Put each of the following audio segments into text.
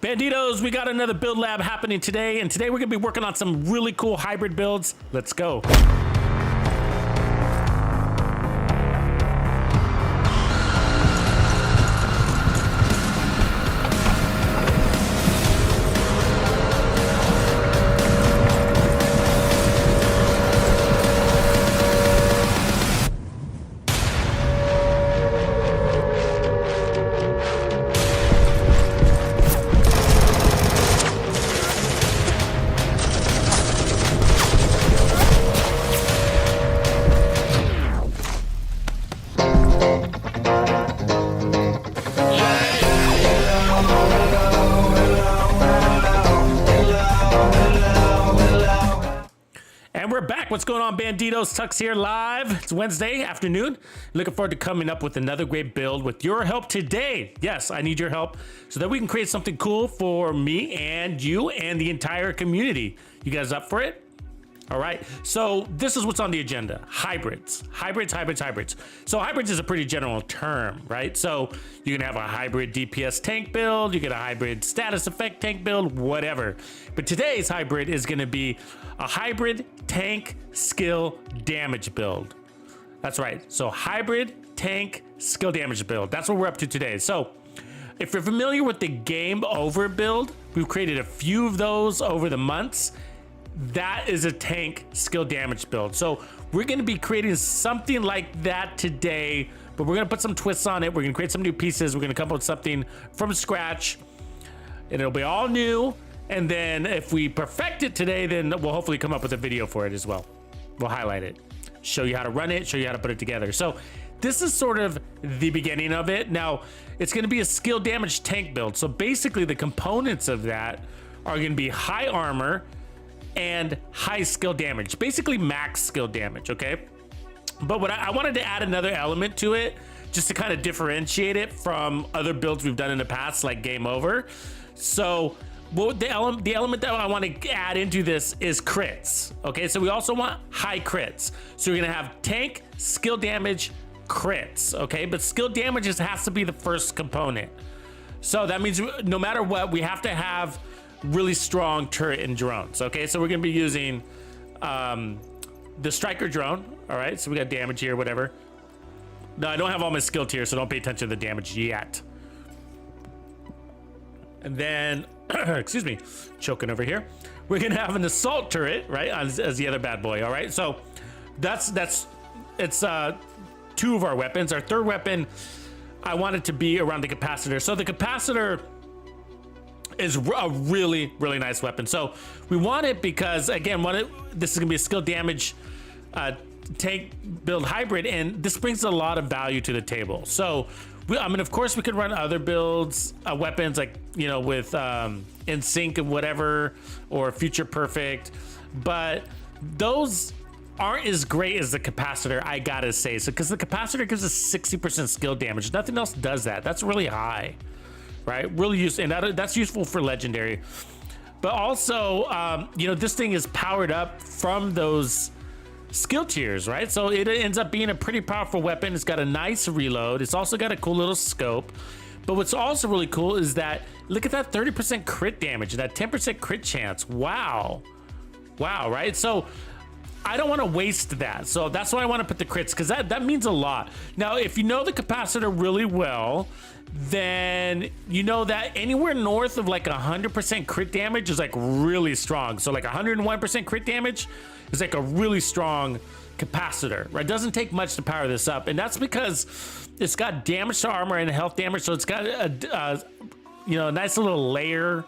Banditos, we got another build lab happening today, and today we're gonna be working on some really cool hybrid builds. Let's go. What's going on, Banditos? Tux here live. It's Wednesday afternoon. Looking forward to coming up with another great build with your help today. Yes, I need your help so that we can create something cool for me and you and the entire community. You guys up for it? All right, so this is what's on the agenda. Hybrids. So hybrids is a pretty general term, right? So you can have a hybrid DPS tank build, you get a hybrid status effect tank build, whatever. But today's hybrid is gonna be a hybrid tank skill damage build. That's right, so hybrid tank skill damage build. That's what we're up to today. So if you're familiar with the game over build, we've created a few of those over the months. That is a tank skill damage build. So we're gonna be creating something like that today, but we're gonna put some twists on it. We're gonna create some new pieces. We're gonna come up with something from scratch, and it'll be all new. And then if we perfect it today, then we'll hopefully come up with a video for it as well. We'll highlight it, show you how to run it, show you how to put it together. So this is sort of the beginning of it. Now, it's gonna be a skill damage tank build. So basically the components of that are gonna be high armor and high skill damage, basically max skill damage, okay? But what I wanted to add another element to it just to kind of differentiate it from other builds we've done in the past, like Game Over. So the element that I want to add into this is crits, okay? So we also want high crits. So we're gonna have tank skill damage crits, okay? But skill damage has to be the first component. So that means no matter what, we have to have really strong turret and drones, okay? So we're gonna be using the striker drone, all right? So we got damage here, whatever. No, I don't have all my skill tiers, so don't pay attention to the damage yet. And then, excuse me, choking over here. We're gonna have an assault turret, right, as the other bad boy, all right? So it's two of our weapons. Our third weapon, I want it to be around the capacitor. So the capacitor is a really nice weapon. So we want it because, again, this is gonna be a skill damage tank build hybrid, and this brings a lot of value to the table. So I mean, of course we could run other builds, weapons like, you know, with in sync and whatever, or future perfect, but those aren't as great as the capacitor, I gotta say. So because the capacitor gives us 60% skill damage, nothing else does that. That's really high, right? Really useful, and that's useful for legendary. But also, you know, this thing is powered up from those skill tiers, right? So it ends up being a pretty powerful weapon. It's got a nice reload. It's also got a cool little scope. But what's also really cool is that, look at that 30% crit damage, that 10% crit chance. Wow, right? So I don't want to waste that. So that's why I want to put the crits, because that means a lot. Now, if you know the capacitor really well, then you know that anywhere north of like 100% crit damage is like really strong. So like 101% crit damage is like a really strong capacitor, right? It doesn't take much to power this up, and that's because it's got damage to armor and health damage. So it's got a you know, a nice little layer.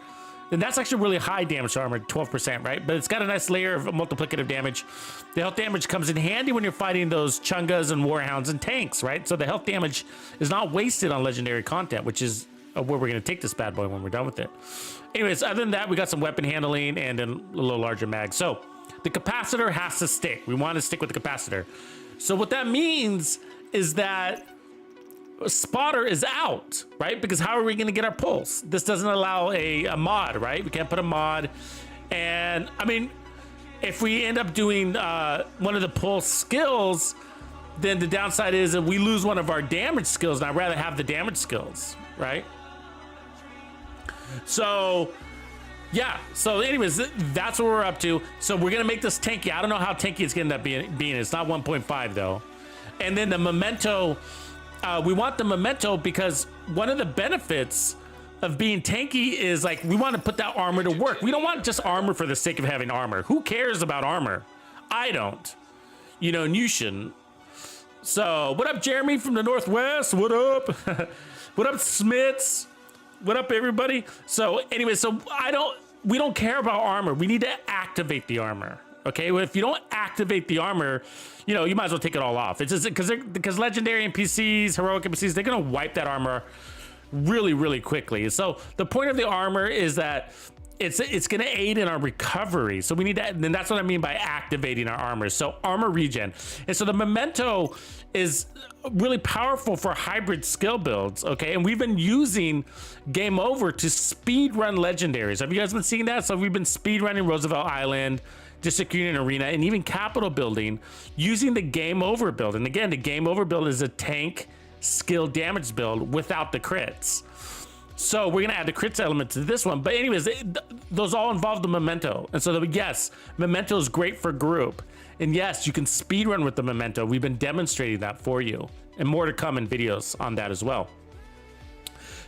And that's actually really high damage to armor, 12%, right? But it's got a nice layer of multiplicative damage. The health damage comes in handy when you're fighting those Chungas and Warhounds and tanks, right? So the health damage is not wasted on legendary content, which is where we're gonna take this bad boy when we're done with it. Anyways, other than that, we got some weapon handling and a little larger mag. So the capacitor has to stick. We want to stick with the capacitor. So what that means is that spotter is out, right? Because how are we going to get our pulse? This doesn't allow a mod, right? We can't put a mod. And I mean, if we end up doing one of the pulse skills, then the downside is that we lose one of our damage skills, and I'd rather have the damage skills, right? So yeah, so anyways, that's what we're up to. So we're gonna make this tanky. I don't know how tanky it's gonna end up being. It's not 1.5 though. And then the memento, we want the memento because one of the benefits of being tanky is like we want to put that armor to work. We don't want just armor for the sake of having armor. Who cares about armor? I don't, you know, and you shouldn't. So what up, Jeremy from the Northwest? What up? What up, Smiths? What up, everybody? So anyway, so we don't care about armor. We need to activate the armor. Okay, well, if you don't activate the armor, you know, you might as well take it all off. It's just because legendary NPCs, heroic NPCs, they're gonna wipe that armor really, really quickly. So the point of the armor is that it's gonna aid in our recovery. So we need that, and that's what I mean by activating our armor. So armor regen. And so the memento is really powerful for hybrid skill builds, okay? And we've been using Game Over to speed run legendaries. Have you guys been seeing that? So we've been speed running Roosevelt Island, District Union Arena, and even Capitol Building using the Game Over build. And again, the Game Over build is a tank skill damage build without the crits. So we're gonna add the crits element to this one. But anyways, those all involve the memento. And so yes, memento is great for group. And yes, you can speed run with the memento. We've been demonstrating that for you, and more to come in videos on that as well.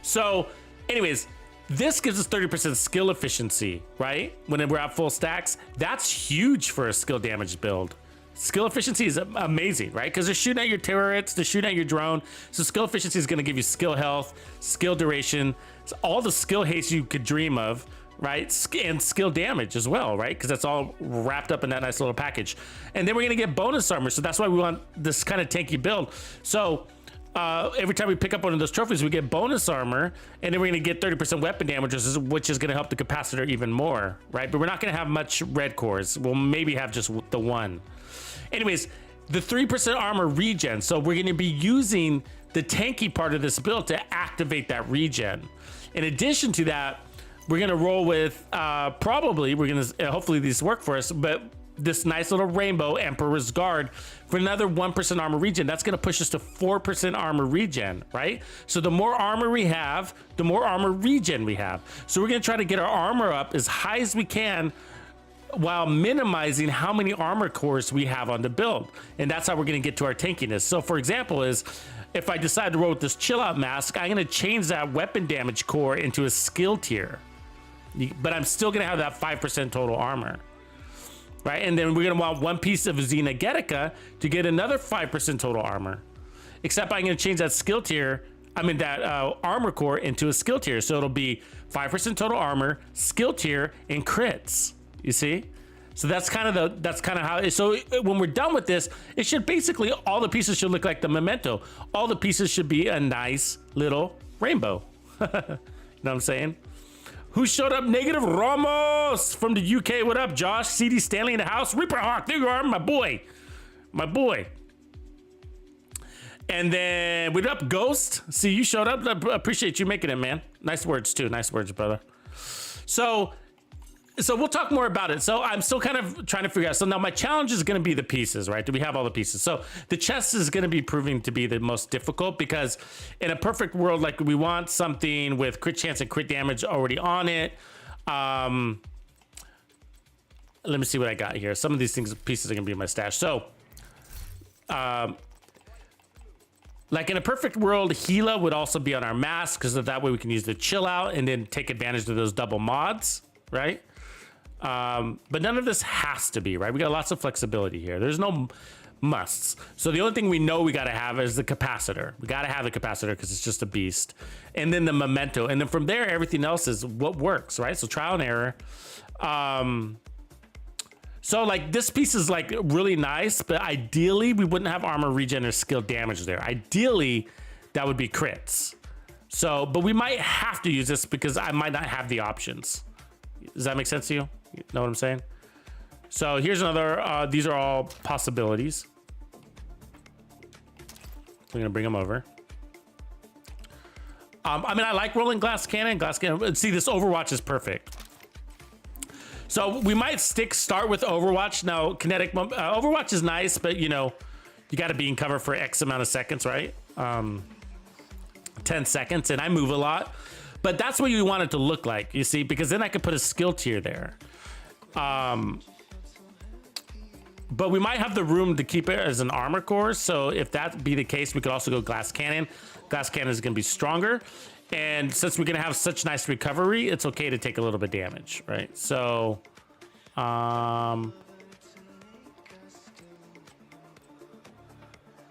So anyways, this gives us 30% skill efficiency, right? When we're at full stacks, that's huge for a skill damage build. Skill efficiency is amazing, right? Because they're shooting at your turrets, they're shooting at your drone. So skill efficiency is going to give you skill health, skill duration, all the skill haste you could dream of, right? And skill damage as well, right? Because that's all wrapped up in that nice little package. And then we're going to get bonus armor. So that's why we want this kind of tanky build. So every time we pick up one of those trophies, we get bonus armor, and then we're going to get 30% weapon damage, which is going to help the capacitor even more, right? But we're not going to have much red cores. We'll maybe have just the one. Anyways, the 3% armor regen. So we're going to be using the tanky part of this build to activate that regen. In addition to that, we're going to roll with hopefully these work for us, but this nice little rainbow Emperor's Guard for another 1% armor regen. That's going to push us to 4% armor regen, right? So the more armor we have, the more armor regen we have. So we're going to try to get our armor up as high as we can while minimizing how many armor cores we have on the build. And that's how we're going to get to our tankiness. So for example is, if I decide to roll with this chill out mask, I'm going to change that weapon damage core into a skill tier, but I'm still going to have that 5% total armor, right? And then we're going to want one piece of Xena Getica to get another 5% total armor, except I'm going to change that skill tier, that armor core into a skill tier. So it'll be 5% total armor, skill tier, and crits. You see? So that's kind of how it is. So when we're done with this, it should basically, all the pieces should look like the memento. All the pieces should be a nice little rainbow. You know what I'm saying? Who showed up? Negative Ramos from the UK. What up, Josh? CD Stanley in the house. Reaper Hawk, there you are, my boy. My boy. And then, what up, Ghost? See, you showed up. I appreciate you making it, man. Nice words, too. Nice words, brother. So we'll talk more about it. So I'm still kind of trying to figure out. So now my challenge is going to be the pieces, right? Do we have all the pieces? So the chest is going to be proving to be the most difficult because in a perfect world, like we want something with crit chance and crit damage already on it. Let me see what I got here. Some of these pieces are going to be in my stash. So, like in a perfect world, Gila would also be on our mask because that way we can use the chill out and then take advantage of those double mods, right? But none of this has to be, right? We got lots of flexibility here. There's no musts. So the only thing we know we got to have is the capacitor. We got to have the capacitor because it's just a beast. And then the memento. And then from there, everything else is what works, right? So trial and error. So like this piece is like really nice, but ideally we wouldn't have armor regen or skill damage there. Ideally, that would be crits. So, but we might have to use this because I might not have the options. Does that make sense to you? You know what I'm saying? So here's another, these are all possibilities. We're gonna bring them over. I like rolling glass cannon. See, this Overwatch is perfect. So we might start with Overwatch. Now, kinetic, Overwatch is nice, but you know, you gotta be in cover for X amount of seconds, right? 10 seconds, and I move a lot. But that's what you want it to look like, you see, because then I could put a skill tier there. But we might have the room to keep it as an armor core. So if that be the case, we could also go glass cannon. Glass cannon is going to be stronger. And since we're going to have such nice recovery, it's okay to take a little bit of damage, right? So,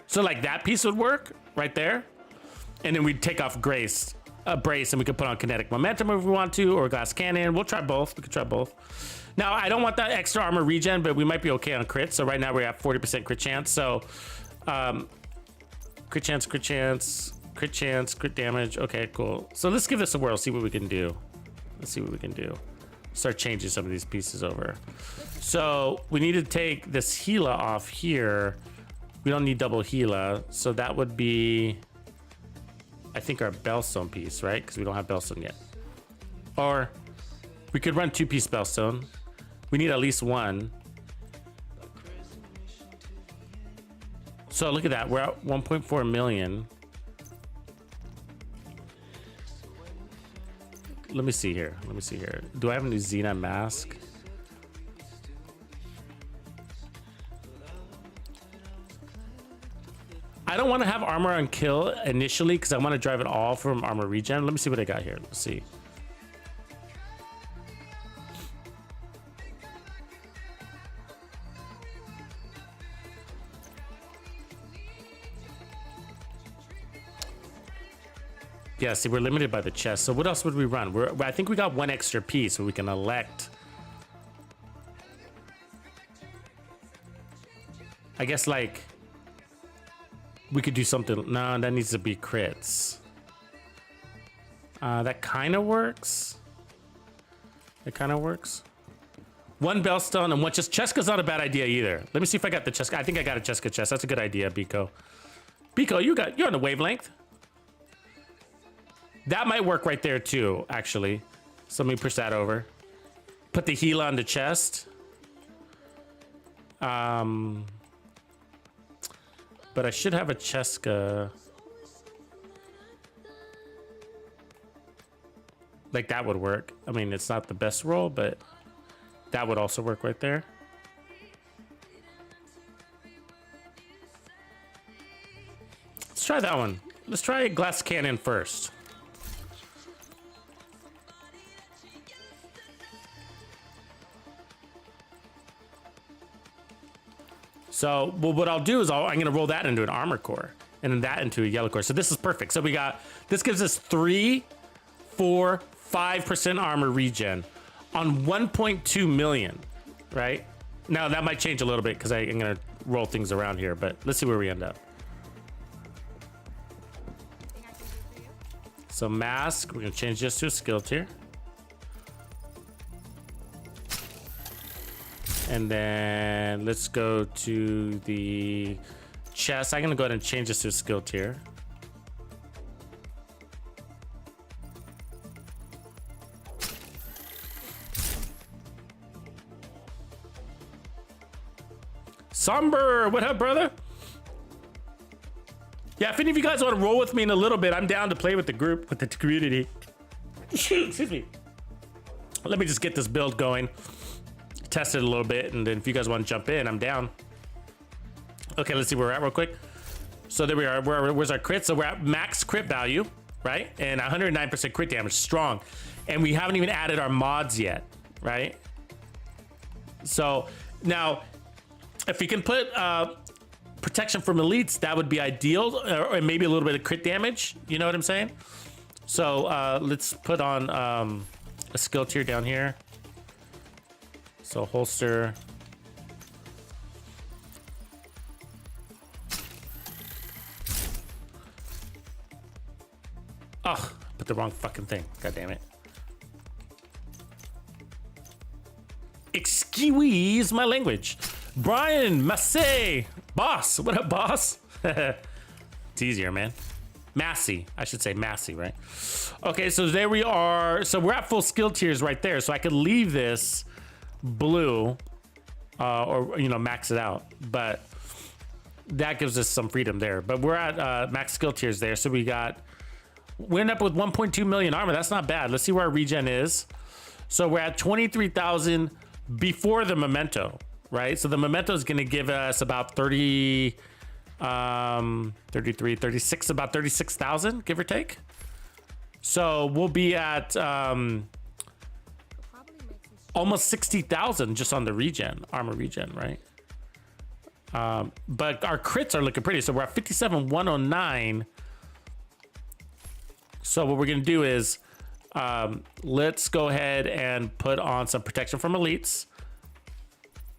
so like that piece would work right there. And then we'd take off brace, and we could put on kinetic momentum if we want to, or glass cannon. We'll try both. We could try both. Now, I don't want that extra armor regen, but we might be okay on crit. So right now we're at 40% crit chance. So crit chance, crit chance, crit chance, crit damage. Okay, cool. So let's give this a whirl, see what we can do. Let's see what we can do. Start changing some of these pieces over. So we need to take this Gila off here. We don't need double Gila. So that would be, I think, our Bellstone piece, right? Because we don't have Bellstone yet. Or we could run 2-piece Bellstone. We need at least one. So look at that. We're at 1.4 million. Let me see here. Let me see here. Do I have a new Xena mask? I don't want to have armor on kill initially because I want to drive it all from armor regen. Let me see what I got here. Let's see. Yeah, see, we're limited by the chest. So what else would we run? I think we got one extra piece where we can elect. I guess, like, we could do something. No, that needs to be crits. That kind of works. It kind of works. One Bellstone and one chest. Cheska's not a bad idea either. Let me see if I got the Cheska. I think I got a Cheska chest. That's a good idea, Biko. Biko, you're on the wavelength. That might work right there too, actually. So let me push that over. Put the Gila on the chest. But I should have a Cheska. Like that would work. I mean, it's not the best roll, but that would also work right there. Let's try that one. Let's try glass cannon first. So, well, what I'll do is I'm going to roll that into an armor core and then that into a yellow core. So this is perfect. So we got, this gives us 3, 4, 5% armor regen on 1.2 million, right? Now that might change a little bit because I'm going to roll things around here, but let's see where we end up. So mask, we're going to change this to a skill tier. And then let's go to the chest. I'm gonna go ahead and change this to a skill tier. Somber, what up, brother? Yeah, if any of you guys want to roll with me in a little bit, I'm down to play with the group, with the community. Excuse me. Let me just get this build going. Test it a little bit, and then if you guys want to jump in, I'm down. Okay, let's see where we're at real quick. So there we are. Where's our crit? So we're at max crit value, right? And 109% crit damage, strong. And we haven't even added our mods yet, right? So now, if we can put protection from elites, that would be ideal, or maybe a little bit of crit damage. You know what I'm saying? So let's put on a skill tier down here. So holster. Ugh, put the wrong fucking thing. God damn it. Excuse my language. Brian Massey. Boss. What up, boss? It's easier, man. Massey. I should say Massey, right? Okay, so there we are. So we're at full skill tiers right there. So I could leave this blue or, you know, max it out. But that gives us some freedom there. But we're at max skill tiers there. So we got We end up with 1.2 million armor. That's not bad. Let's see where our regen is. So we're at 23,000 before the memento, right? So the memento is going to give us about 33, 36, about 36,000, give or take. So we'll be at almost 60,000 just on the regen, armor regen, right? But our crits are looking pretty. So we're at 57,109. So what we're going to do is let's go ahead and put on some protection from elites.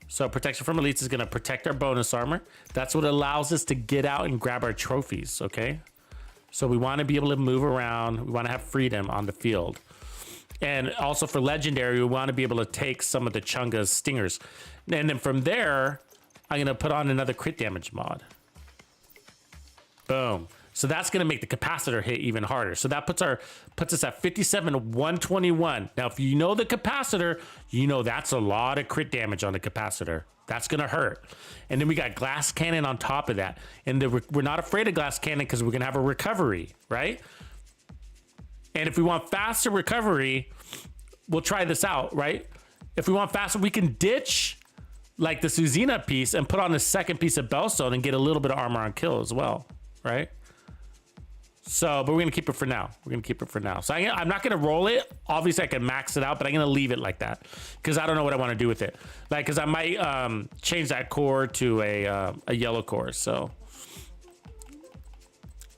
So protection from elites is going to protect our bonus armor. That's what allows us to get out and grab our trophies, okay? So we want to be able to move around. We want to have freedom on the field. And also for legendary, we want to be able to take some of the Chunga's stingers. And then from there, I'm going to put on another crit damage mod. Boom. So that's going to make the capacitor hit even harder. So that puts us at 57,121. Now, if you know the capacitor, you know that's a lot of crit damage on the capacitor. That's going to hurt. And then we got glass cannon on top of that. And we're not afraid of glass cannon because we're going to have a recovery, right? And if we want faster recovery, we'll try this out, right? If we want faster, we can ditch like the Suzina piece and put on a second piece of Bellstone and get a little bit of armor on kill as well, right? So, but we're going to keep it for now. We're going to keep it for now. So I'm not going to roll it. Obviously, I can max it out, but I'm going to leave it like that because I don't know what I want to do with it. Like, because I might change that core to a yellow core. So,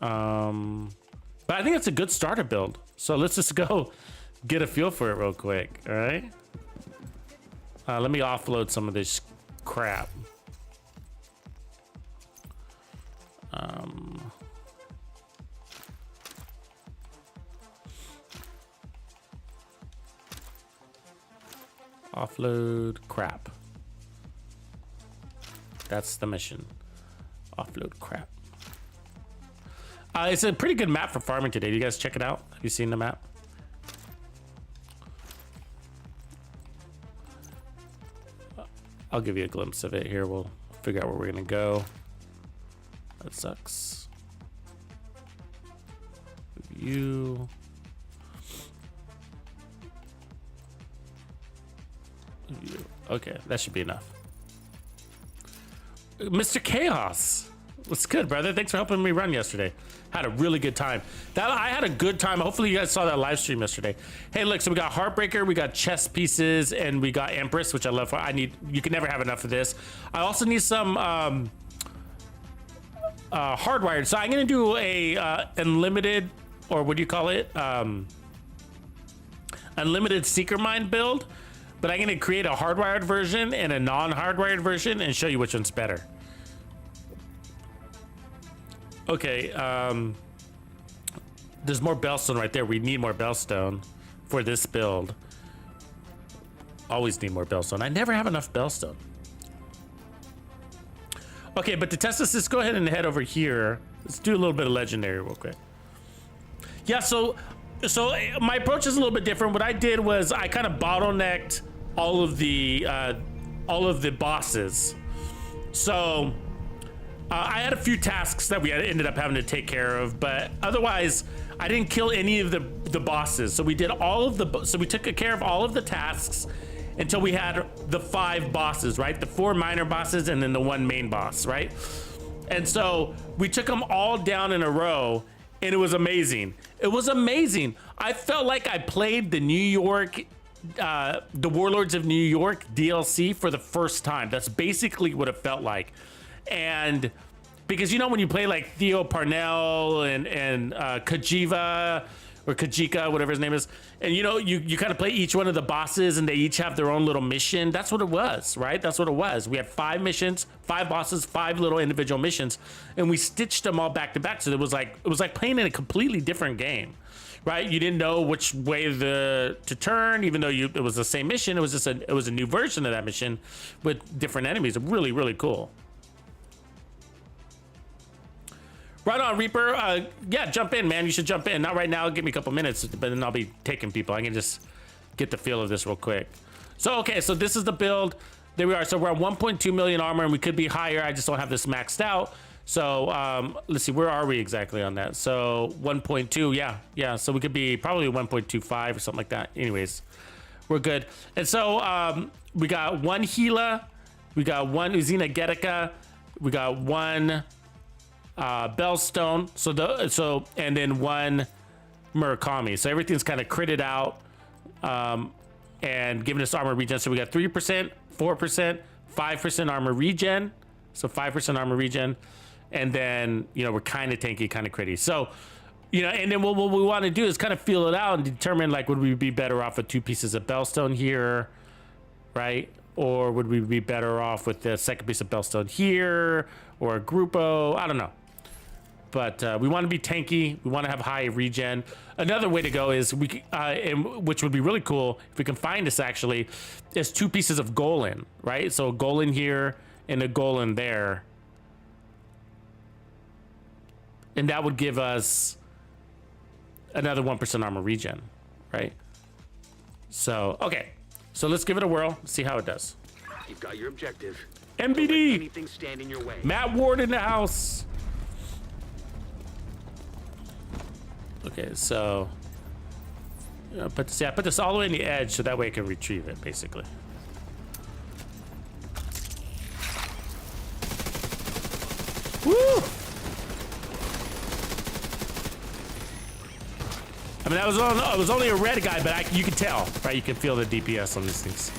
but I think it's a good starter build. So let's just go get a feel for it real quick. All right. Let me offload some of this crap. Offload crap. That's the mission. Offload crap. It's a pretty good map for farming today. Do you guys check it out? Have you seen the map? I'll give you a glimpse of it here. We'll figure out where we're gonna go. That sucks. View. Okay, that should be enough. Mr. Chaos, what's good, brother? Thanks for helping me run yesterday. Had a really good time. I had a good time. Hopefully you guys saw that live stream yesterday. Hey, look, so we got Heartbreaker, we got chess pieces, and we got Empress, which I love. You can never have enough of this. I also need some hardwired. So I'm gonna do a unlimited, or what do you call it? Unlimited Seeker Mind build. But I'm going to create a hardwired version and a non-hardwired version and show you which one's better. Okay, there's more Bellstone right there. We need more Bellstone for this build. Always need more Bellstone. I never have enough Bellstone. Okay, but to test this, let's go ahead and head over here. Let's do a little bit of legendary real quick. Yeah, so my approach is a little bit different. What I did was I kind of bottlenecked all of the bosses. So I had a few tasks that we ended up having to take care of, but otherwise I didn't kill any of the bosses. So we did so we took care of all of the tasks until we had the 5 bosses, right? The 4 minor bosses and then the 1 main boss, right? And so we took them all down in a row. And it was amazing. It was amazing. I felt like I played the New York, the Warlords of New York DLC for the first time. That's basically what it felt like. And because, you know, when you play like Theo Parnell and Kajiva or Kajika, whatever his name is, and you know, you kind of play each one of the bosses and they each have their own little mission. That's what it was, right? That's what it was. We had 5 missions, 5 bosses, 5 little individual missions, and we stitched them all back to back. So it was like playing in a completely different game, right? You didn't know which way to turn, even though it was the same mission. It was just it was a new version of that mission with different enemies. Really, really cool. Right on, Reaper. Yeah, jump in, man. You should jump in. Not right now. Give me a couple minutes, but then I'll be taking people. I can just get the feel of this real quick. So, okay, so this is the build. There we are. So we're at 1.2 million armor, and we could be higher. I just don't have this maxed out. So let's see, where are we exactly on that? So 1.2, yeah. So we could be probably 1.25 or something like that. Anyways, we're good. And so we got one Gila, we got one Uzina Getica, we got one Bellstone. So and then one Murakami. So everything's kind of critted out and giving us armor regen. So we got 3%, 4%, 5% armor regen. So 5% armor regen. And then, you know, we're kind of tanky, kind of critty. So, you know, and then what we want to do is kind of feel it out and determine, like, would we be better off with 2 pieces of Bellstone here, right? Or would we be better off with the second piece of Bellstone here, or a Gruppo? I don't know. But we want to be tanky. We want to have high regen. Another way to go is, which would be really cool if we can find this actually, is 2 pieces of Golan, right? So a Golan here and a Golan there. And that would give us another 1% armor regen, right? So, okay. So let's give it a whirl, see how it does. You've got your objective. MBD! Anything stand in your way. Matt Ward in the house. Okay, so I put this all the way in the edge so that way I can retrieve it, basically. Woo! I mean, it was only a red guy, but you can tell, right? You can feel the DPS on these things.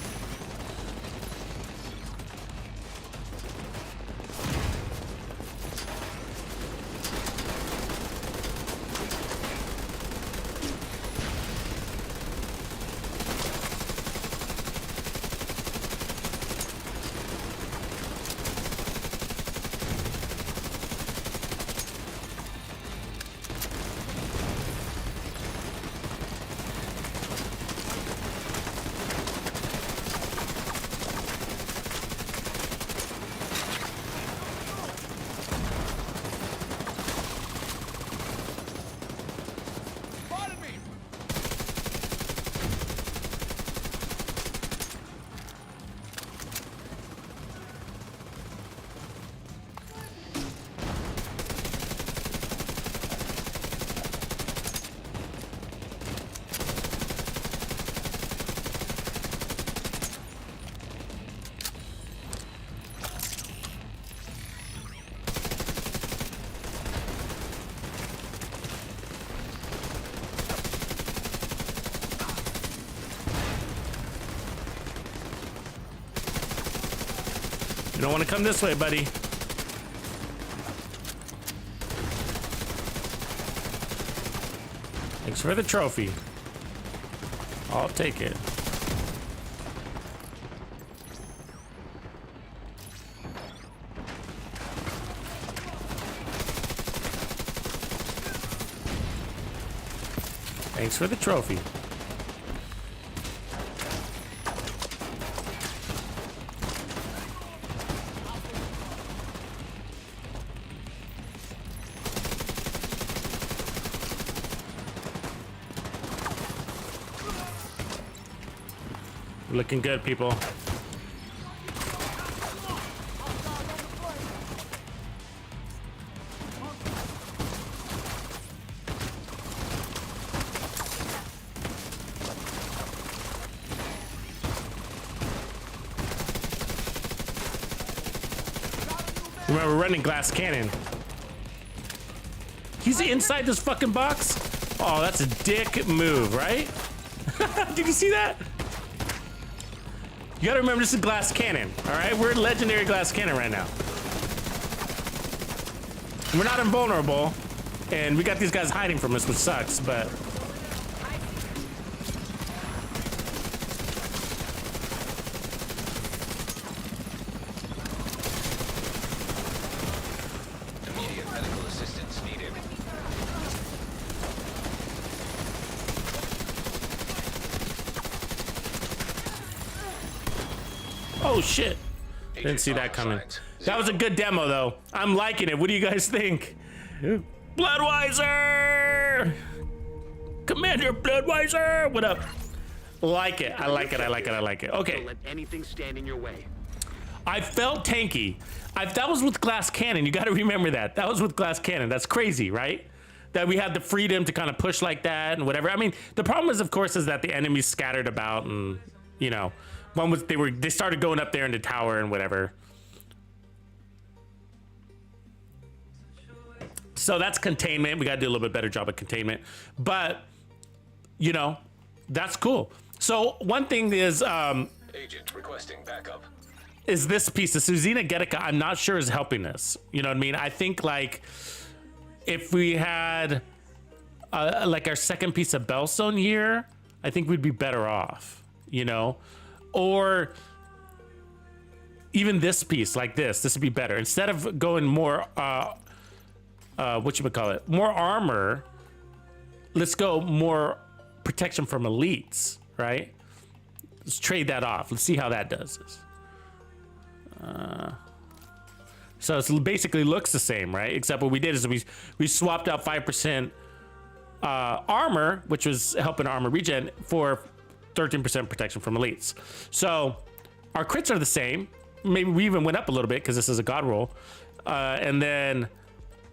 You don't want to come this way, buddy. Thanks for the trophy. I'll take it. Thanks for the trophy. Looking good, people. Remember, we're running glass cannon. He's inside this fucking box? Oh, that's a dick move, right? Did you see that? You gotta remember, this is glass cannon, all right? We're legendary glass cannon right now. We're not invulnerable, and we got these guys hiding from us, which sucks, but... Immediate medical assistance needed. Oh shit. Didn't see that coming. That was a good demo though. I'm liking it. What do you guys think? Bloodweiser! Commander Bloodweiser! What up? Like it. I like it. I like it. I like it. Okay. Don't let anything stand in your way. I felt tanky. That was with glass cannon. You got to remember that. That was with glass cannon. That's crazy, right? That we had the freedom to kind of push like that and whatever. I mean, the problem is, of course, is that the enemies scattered about, and you know, they started going up there in the tower and whatever. So that's containment. We got to do a little bit better job of containment, but you know, that's cool. So one thing is, Agent requesting backup. is this piece, the Suzina Getica, I'm not sure is helping us. You know what I mean? I think like if we had like our second piece of Bellstone here, I think we'd be better off, you know? Or even this piece like this would be better. Instead of going more, whatchamacallit, more armor, let's go more protection from elites, right? Let's trade that off. Let's see how that does. So it basically looks the same, right? Except what we did is we swapped out 5% armor, which was helping armor regen, for 13% protection from elites. So our crits are the same. Maybe we even went up a little bit because this is a god roll. And then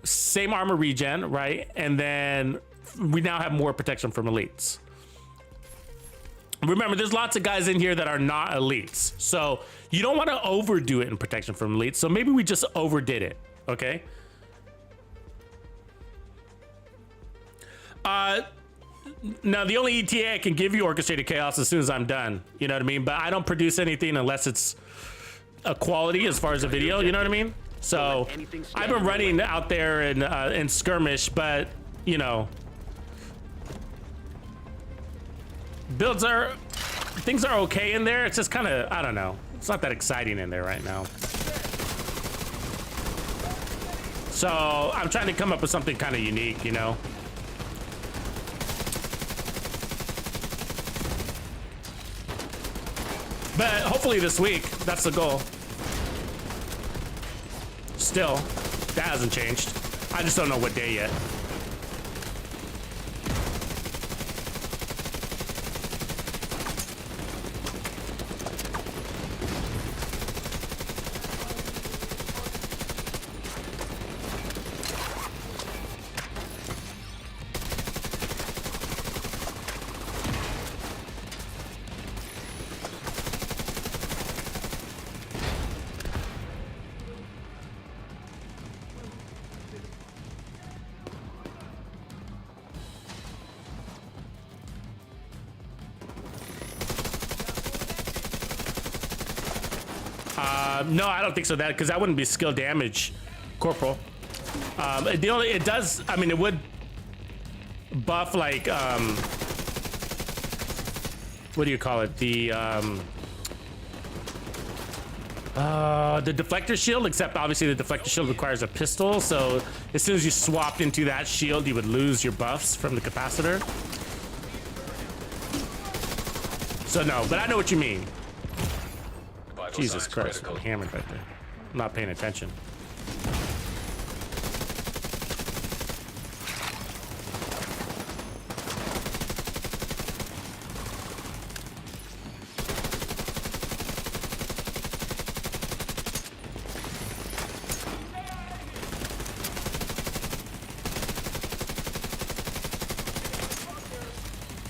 same armor regen, right? And then we now have more protection from elites. Remember, there's lots of guys in here that are not elites. So you don't want to overdo it in protection from elites. So maybe we just overdid it, okay? Now, the only ETA I can give you orchestrated chaos as soon as I'm done. You know what I mean? But I don't produce anything unless it's a quality as far as a video, you know what I mean? So I've been running out there in skirmish, but, you know, things are okay in there. It's just kind of, I don't know. It's not that exciting in there right now. So I'm trying to come up with something kind of unique, you know? But hopefully this week, that's the goal. Still, that hasn't changed. I just don't know what day yet. No, I don't think so. Because that wouldn't be skill damage, Corporal. It does. I mean, it would buff like what do you call it? The deflector shield. Except obviously the deflector shield requires a pistol. So as soon as you swapped into that shield, you would lose your buffs from the capacitor. So no, but I know what you mean. Jesus Christ, I'm hammered right there. I'm not paying attention.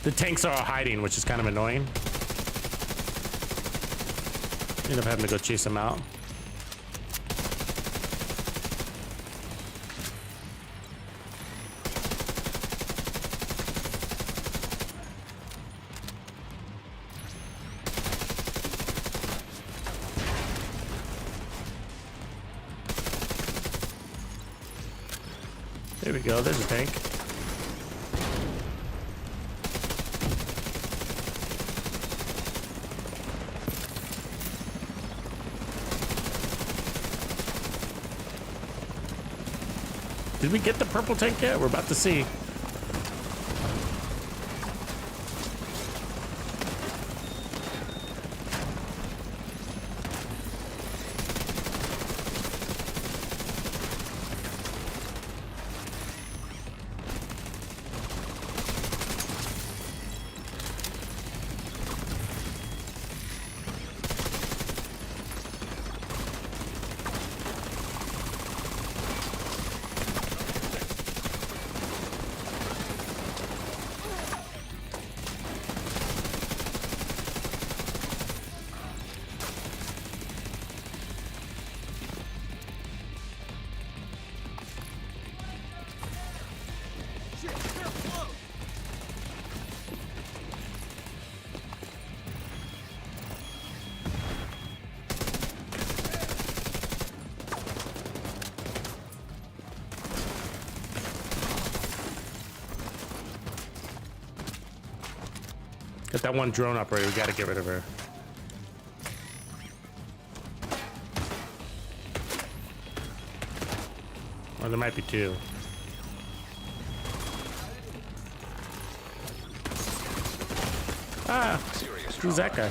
The tanks are all hiding, which is kind of annoying. End up having to go chase them out. There we go, there's a tank. Did we get the purple tank yet? We're about to see. Got that one drone operator. We gotta get rid of her. Or there might be two. Ah, who's that guy?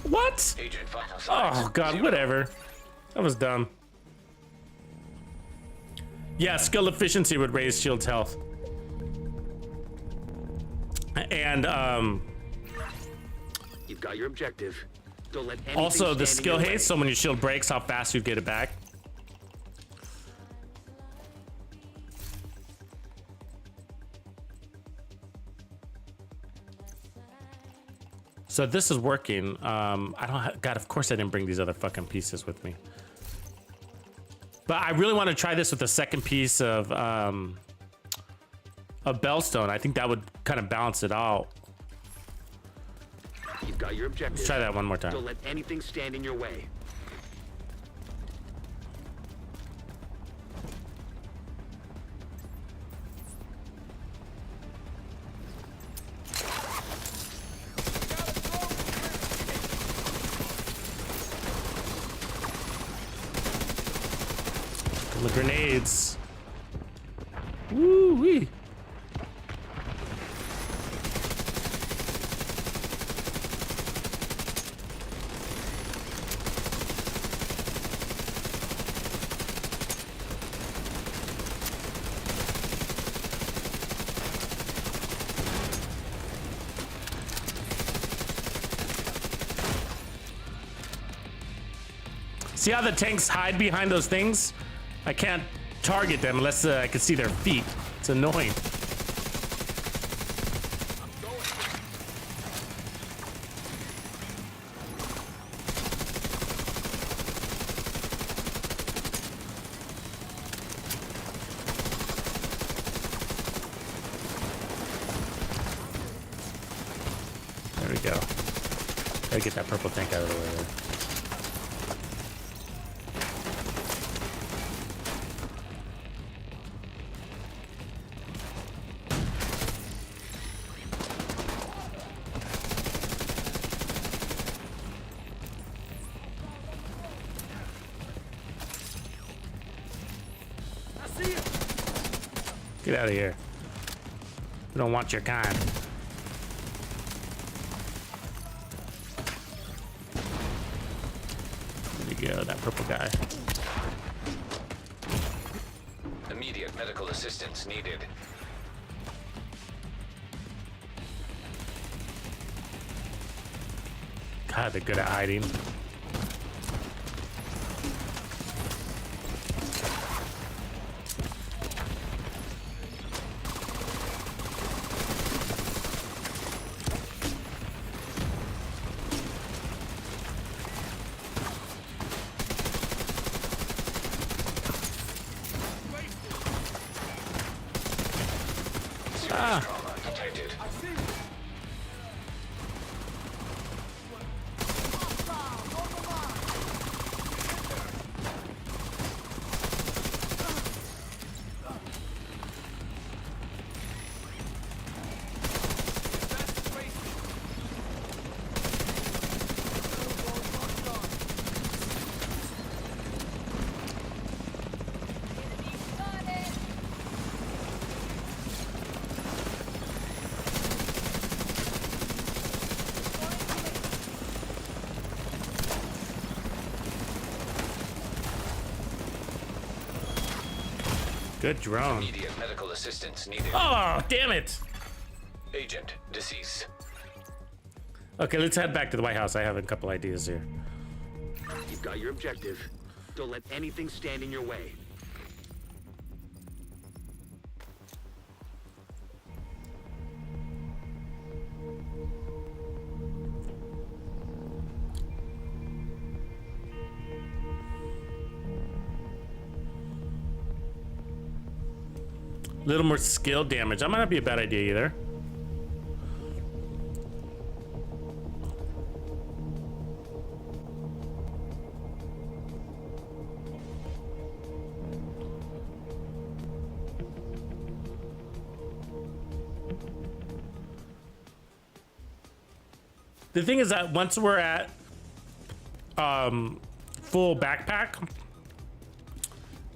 What? Oh god, whatever. That was dumb. Yeah, skill efficiency would raise shield's health. And you've got your objective. Don't let anything also the stand in skill your way. haste, so when your shield breaks, how fast you get it back. So this is working. I don't. God, of course I didn't bring these other fucking pieces with me. But I really want to try this with the second piece of Bellstone. I think that would kind of balance it out. You've got your objective. Let's try that one more time. Don't let anything stand in your way. The grenades. Woo wee. See how the tanks hide behind those things? I can't target them unless I can see their feet. It's annoying. There we go. Gotta get that purple tank out of the way there. Get out of here. We don't want your kind. There we go, that purple guy. Immediate medical assistance needed. God, they're good at hiding. Trauma detected. Good drone. Immediate medical assistance needed. Oh, damn it. Agent deceased. Okay, let's head back to the White House. I have a couple ideas here. You've got your objective. Don't let anything stand in your way. A little more skill damage. That might not be a bad idea either. The thing is that once we're at full backpack,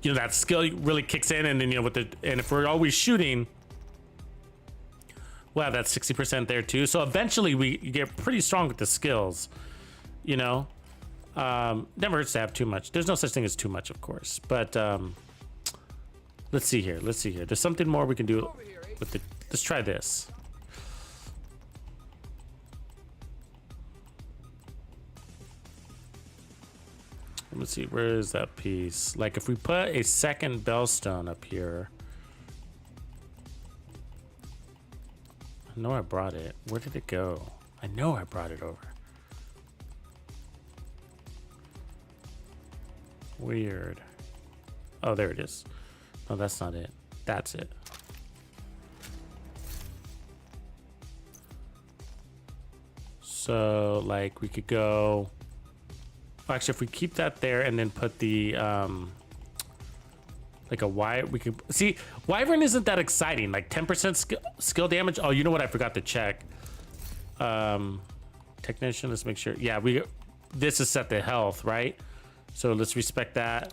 you know, that skill really kicks in, and then, you know, and if we're always shooting, well, that's 60% there too. So eventually we get pretty strong with the skills, you know. Never hurts to have too much. There's no such thing as too much, of course, but let's see here. There's something more we can do with the, let's try this. Let's see, where is that piece? Like if we put a second bellstone up here. I know I brought it. Where did it go? I know I brought it over. Weird. Oh, there it is. No, that's not it. That's it. So, like, we could go... Actually, if we keep that there and then put the, like a we could... See, Wyvern isn't that exciting. Like, 10% skill damage. Oh, you know what? I forgot to check. Technician, let's make sure. Yeah, this is set to health, right? So let's respect that.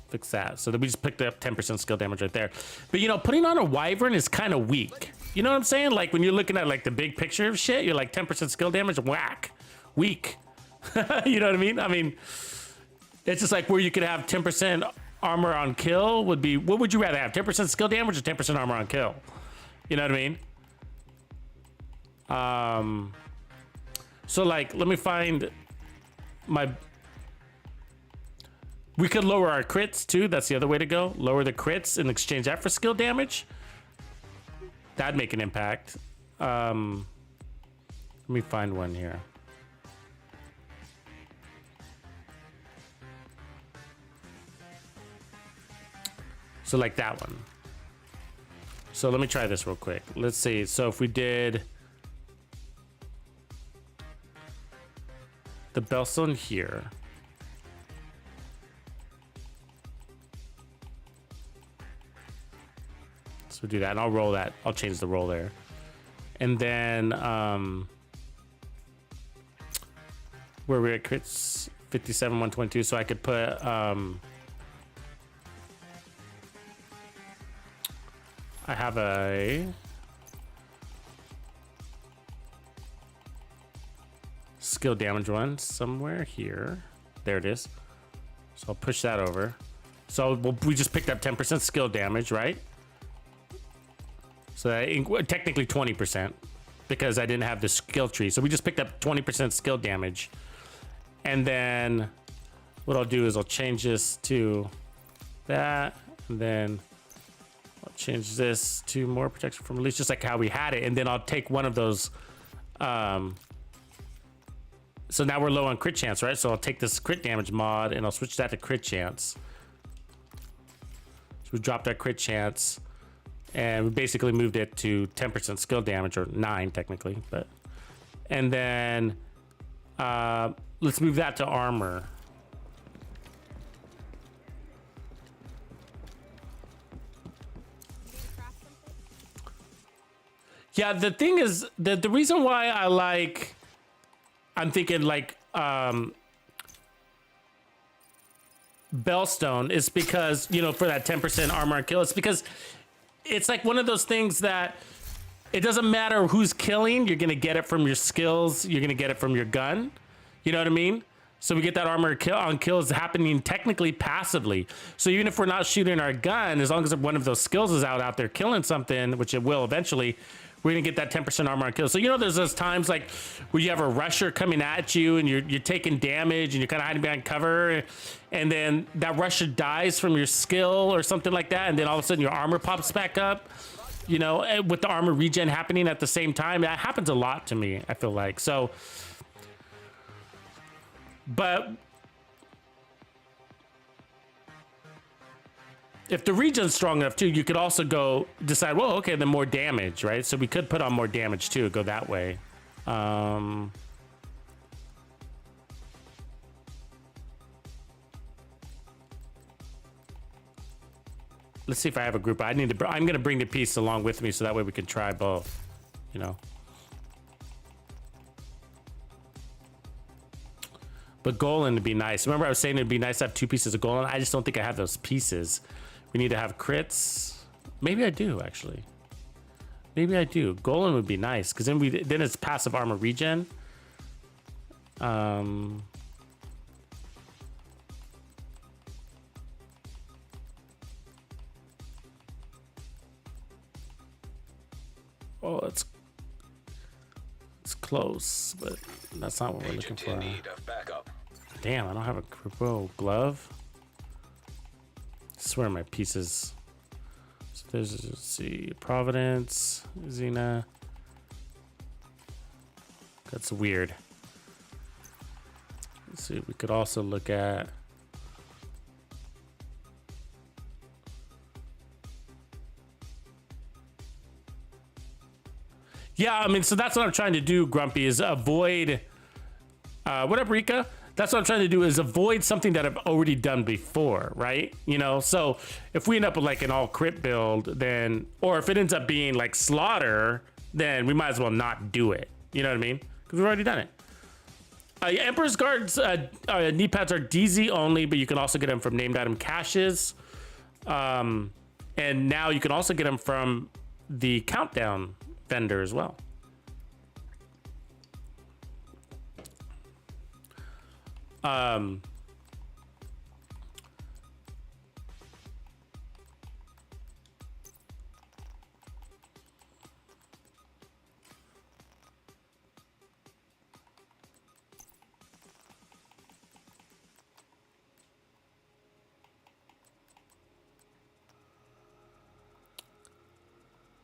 Fix that. So then we just picked up 10% skill damage right there. But, you know, putting on a Wyvern is kind of weak. You know what I'm saying? Like, when you're looking at, like, the big picture of shit, you're like, 10% skill damage, whack. Weak. You know what I mean? I mean, it's just like where you could have 10% armor on kill would be, what would you rather have? 10% skill damage or 10% armor on kill? You know what I mean? So like, let me find we could lower our crits too. That's the other way to go. Lower the crits and exchange that for skill damage. That'd make an impact. Let me find one here. So like that one. So let me try this real quick. Let's see. So if we did the bellstone here. So do that, and I'll roll that. I'll change the roll there. And then where we're at crits 57, 122. So I could put I have a skill damage one somewhere here. There it is. So I'll push that over. So we just picked up 10% skill damage, right? So that, technically 20% because I didn't have the skill tree. So we just picked up 20% skill damage. And then what I'll do is I'll change this to that, and then I'll change this to more protection from release, just like how we had it. And then I'll take one of those. So now we're low on crit chance, right? So I'll take this crit damage mod and I'll switch that to crit chance. So we dropped our crit chance and we basically moved it to 10% skill damage, or 9 technically, but, and then let's move that to armor. Yeah, the thing is that the reason why I'm thinking like Bellstone is because, you know, for that 10% armor and kill, it's because it's like one of those things that it doesn't matter who's killing, you're gonna get it from your skills, you're gonna get it from your gun. You know what I mean? So we get that armor kill on kills happening technically passively. So even if we're not shooting our gun, as long as one of those skills is out there killing something, which it will eventually, we're gonna get that 10% armor on kills. So, you know, there's those times like where you have a rusher coming at you and you're taking damage and you're kind of hiding behind cover, and then that rusher dies from your skill or something like that, and then all of a sudden your armor pops back up, you know, with the armor regen happening at the same time. That happens a lot to me, I feel like. So, but if the regen's strong enough too, you could also go decide, well, okay, then more damage, right? So we could put on more damage too, go that way. Let's see if I have a group. I'm gonna bring the piece along with me so that way we can try both, you know? But Golan would be nice. Remember I was saying it'd be nice to have 2 pieces of Golan? I just don't think I have those pieces. We need to have crits. Maybe I do, actually. Maybe I do. Golan would be nice, because then it's passive armor regen. Oh, it's close, but that's not what we're looking Agent for. in need of backup. Damn, I don't have a Whoa, glove. I swear my pieces. So there's, let's see, Providence, Xena. That's weird. Let's see, we could also look at. Yeah, I mean, so that's what I'm trying to do, Grumpy, is avoid. What up, Rika? That's what I'm trying to do, is avoid something that I've already done before, right? You know, so if we end up with like an all crit build, then, or if it ends up being like slaughter, then we might as well not do it. You know what I mean? Because we've already done it. Emperor's Guard's knee pads are DZ only, but you can also get them from named item caches. And now you can also get them from the countdown vendor as well.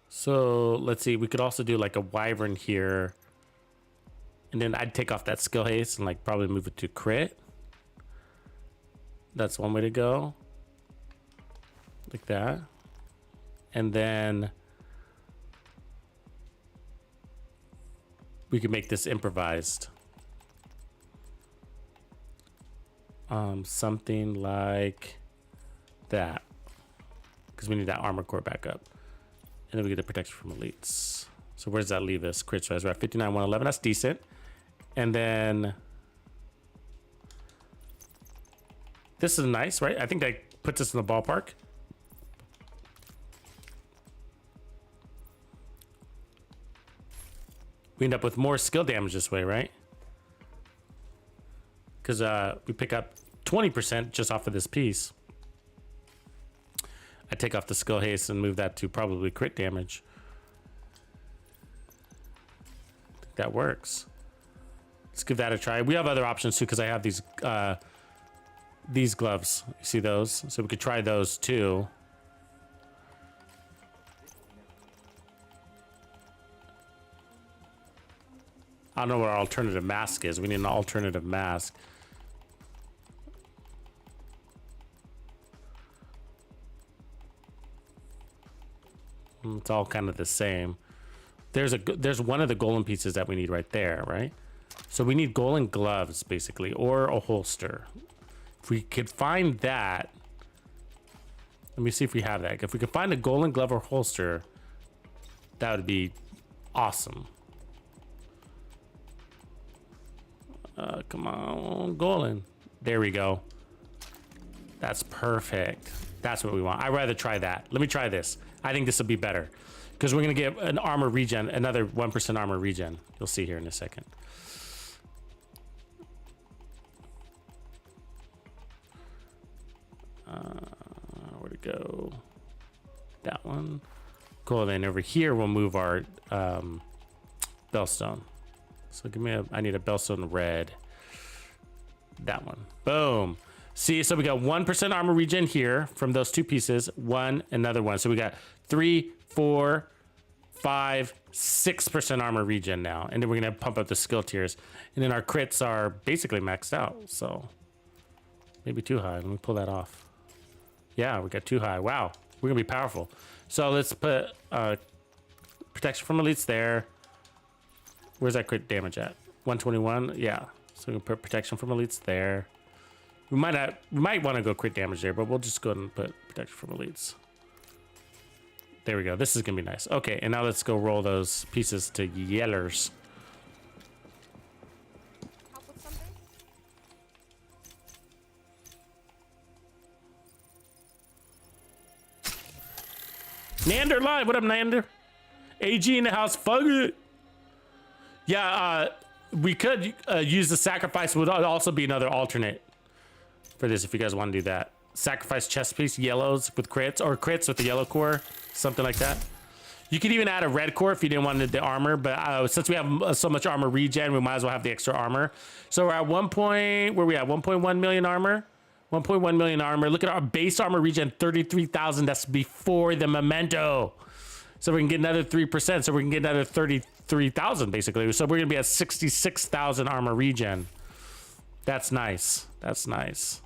So let's see, we could also do like a wyvern here, and then I'd take off that skill haste and like probably move it to crit. That's one way to go, like that. And then we can make this improvised. Something like that, because we need that armor core back up. And then we get the protection from elites. So where does that leave us? Crit stress. We're at 59, 111. That's decent. And then this is nice, right? I think that puts us in the ballpark. We end up with more skill damage this way, right? Because we pick up 20% just off of this piece. I take off the skill haste and move that to probably crit damage. I think that works. Let's give that a try. We have other options too, because I have these gloves. You see those? So we could try those too. I don't know what our alternative mask is. We need an alternative mask. It's all kind of the same. There's one of the golem pieces that we need right there, right? So we need golem gloves basically, or a holster. If we could find that, let me see if we have that. If we could find a golem glove or holster, that would be awesome. Come on, golem. There we go. That's perfect. That's what we want. I'd rather try that. Let me try this. I think this will be better, because we're going to get an armor regen, another 1% armor regen. You'll see here in a second. Where'd it go? That one. Cool. Then over here, we'll move our bellstone. So give me I need a bellstone red. That one. Boom. See, so we got 1% armor regen here from those 2 pieces. One, another one. So we got 3, 4, 5, 6% armor regen now. And then we're going to pump up the skill tiers. And then our crits are basically maxed out. So maybe too high. Let me pull that off. Yeah, we got too high. Wow. We're going to be powerful. So let's put protection from elites there. Where's that crit damage at? 121? Yeah. So we can put protection from elites there. We might want to go crit damage there, but we'll just go ahead and put protection from elites. There we go. This is gonna be nice. Okay, and now let's go roll those pieces to yellers. Nander live. What up, Nander? AG in the house. Fuck it. Yeah, we could use the sacrifice. Would also be another alternate for this if you guys want to do that. Sacrifice chest piece, yellows with crits, or crits with the yellow core, something like that. You could even add a red core if you didn't want the armor, but since we have so much armor regen, we might as well have the extra armor. So we're at 1.1 million armor. 1.1 million armor. Look at our base armor regen, 33,000. That's before the memento. So we can get another 3%. So we can get another 33,000 basically. So we're gonna be at 66,000 armor regen. That's nice. That's nice.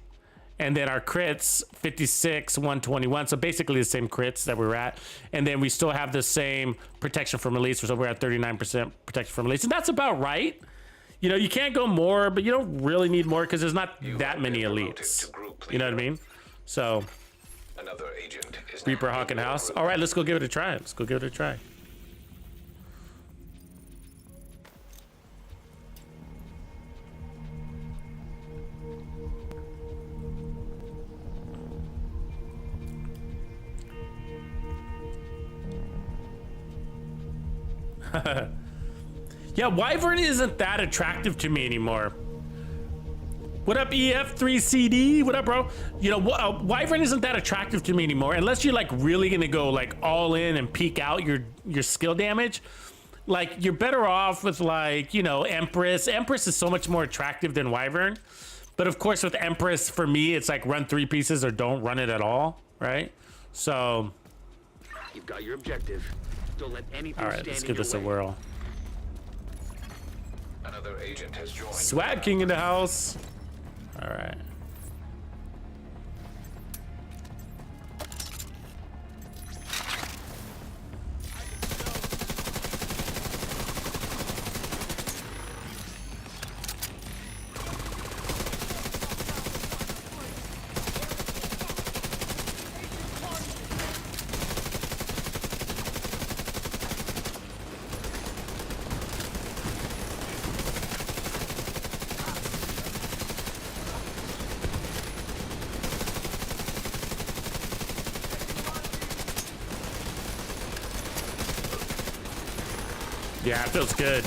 And then our crits, 56, 121. So basically the same crits that we're at. And then we still have the same protection from release. So we're at 39% protection from release. And that's about right. You know, you can't go more, but you don't really need more because there's not that many elites. You know what I mean? So, Another agent is Reaper Hawking House. All right, let's go give it a try. Let's go give it a try. Yeah, Wyvern isn't that attractive to me anymore. What up, EF3CD? What up, bro? You know, Wyvern isn't that attractive to me anymore unless you're like really gonna go like all in and peak out your skill damage. Like you're better off with like, you know, Empress. Empress is so much more attractive than Wyvern. But of course with Empress, for me, it's like run 3 pieces or don't run it at all, right? So. You've got your objective. Don't let anything All right, let's give this a whirl. Another agent has joined. Swag King in the house. All right. Yeah, it feels good.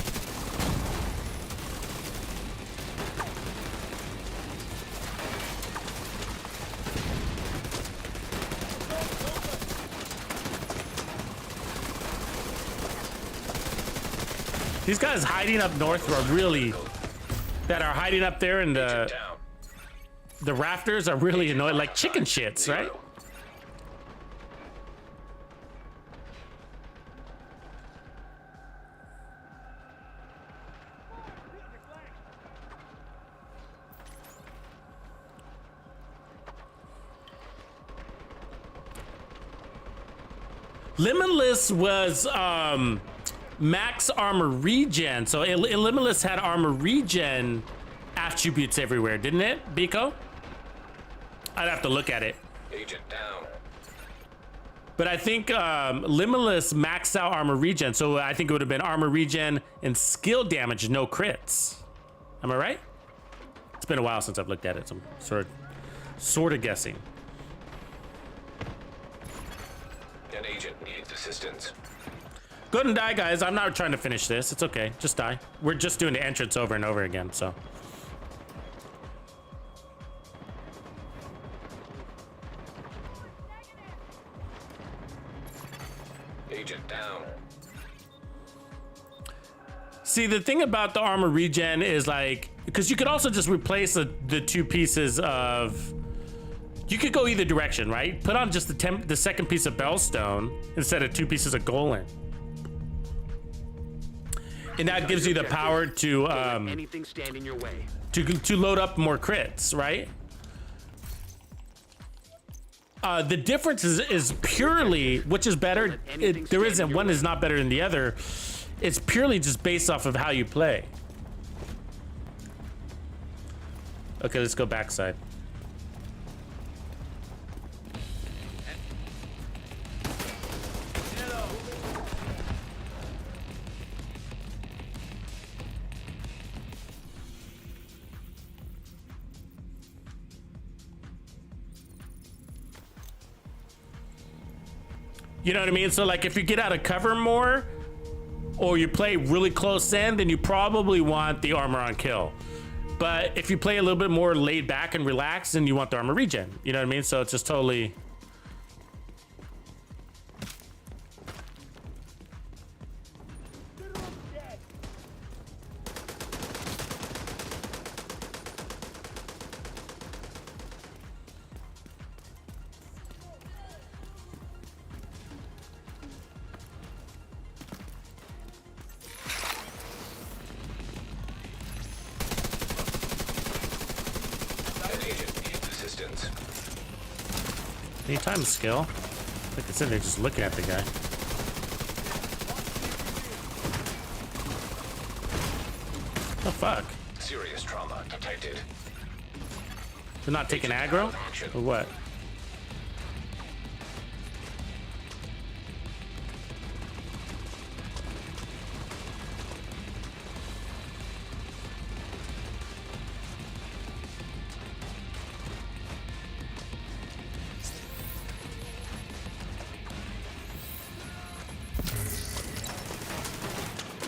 These guys hiding up north are really, that are hiding up there in the rafters are really annoying, like chicken shits, right? Limitless was max armor regen, so Limitless had armor regen attributes everywhere, didn't it, Biko? I'd have to look at it. Agent down. But I think Limitless maxed out armor regen, so I think it would have been armor regen and skill damage, no crits. Am I right? It's been a while since I've looked at it, so I'm sort of guessing. An agent needs assistance. Go ahead and die, guys. I'm not trying to finish this. It's okay. Just die. We're just doing the entrance over and over again, so. Agent down. See, the thing about the armor regen is like, because you could also just replace the 2 pieces of, you could go either direction, right? Put on just the second piece of Bellstone instead of 2 pieces of Golem. And that gives you the power to anything stand in your way. to load up more crits, right? The difference is purely, which is better. There isn't, one is not better than the other. It's purely just based off of how you play. Okay, let's go backside. You know what I mean? So like if you get out of cover more or you play really close in, then you probably want the armor on kill. But if you play a little bit more laid back and relaxed, then you want the armor regen. You know what I mean? So it's just totally... Anytime skill. Like I said, they're just looking at the guy. Oh fuck. Serious trauma detected. They're not taking aggro? Or what?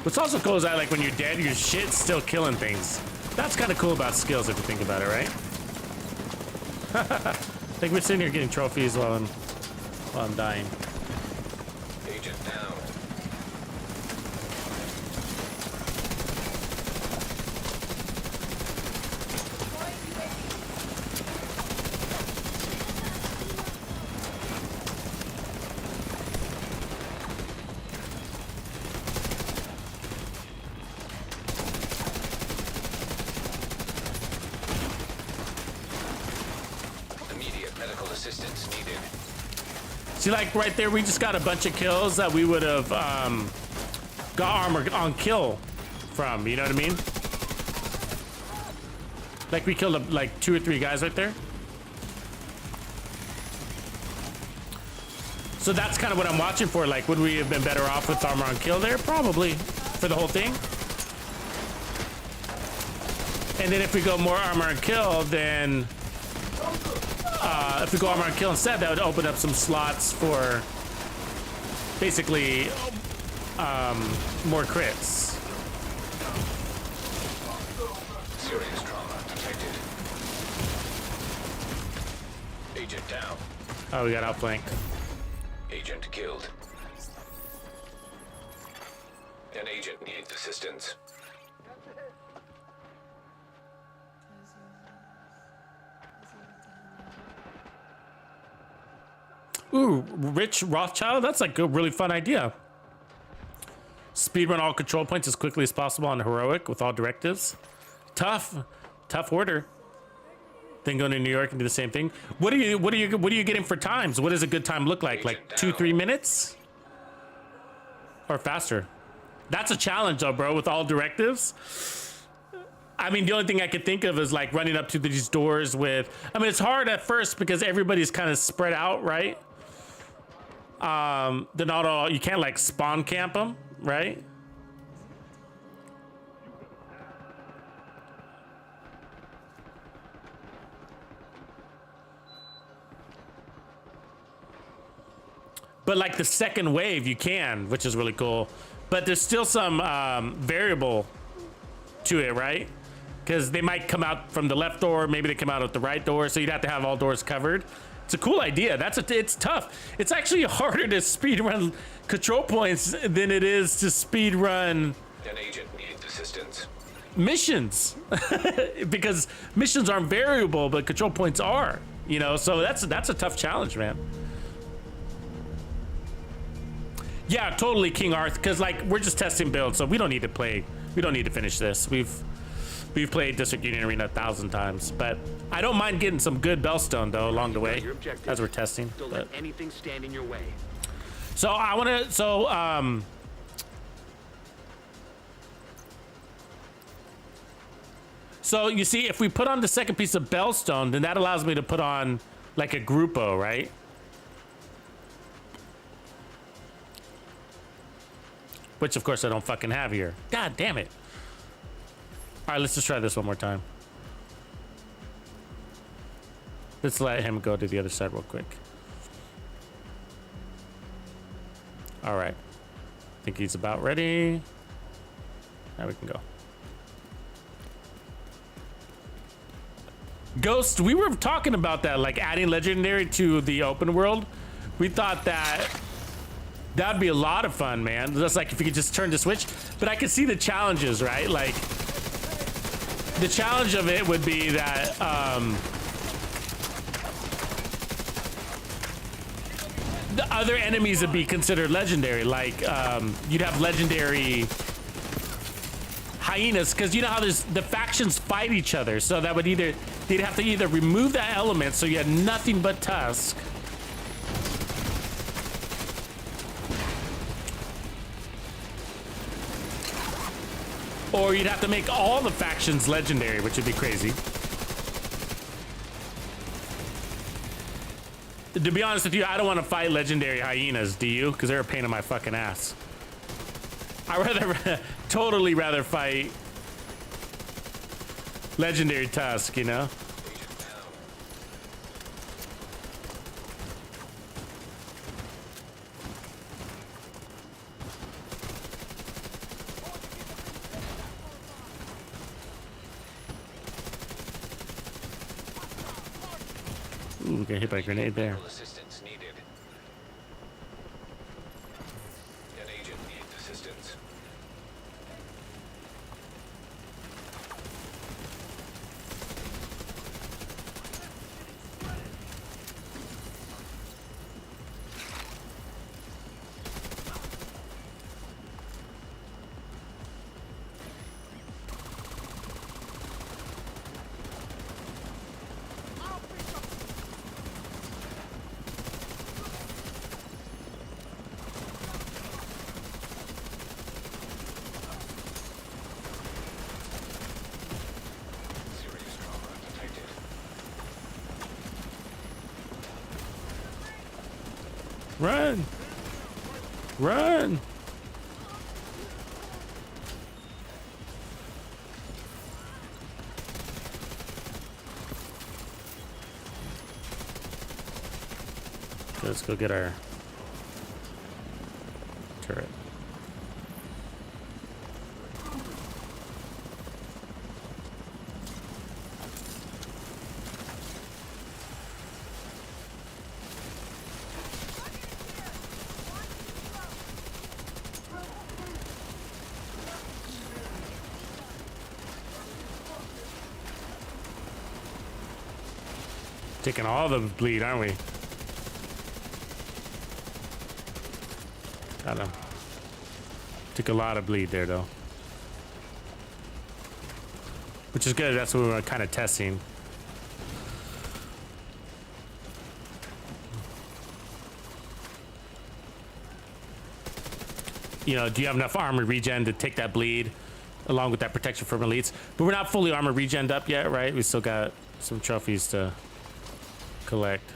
What's also cool is that like when you're dead, your shit's still killing things. That's kind of cool about skills if you think about it, right? Like we're sitting here getting trophies while I'm dying. Agent down. See, like right there, we just got a bunch of kills that we would have got armor on kill from. You know what I mean? Like we killed like 2 or 3 guys right there. So that's kind of what I'm watching for. Like, would we have been better off with armor on kill there? Probably for the whole thing. And then if we go more armor on kill, then if we go armor on kill instead, that would open up some slots for basically more crits. Serious trauma detected. Agent down. Oh, we got outflanked. Agent killed. An agent needs assistance. Ooh, Rich Rothschild? That's like a really fun idea. Speedrun all control points as quickly as possible on heroic with all directives. Tough order. Then go to New York and do the same thing. What are you getting for times? What does a good time look like? Like 2-3 minutes? Or faster? That's a challenge though, bro, with all directives. I mean, the only thing I could think of is like running up to these doors with, I mean, it's hard at first because everybody's kind of spread out, right? They're not all, you can't like spawn camp them, right? But like the second wave you can, which is really cool. But there's still some variable to it, right? Because they might come out from the left door, maybe they come out at the right door, so you'd have to have all doors covered. It's a cool idea. It's tough. It's actually harder to speed run control points than it is to speed run An agent needs assistance. missions. Because missions aren't variable, but control points are. You know, so that's a tough challenge, man. Yeah, totally, King Arth. Because like we're just testing builds, so we don't need to play. We don't need to finish this. We've played District Union Arena 1,000 times, but I don't mind getting some good Bellstone though along the way as we're testing. Don't let anything stand in your way. So I want to. So you see, if we put on the second piece of Bellstone, then that allows me to put on like a Gruppo, right? Which of course I don't fucking have here. God damn it. All right, let's just try this one more time. Let's let him go to the other side real quick. All right. I think he's about ready. Now we can go. Ghost, we were talking about that, like adding legendary to the open world. We thought that that'd be a lot of fun, man. Just like if you could just turn the switch. But I could see the challenges, right? Like the challenge of it would be that the other enemies would be considered legendary. Like you'd have legendary hyenas, because you know how there's the factions fight each other, so that would either they'd have to either remove that element so you had nothing but tusk, or you'd have to make all the factions legendary, which would be crazy. To be honest with you, I don't want to fight legendary hyenas, do you? Because they're a pain in my fucking ass. I'd rather totally rather fight legendary tusk, you know? Ooh, got hit by a grenade there. Assistance needed. An agent needs assistance. Serious trauma detected. Run! Run! Let's go get our turret. Taking all the bleed, aren't we? Got him. Took a lot of bleed there, though. Which is good. That's what we were kind of testing. You know, do you have enough armor regen to take that bleed along with that protection from elites? But we're not fully armor regened up yet, right? We still got some trophies to collect.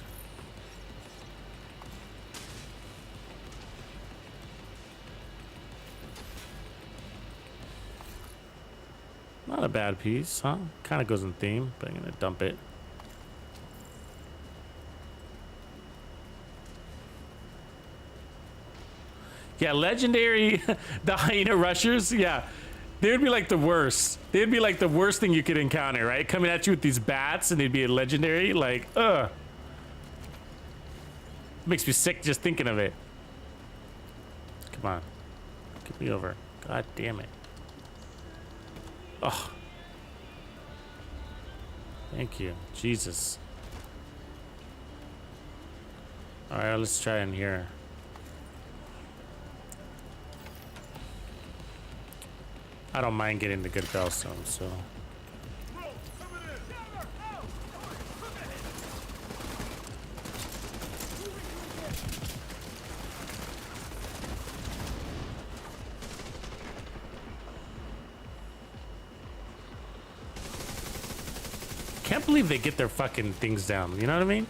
Not a bad piece, huh? Kind of goes in theme, but I'm gonna dump it. Yeah, legendary, the hyena rushers, yeah. They would be like the worst. They'd be like the worst thing you could encounter, right? Coming at you with these bats and they'd be a legendary, like, ugh. Makes me sick just thinking of it. Come on. Get me over. God damn it. Oh. Thank you. Jesus. Alright, let's try in here. I don't mind getting the good bellstone, so. Can't believe they get their fucking things down, you know what I mean?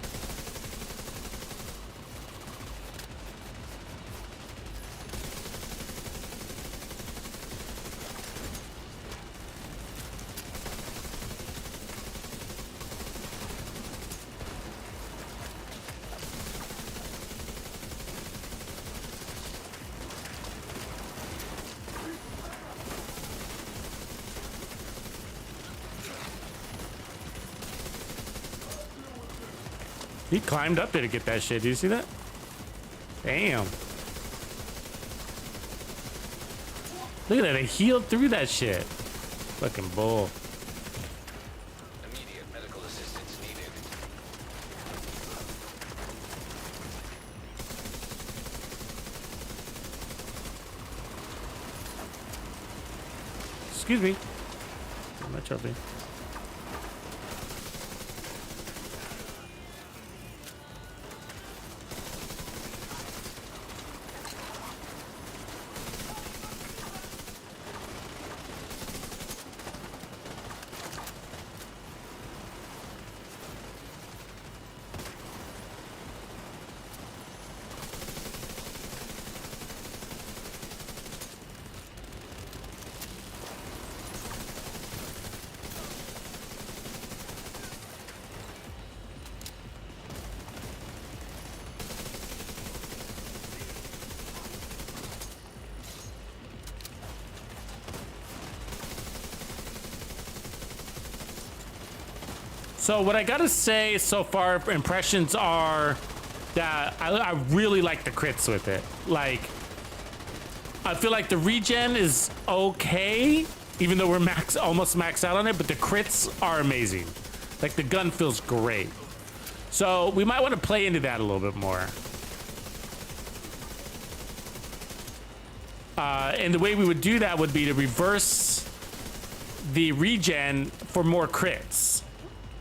He climbed up there to get that shit. Do you see that? Damn. Look at that. They healed through that shit. Fucking bull. Immediate medical assistance needed. Excuse me. My trophy. So what I gotta say so far, impressions are that I really like the crits with it. Like, I feel like the regen is okay, even though we're almost maxed out on it, but the crits are amazing. Like, the gun feels great. So we might want to play into that a little bit more. And the way we would do that would be to reverse the regen for more crits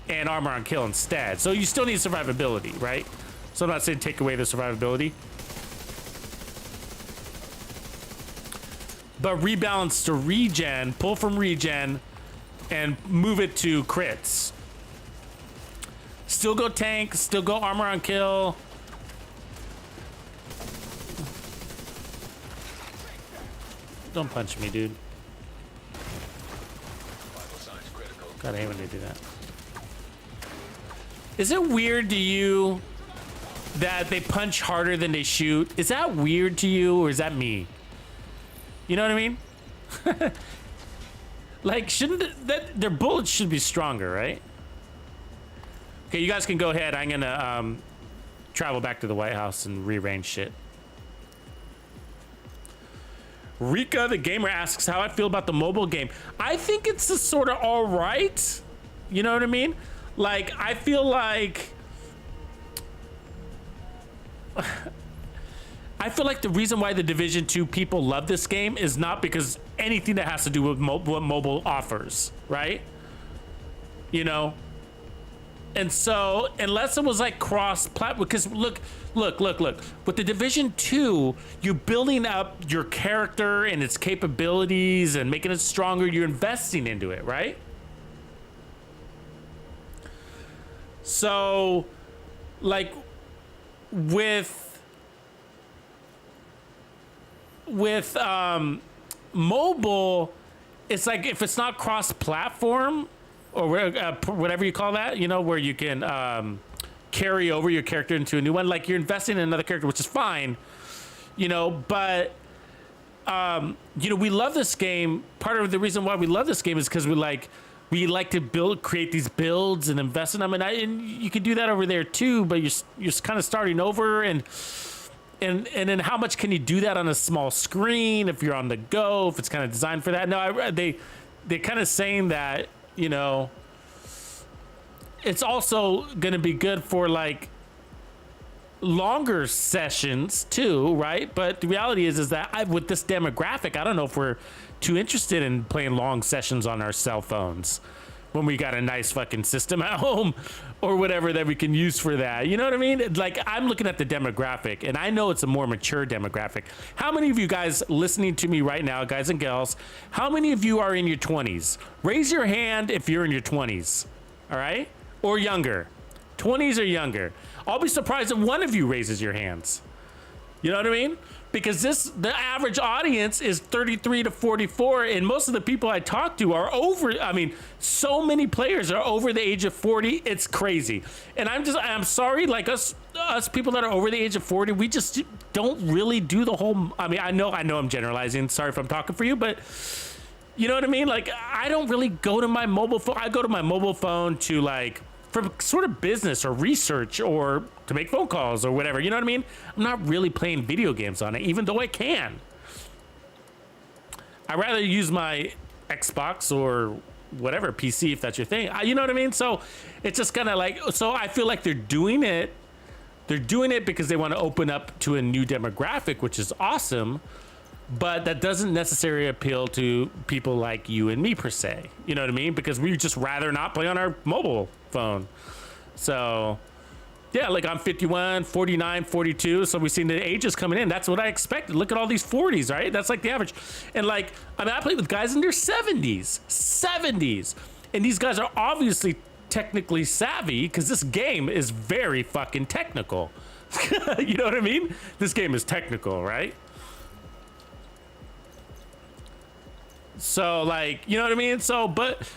and armor on kill instead. So you still need survivability, right? So I'm not saying take away the survivability, but rebalance to regen, pull from regen, and move it to crits. Still go tank, still go armor on kill. Don't punch me, dude. Vital signs critical. God, I hate when they do that. Is it weird to you that they punch harder than they shoot? Is that weird to you, or is that me? You know what I mean? Like, shouldn't their bullets should be stronger, right? Okay, you guys can go ahead. I'm gonna travel back to the White House and rearrange shit. Rika the gamer asks how I feel about the mobile game. I think it's a sort of all right. You know what I mean? Like, I feel like the reason why the Division 2 people love this game is not because anything that has to do with what mobile offers, right? You know? And so, unless it was like cross-platform, because look. With the Division 2, you're building up your character and its capabilities and making it stronger. You're investing into it, right? So, like, with mobile, it's like if it's not cross-platform or whatever you call that, you know, where you can carry over your character into a new one, like you're investing in another character, which is fine, you know, but you know, we love this game. Part of the reason why we love this game is because we like to create these builds and invest in them, and you can do that over there too, but you're kind of starting over, and then how much can you do that on a small screen if you're on the go, if it's kind of designed for that? No, they're kind of saying that, you know, it's also going to be good for like longer sessions too, right? But the reality is that with this demographic, I don't know if we're too interested in playing long sessions on our cell phones when we got a nice fucking system at home or whatever that we can use for that. You know what I mean? Like, I'm looking at the demographic, and I know it's a more mature demographic. How many of you guys listening to me right now, guys and gals, how many of you are in your 20s? Raise your hand if you're in your 20s, all right? Or younger. 20s or younger. I'll be surprised if one of you raises your hands. You know what I mean? Because the average audience is 33 to 44, and most of the people I talk to are over. I mean, so many players are over the age of 40. It's crazy. And I'm sorry, like us people that are over the age of 40, we just don't really do the whole. I mean, I know I'm generalizing. Sorry if I'm talking for you, but you know what I mean? Like, I don't really go to my mobile phone. I go to my mobile phone to like for sort of business or research or to make phone calls or whatever. You know what I mean? I'm not really playing video games on it, even though I can. I'd rather use my Xbox or whatever PC if that's your thing. You know what I mean? So it's just kind of like, so I feel like they're doing it. They're doing it because they want to open up to a new demographic, which is awesome. But that doesn't necessarily appeal to people like you and me per se. You know what I mean? Because we just rather not play on our mobile phone. So yeah, like I'm 51, 49, 42. So we've seen the ages coming in. That's what I expected. Look at all these 40s, right? That's like the average. And like, I mean, I play with guys in their 70s. And these guys are obviously technically savvy because this game is very fucking technical. You know what I mean? This game is technical, right? So like, you know what I mean? So, but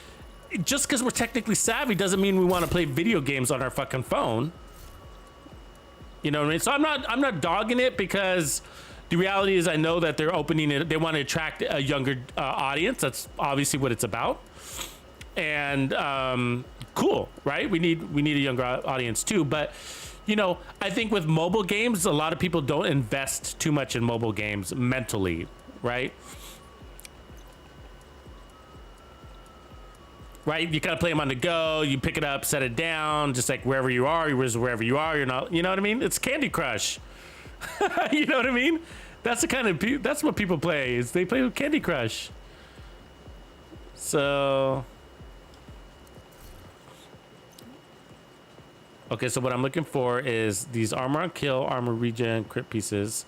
just because we're technically savvy doesn't mean we want to play video games on our fucking phone. You know what I mean? So I'm not dogging it because the reality is I know that they're opening it. They want to attract a younger audience. That's obviously what it's about. And cool, right? We need a younger audience too. But you know, I think with mobile games, a lot of people don't invest too much in mobile games mentally, right? Right, you kind of play them on the go. You pick it up, set it down, just like wherever you are. Wherever you are, you're not. You know what I mean? It's Candy Crush. You know what I mean? That's the kind of that's what people play. Is they play with Candy Crush. So, okay. So what I'm looking for is these armor on kill, armor regen, crit pieces.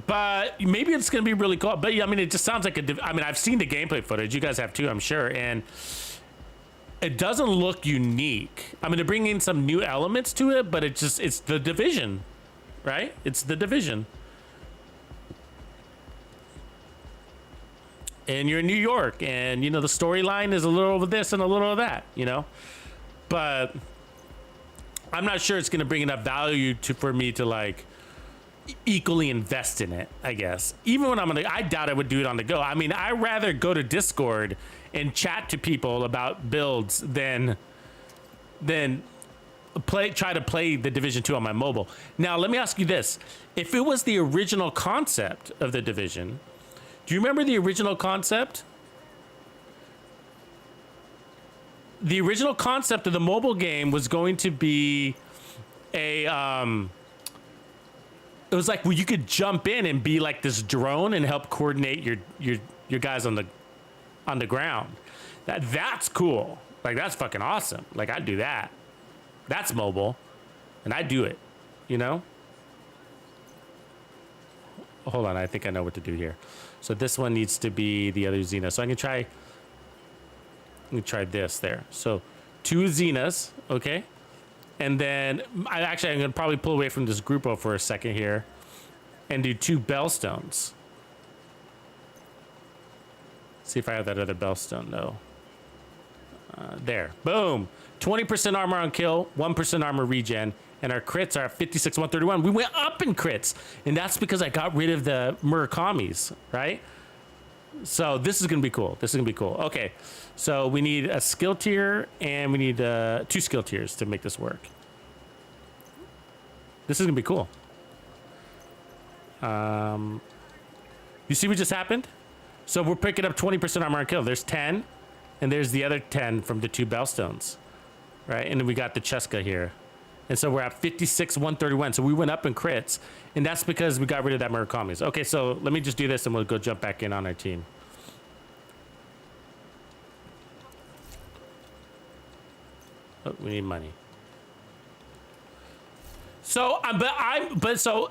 But maybe it's going to be really cool. But yeah, I mean, it just sounds like I mean, I've seen the gameplay footage. You guys have too, I'm sure. And it doesn't look unique. I mean, they're bringing some new elements to it, but it's the Division, right? It's the Division. And you're in New York and, you know, the storyline is a little of this and a little of that, you know? But I'm not sure it's going to bring enough value for me to like equally invest in it, I guess. Even when I doubt I would do it on the go. I mean, I'd rather go to Discord and chat to people about builds than try to play the Division 2 on my mobile. Now, let me ask you this. If it was the original concept of the Division, do you remember the original concept? The original concept of the mobile game was going to be a it was like, well, you could jump in and be like this drone and help coordinate your guys on the ground. That's cool. Like, that's fucking awesome. Like, I'd do that. That's mobile, and I'd do it. You know? Hold on, I think I know what to do here. So this one needs to be the other Xena. So I'm gonna try this there. So 2 Xenas, okay? And then I'm gonna probably pull away from this groupo for a second here and do 2 Bellstones. See if I have that other Bellstone though. There, boom. 20% armor on kill, 1% armor regen, and our crits are 56, 131. We went up in crits, and that's because I got rid of the Murakamis, right? So this is gonna be cool. Okay, so we need a skill tier and we need 2 skill tiers to make this work. This is gonna be cool. You see what just happened? So we're picking up 20% armor and kill. There's 10, and there's the other 10 from the 2 Bellstones, right? And then we got the Cheska here. And so we're at 56, 131. So we went up in crits, and that's because we got rid of that Murakamis. Okay, so let me just do this, and we'll go jump back in on our team. Oh, we need money. So,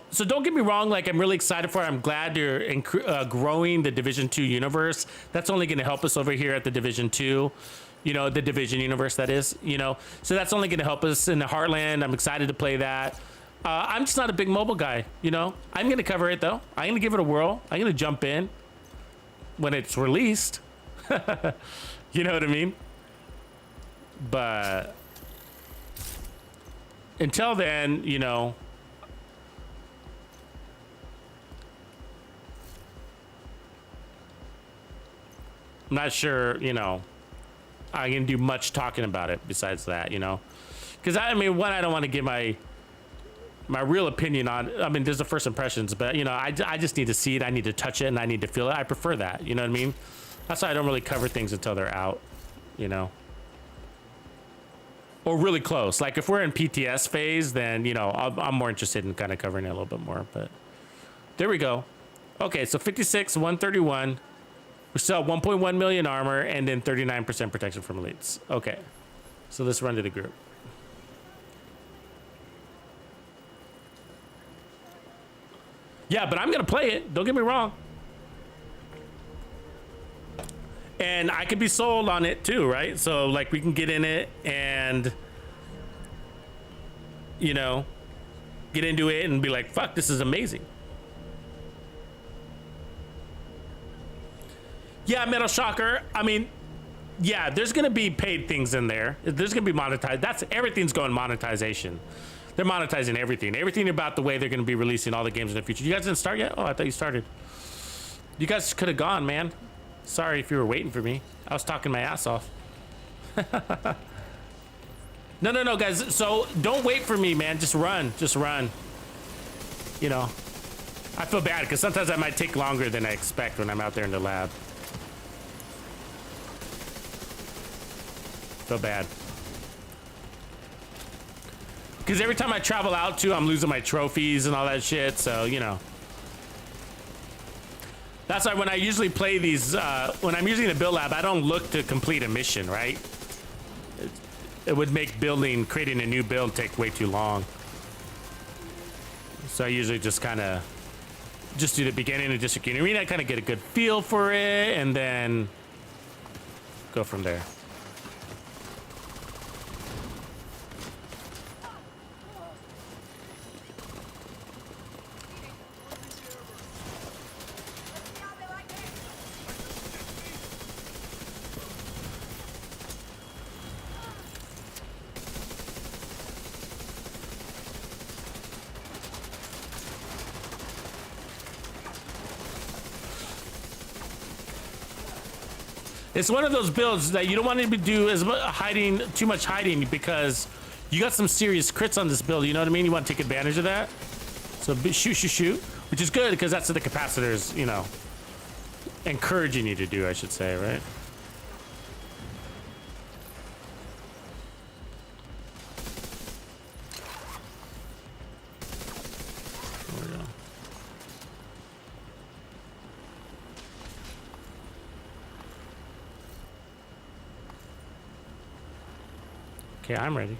so don't get me wrong. Like, I'm really excited for it. I'm glad they're growing the Division 2 universe. That's only going to help us over here at the Division 2. You know, the Division universe, that is, you know. So that's only going to help us in the Heartland. I'm excited to play that. I'm just not a big mobile guy, you know. I'm going to cover it, though. I'm going to give it a whirl. I'm going to jump in when it's released. You know what I mean? But until then, you know, I'm not sure, you know, I can do much talking about it besides that, you know, because I mean, one, I don't want to give my real opinion on. I mean, there's the first impressions, but you know, I just need to see it. I need to touch it, and I need to feel it. I prefer that. You know what I mean? That's why I don't really cover things until they're out. You know, or really close. Like if we're in PTS phase, then you know, I'm more interested in kind of covering it a little bit more. But there we go. Okay, so 56, 131. We sell 1.1 million armor and then 39% protection from elites. Okay, so let's run to the group. Yeah, but I'm gonna play it. Don't get me wrong. And I could be sold on it too, right? So like we can get in it and, you know, get into it and be like, fuck, this is amazing. Yeah, Metal Shocker. I mean, yeah, there's gonna be paid things in there. There's gonna be monetized. That's everything's going monetization. They're monetizing everything. Everything about the way they're gonna be releasing all the games in the future. You guys didn't start yet? Oh, I thought you started. You guys could have gone, man. Sorry if you were waiting for me. I was talking my ass off. No, guys. So don't wait for me, man. Just run. Just run. You know, I feel bad because sometimes I might take longer than I expect when I'm out there in the lab. Feel bad. Because every time I travel out to, I'm losing my trophies and all that shit. So, you know. That's why when I usually play these, when I'm using the build lab, I don't look to complete a mission, right? It would make creating a new build take way too long. So I usually just kind of, just do the beginning of District Arena, kind of get a good feel for it, and then go from there. It's one of those builds that you don't want to do as much too much hiding because you got some serious crits on this build. You know what I mean? You want to take advantage of that. So shoot, which is good because that's what the capacitors, you know, encouraging you to do, I should say, right? Okay, I'm ready.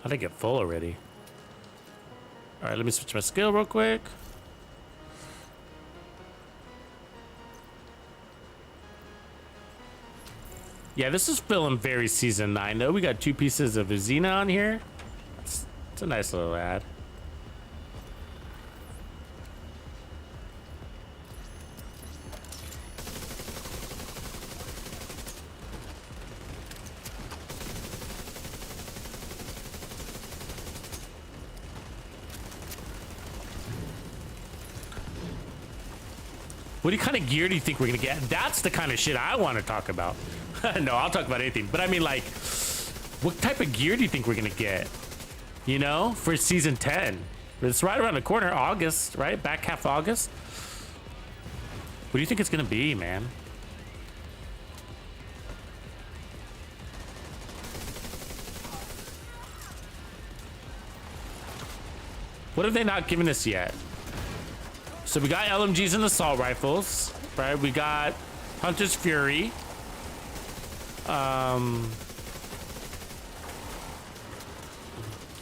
I think get full already. All right, let me switch my skill real quick. Yeah, this is feeling very season 9 though. We got 2 pieces of Uzina on here. It's a nice little ad. What kind of gear do you think we're gonna get? That's the kind of shit I want to talk about. No, I'll talk about anything. But I mean, like, what type of gear do you think we're gonna get? You know, for season 10. It's right around the corner, August, right? Back half August. What do you think it's gonna be, man? What have they not given us yet? So we got LMGs and assault rifles, right? We got Hunter's Fury.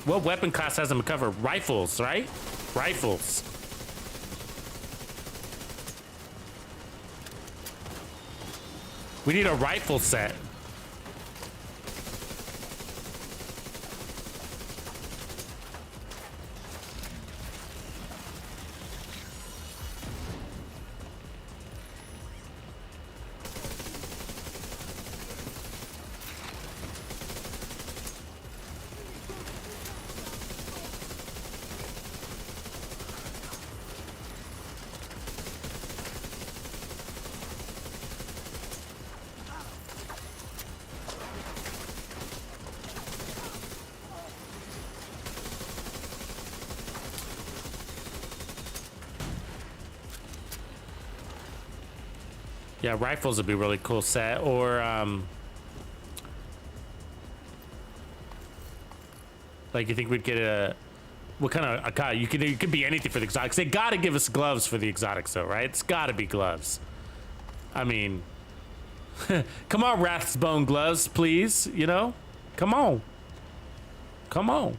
What weapon class has them covered? Rifles, right? Rifles. We need a rifle set. Yeah, rifles would be a really cool set, or like you think we'd get a what kind of a you could, it could be anything for the exotics. They gotta give us gloves for the exotics though, right? It's gotta be gloves. I mean, come on, Rathbone gloves, please. You know, come on, come on.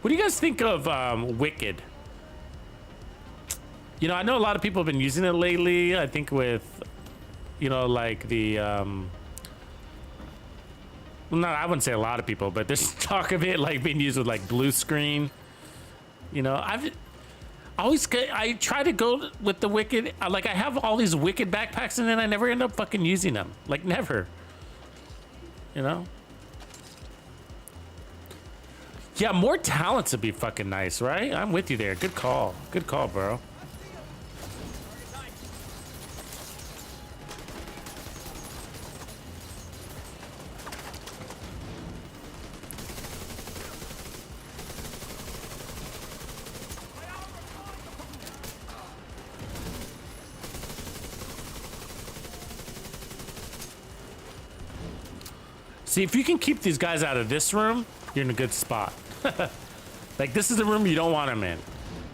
What do you guys think of Wicked? You know, I know a lot of people have been using it lately. I think with, you know, like the, well, not, I wouldn't say a lot of people, but there's talk of it like being used with like blue screen. You know, I try to go with the Wicked. Like I have all these Wicked backpacks and then I never end up fucking using them. Like never. You know? Yeah, more talents would be fucking nice, right? I'm with you there. Good call. Good call, bro. See, if you can keep these guys out of this room, you're in a good spot. Like, this is the room you don't want them in.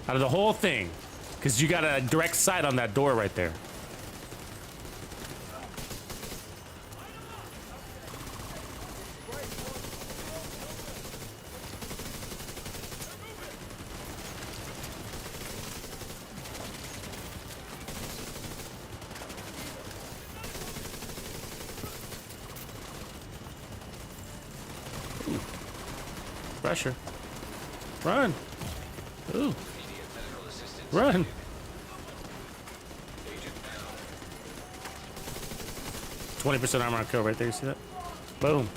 Out of the whole thing. Because you got a direct sight on that door right there. Pressure. Run. Ooh. Run. Agent down. 20% armor on kill right there. You see that? Boom.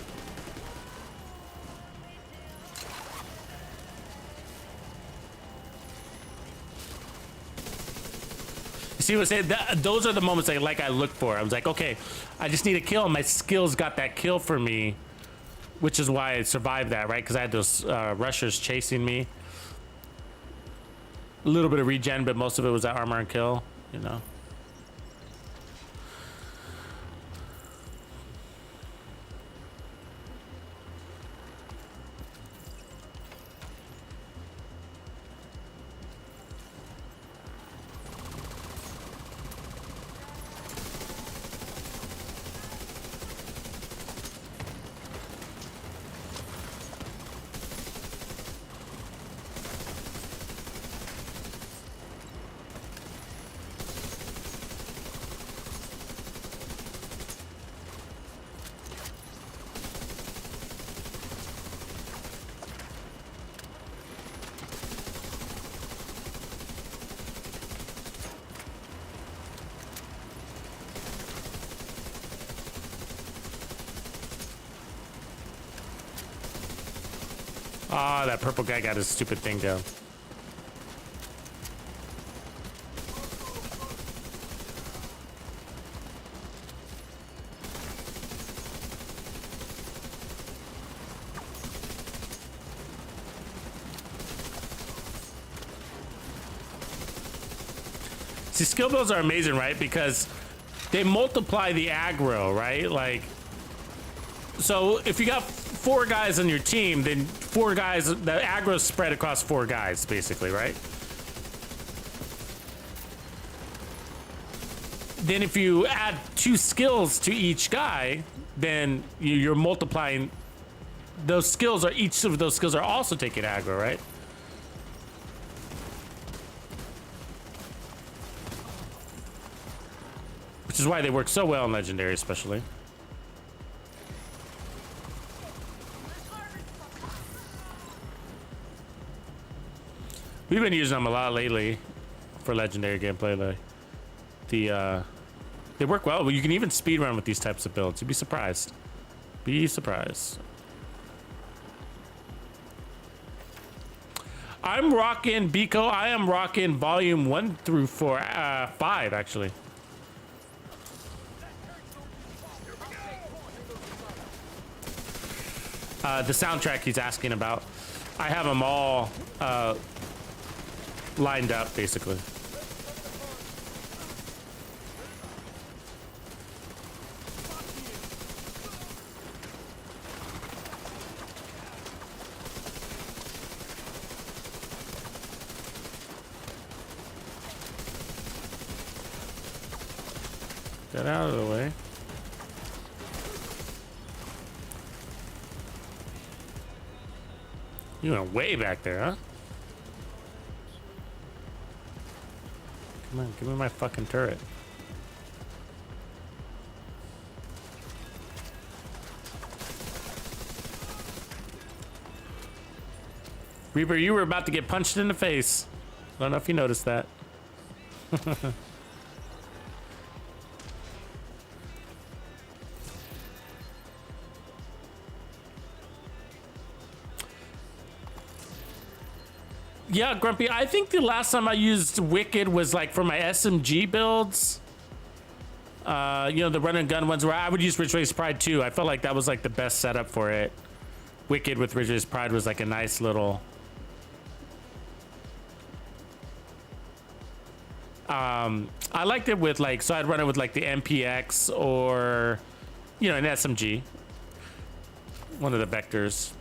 You see what I'm saying? Those are the moments I look for. I was like, okay, I just need a kill. And my skills got that kill for me. Which is why I survived that, right? Because I had those rushers chasing me. A little bit of regen, but most of it was that armor and kill, you know? Ah, that purple guy got his stupid thing down. See, skill builds are amazing, right? Because they multiply the aggro, right? Like, so if you got 4 guys on your team, then 4 guys, the aggro is spread across 4 guys, basically, right? Then if you add 2 skills to each guy, then you're multiplying. Those skills are, each of those skills are also taking aggro, right? Which is why they work so well in Legendary, especially. We've been using them a lot lately for Legendary gameplay. Like they work well. You can even speedrun with these types of builds. You'd be surprised. Be surprised. I'm rocking Biko. I am rocking volume 1 through 5 actually. The soundtrack he's asking about, I have them all lined up, basically. Get out of the way. You went way back there, huh? Come on, give me my fucking turret. Reaper, you were about to get punched in the face. I don't know if you noticed that. Yeah, Grumpy, I think the last time I used Wicked was like for my SMG builds. You know, the run and gun ones where I would use Ridge Race Pride too. I felt like that was like the best setup for it. Wicked with Ridge Race Pride was like a nice little... I liked it with like, so I'd run it with like the MPX or, you know, an SMG. One of the vectors.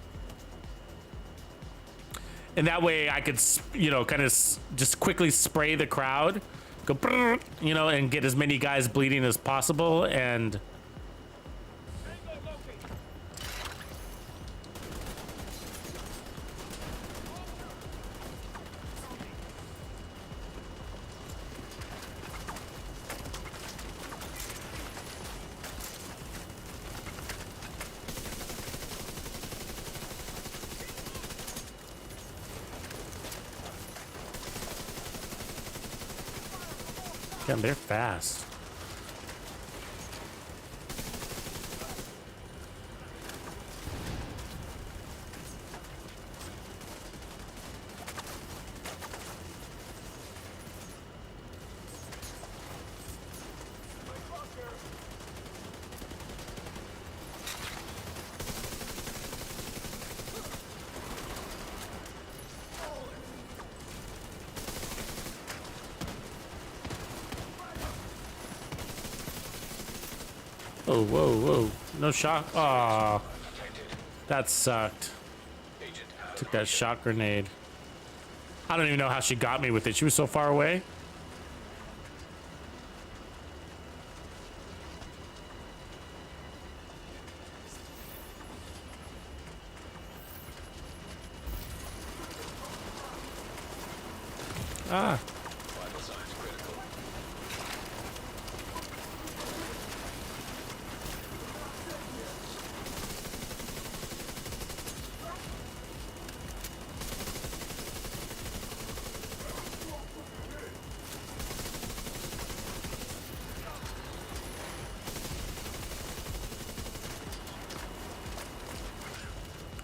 And that way I could, you know, kind of just quickly spray the crowd, go, brrr, you know, and get as many guys bleeding as possible. And damn, they're fast. Oh, whoa, whoa. No shock. Aw. That sucked. Took that shock grenade. I don't even know how she got me with it. She was so far away. Ah.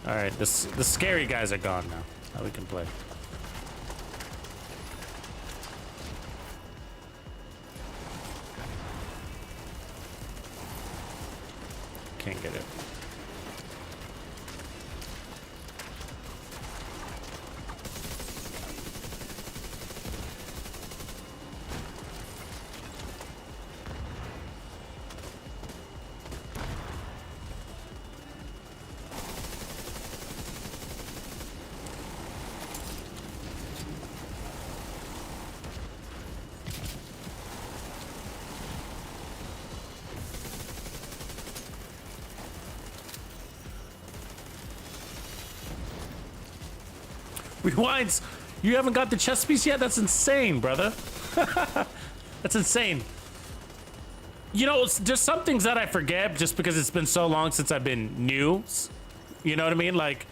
All right, the scary guys are gone now. Now we can play. Can't get it. Rewinds, you haven't got the chess piece yet? That's insane, brother. That's insane. You know, there's some things that I forget just because it's been so long since I've been new. You know what I mean? Like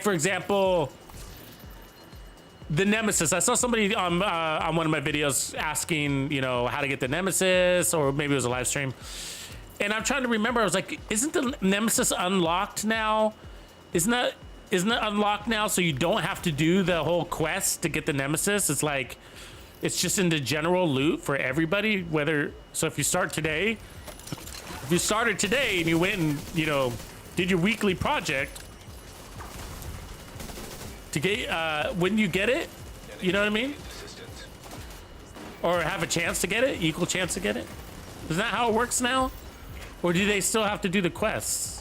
for example, the Nemesis. I saw somebody on one of my videos asking, you know, how to get the Nemesis, or maybe it was a live stream. And I'm trying to remember. I was like, isn't the Nemesis unlocked now? Isn't that unlocked now, so you don't have to do the whole quest to get the Nemesis? It's like, it's just in the general loot for everybody, whether, so if you start today, if you started today and you went and, you know, did your weekly project to get, when you get it, you know what I mean? Or have a chance to get it, equal chance to get it? Isn't that how it works now? Or do they still have to do the quests?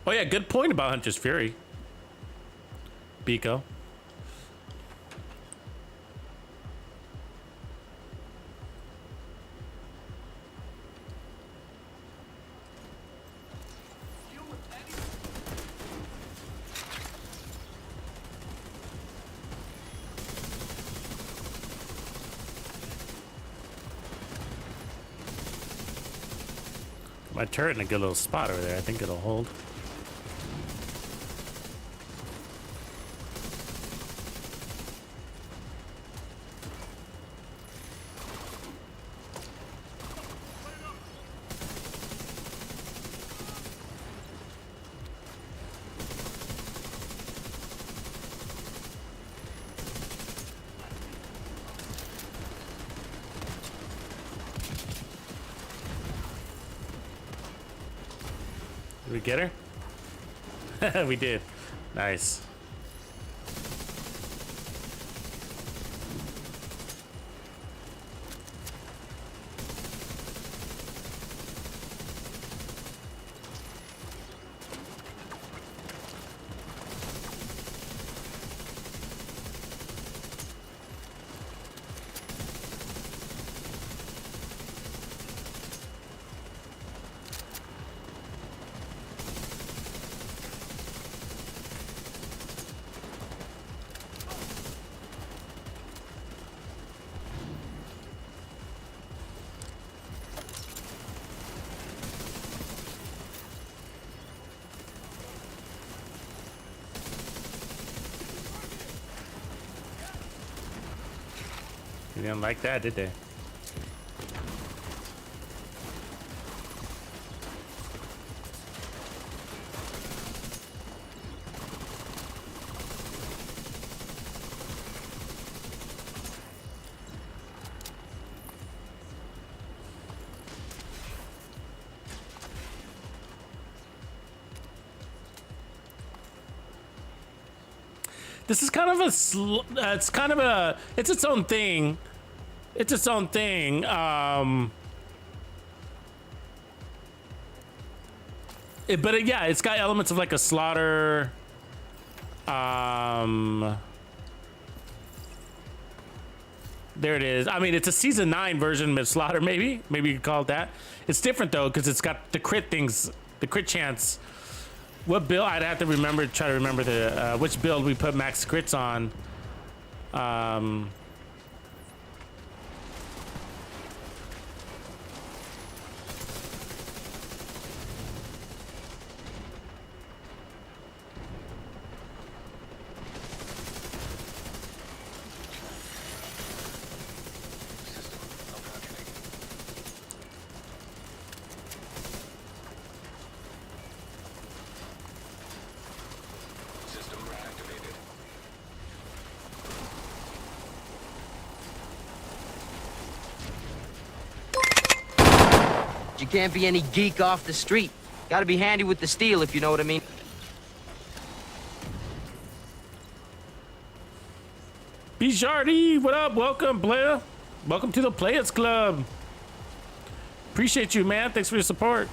Oh yeah, good point about Hunter's Fury. Biko. My turret in a good little spot over there. I think it'll hold. Did we get her? We did. Nice. They didn't like that, did they? This is kind of a, it's kind of a, it's its own thing. It's its own thing. But yeah, it's got elements of like a slaughter. There it is. I mean, it's a season 9 version of Slaughter, maybe you could call it that. It's different though because it's got the crit things, the crit chance. What build? I'd have to remember, try to remember the which build we put max crits on. System reactivated. You can't be any geek off the street. Gotta be handy with the steel, if you know what I mean. Bijardi, what up? Welcome, Blair. Welcome to the Players Club. Appreciate you, man. Thanks for your support.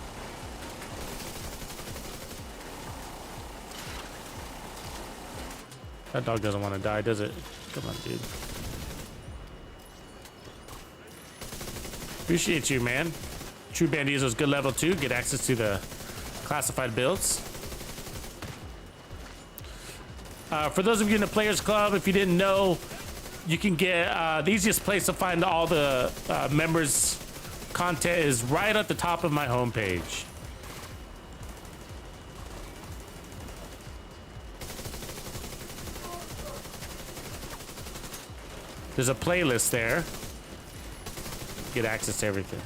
That dog doesn't want to die, does it? Come on, dude. Appreciate you, man. True Bandido is good level 2. Get access to the classified builds. For those of you in the Players Club, if you didn't know, you can get the easiest place to find all the members' content is right at the top of my homepage. There's a playlist there. Get access to everything.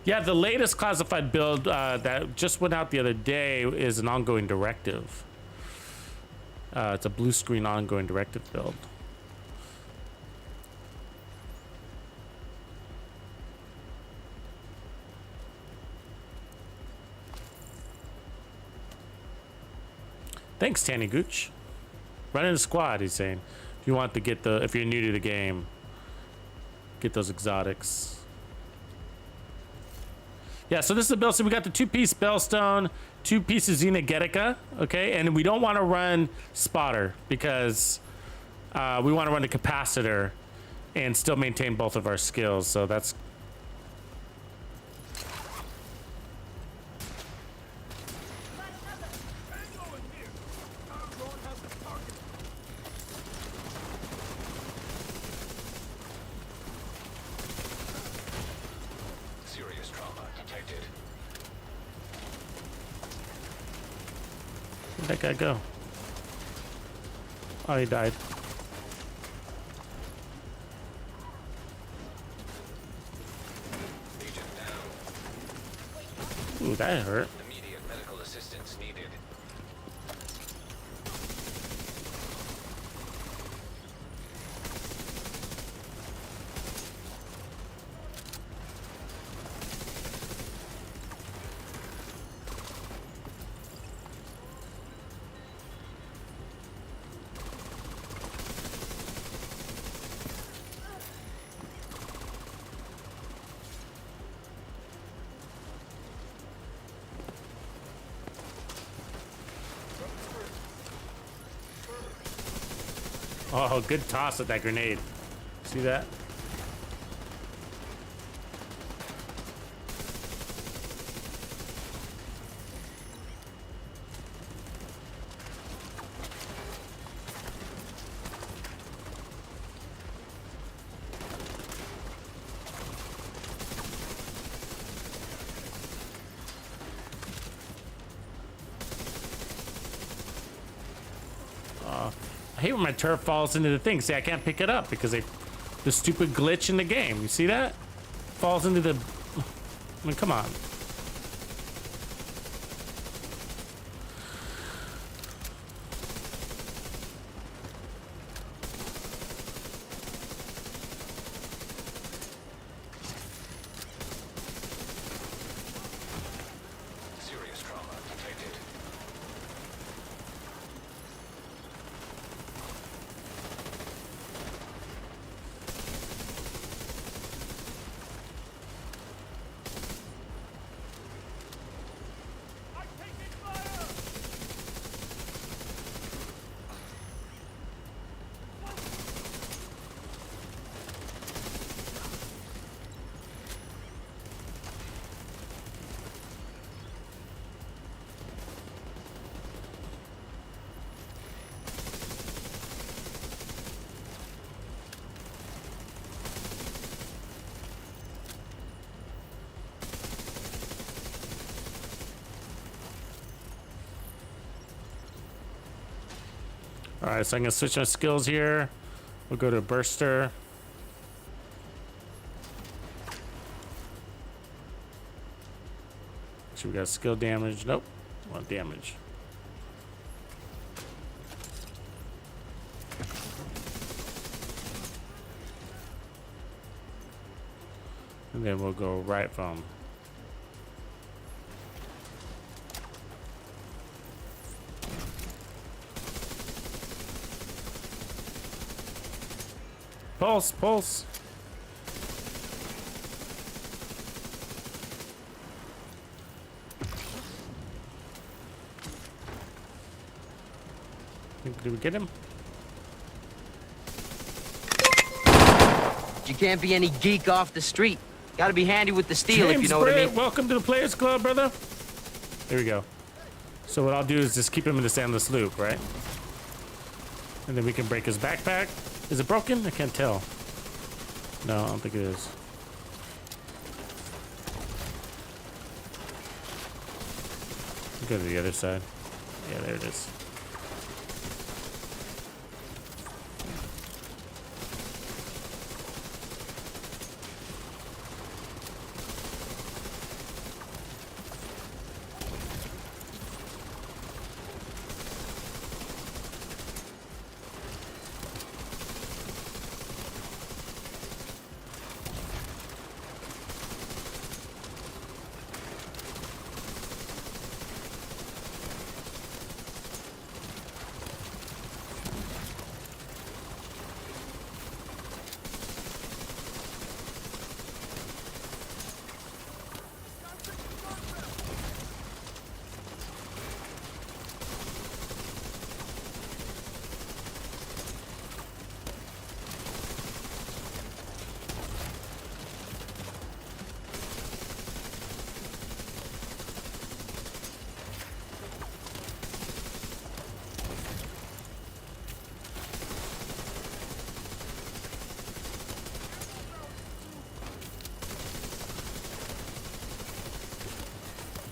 Yeah, the latest classified build that just went out the other day is an ongoing directive. It's a blue screen ongoing directive build. Thanks, Tanny Gooch. Running a squad, he's saying. If you want to get the, if you're new to the game, get those exotics. Yeah, so this is the build. So we got the 2-piece Bellstone, 2 pieces Xenogetica, okay? And we don't want to run Spotter because we want to run the Capacitor and still maintain both of our skills. So that's... Serious trauma detected. Where'd that guy go? Oh, he died. Agent down. Ooh, that hurt. Immediate medical assistance needed. Oh, good toss at that grenade. See that? I hate when my turret falls into the thing. See, I can't pick it up because the stupid glitch in the game. You see that? Falls into the... I mean, come on. All right, so I'm gonna switch my skills here. We'll go to Burster. So we got skill damage. Nope, want damage. And then we'll go right from. Pulse, pulse. Did we get him? You can't be any geek off the street. Gotta be handy with the steel, if you know what I mean. Welcome to the Players Club, brother. There we go. So what I'll do is just keep him in this endless loop, right? And then we can break his backpack. Is it broken? I can't tell. No, I don't think it is. Go to the other side. Yeah, there it is.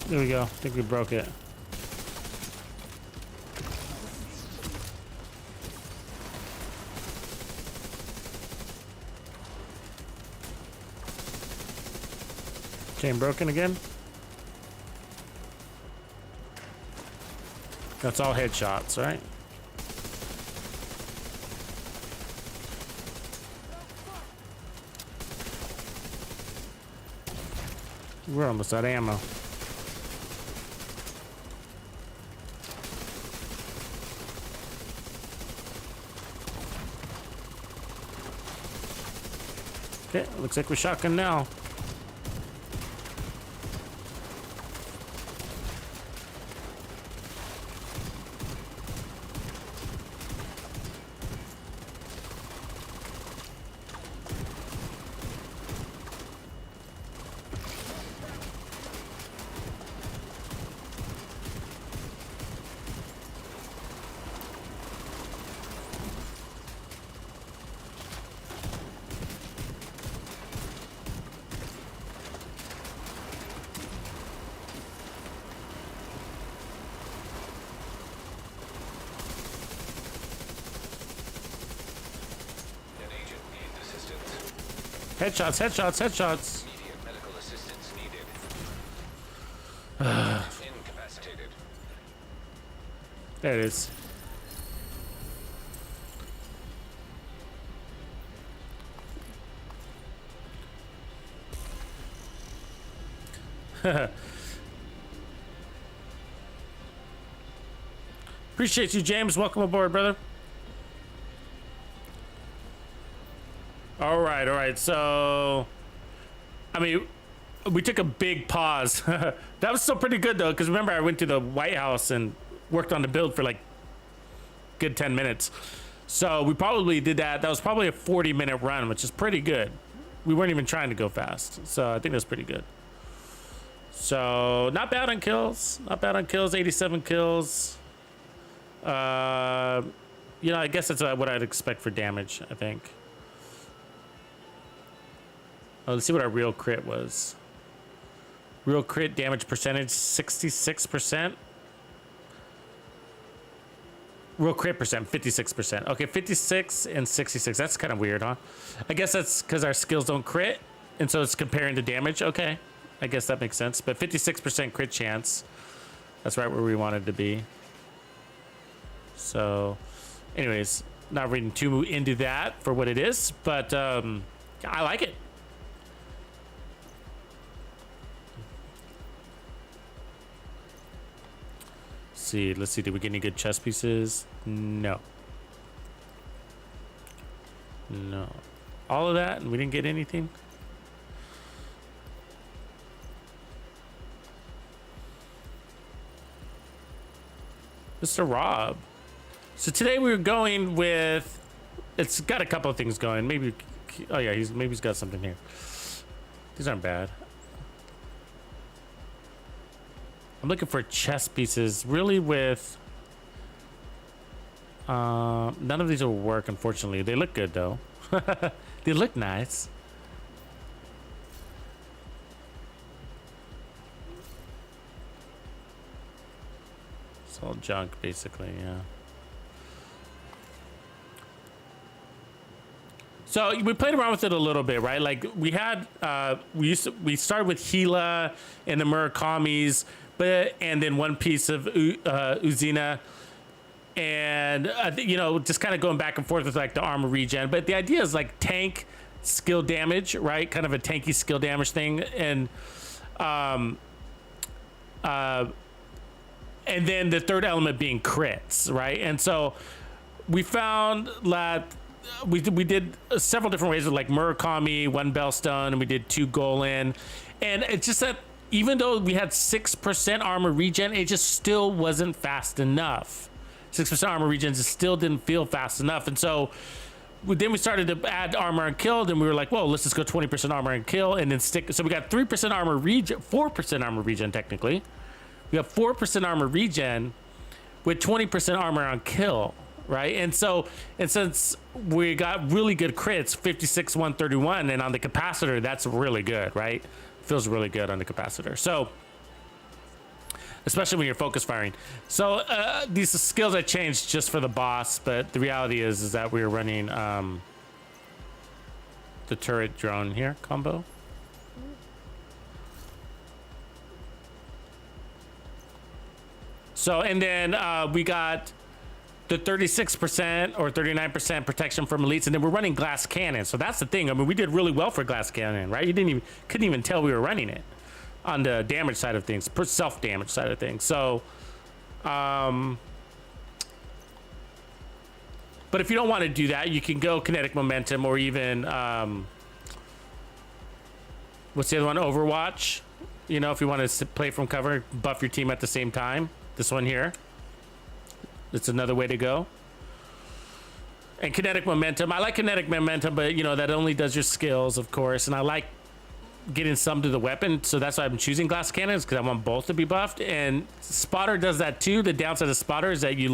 There we go. I think we broke it. Chain broken again. That's all headshots, right? We're almost out of ammo. Okay, looks like we're shotgun now. Headshots, headshots, headshots. Immediate medical assistance needed. Incapacitated. There it is. Appreciate you, James. Welcome aboard, brother. All right. So, I mean, we took a big pause. That was still pretty good, though, because remember, I went to the White House and worked on the build for like good 10 minutes. So we probably did that. That was probably a 40-minute run, which is pretty good. We weren't even trying to go fast. So I think that's pretty good. So not bad on kills. Not bad on kills. 87 kills. You know, I guess that's what I'd expect for damage, I think. Let's see what our real crit was. Real crit damage percentage, 66%. Real crit percent, 56%. Okay, 56 and 66. That's kind of weird, huh? I guess that's because our skills don't crit, and so it's comparing to damage. Okay, I guess that makes sense. But 56% crit chance. That's right where we wanted to be. So, anyways, not reading too into that for what it is, but I like it. Let's see, did we get any good chess pieces? No. All of that and we didn't get anything. Mr. Rob. So today we were going with, it's got a couple of things going. Maybe, oh yeah, maybe he's got something here. These aren't bad. I'm looking for chess pieces, really with... none of these will work, unfortunately. They look good, though. They look nice. It's all junk, basically, yeah. So we played around with it a little bit, right? Like we had, we started with Gila and the Murakamis, and then one piece of Uzina, and you know, just kind of going back and forth with like the armor regen. But the idea is like tank skill damage, right? Kind of a tanky skill damage thing, and then the third element being crits, right? And so we found that we did several different ways with like Murakami, one Bellstone, and we did 2 Golan, and it's just that even though we had 6% armor regen, it just still wasn't fast enough. 6% armor regen just still didn't feel fast enough, and so then we started to add armor and kill. Then we were like, whoa, let's just go 20% armor and kill, and then stick. So we got 3% armor regen, 4% armor regen technically. We have 4% armor regen with 20% armor on kill, right? And so, and since we got really good crits, 56, 131, and on the capacitor, that's really good, right? Feels really good on the capacitor. So, especially when you're focus firing. So these skills I changed just for the boss, but the reality is that we were running the turret drone here combo. So, and then we got the 36% or 39% protection from elites, and then we're running glass cannon. So that's the thing. I mean, we did really well for glass cannon, right? You couldn't even tell we were running it on the damage side of things, self damage side of things. So, but if you don't want to do that, you can go kinetic momentum or even what's the other one? Overwatch. You know, if you want to play from cover, buff your team at the same time. This one here. It's another way to go. And kinetic momentum. I like kinetic momentum, but you know, that only does your skills, of course. And I like getting some to the weapon, so that's why I'm choosing glass cannons, because I want both to be buffed. And spotter does that too. The downside of spotter is that you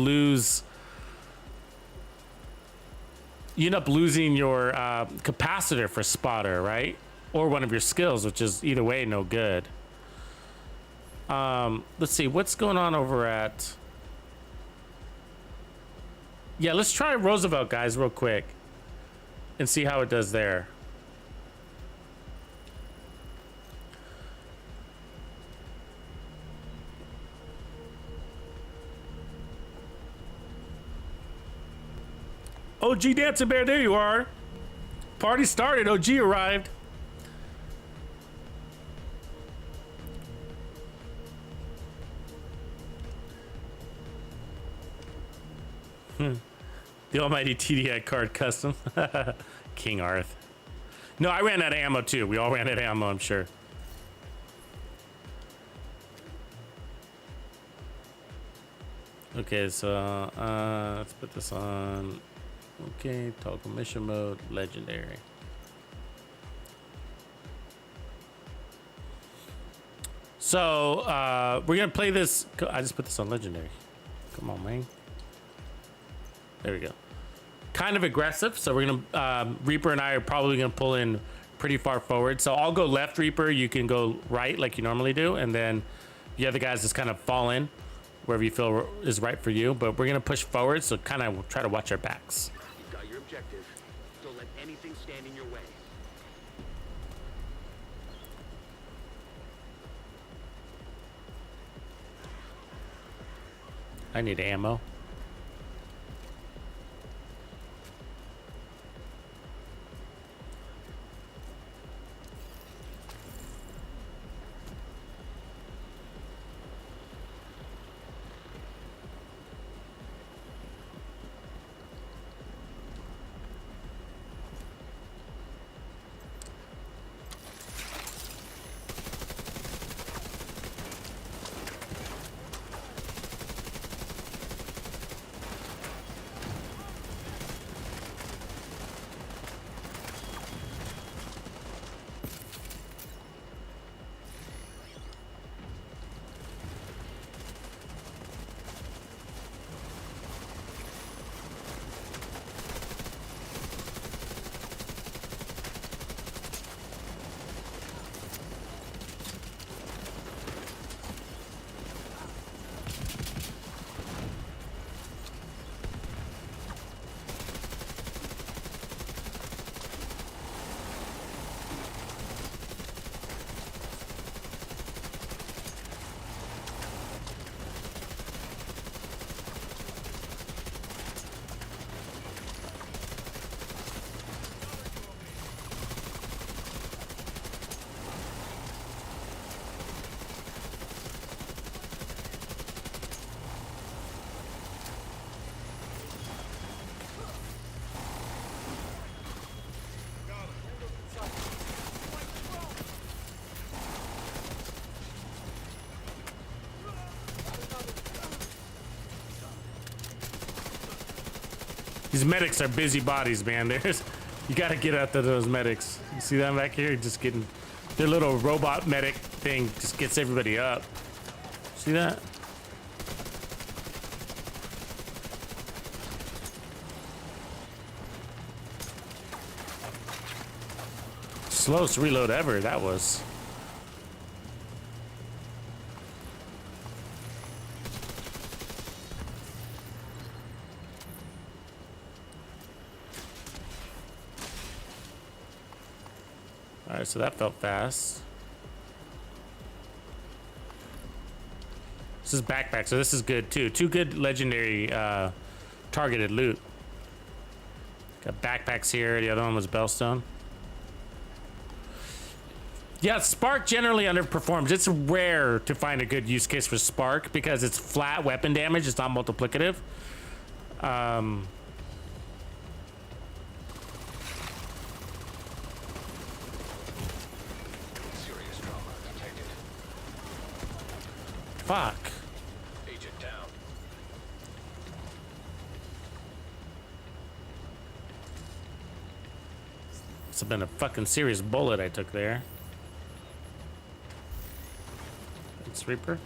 end up losing your capacitor for spotter, right? Or one of your skills, which is either way no good. Let's see what's going on over at. Yeah, let's try Roosevelt, guys, real quick and see how it does there. OG Dancing Bear, there you are. Party started. OG arrived. The almighty TDI card custom. King Arth. No, I ran out of ammo too. We all ran out of ammo, I'm sure. Okay, so let's put this on. Okay, toggle mission mode, legendary. So we're gonna play this. I just put this on legendary. Come on, man. There we go. Kind of aggressive, so we're gonna Reaper and I are probably gonna pull in pretty far forward. So I'll go left, Reaper. You can go right like you normally do, and then the other guys just kind of fall in wherever you feel is right for you. But we're gonna push forward, so kind of try to watch our backs. You've got your objective. Don't let anything stand in your way. I need ammo. These medics are busy bodies, man. You gotta get after those medics. You see them back here? Just getting their little robot medic thing just gets everybody up. See that? Slowest reload ever, that was. Alright, so that felt fast. This is backpack, so this is good too. Two good legendary targeted loot. Got backpacks here, the other one was Bellstone. Yeah, Spark generally underperforms. It's rare to find a good use case for Spark because it's flat weapon damage, it's not multiplicative. Serious trauma detected. Fuck. Agent down. Must have been a fucking serious bullet I took there. It's Reaper.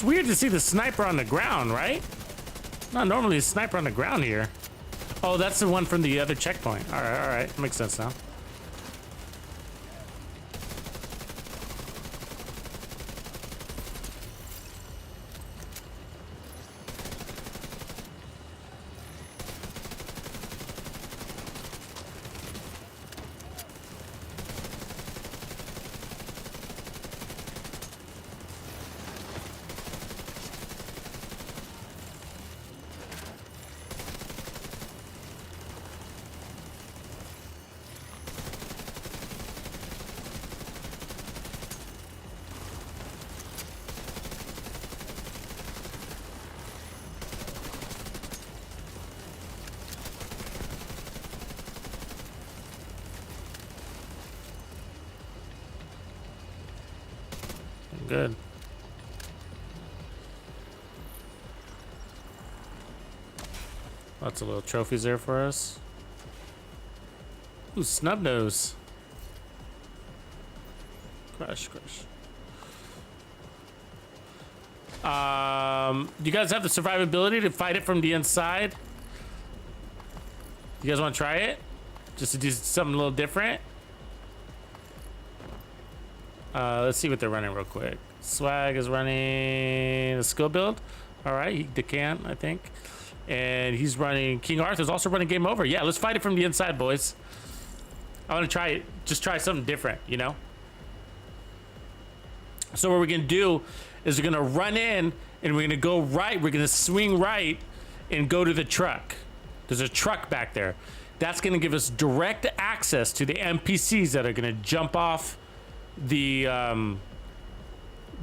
It's weird to see the sniper on the ground, right? Not normally a sniper on the ground here. Oh, that's the one from the other checkpoint. All right. Makes sense now. Good. Lots of little trophies there for us. Ooh, snub nose. Crush. Do you guys have the survivability to fight it from the inside? You guys want to try it? Just to do something a little different? Let's see what they're running real quick. Swag is running a skill build. All right, he decant, I think. And he's running, King Arthur's also running game over. Yeah, let's fight it from the inside, boys. I want to try it, just try something different, you know? So what we're gonna do is we're gonna run in and we're gonna go right, we're gonna swing right and go to the truck. There's a truck back there. That's gonna give us direct access to the NPCs that are gonna jump off the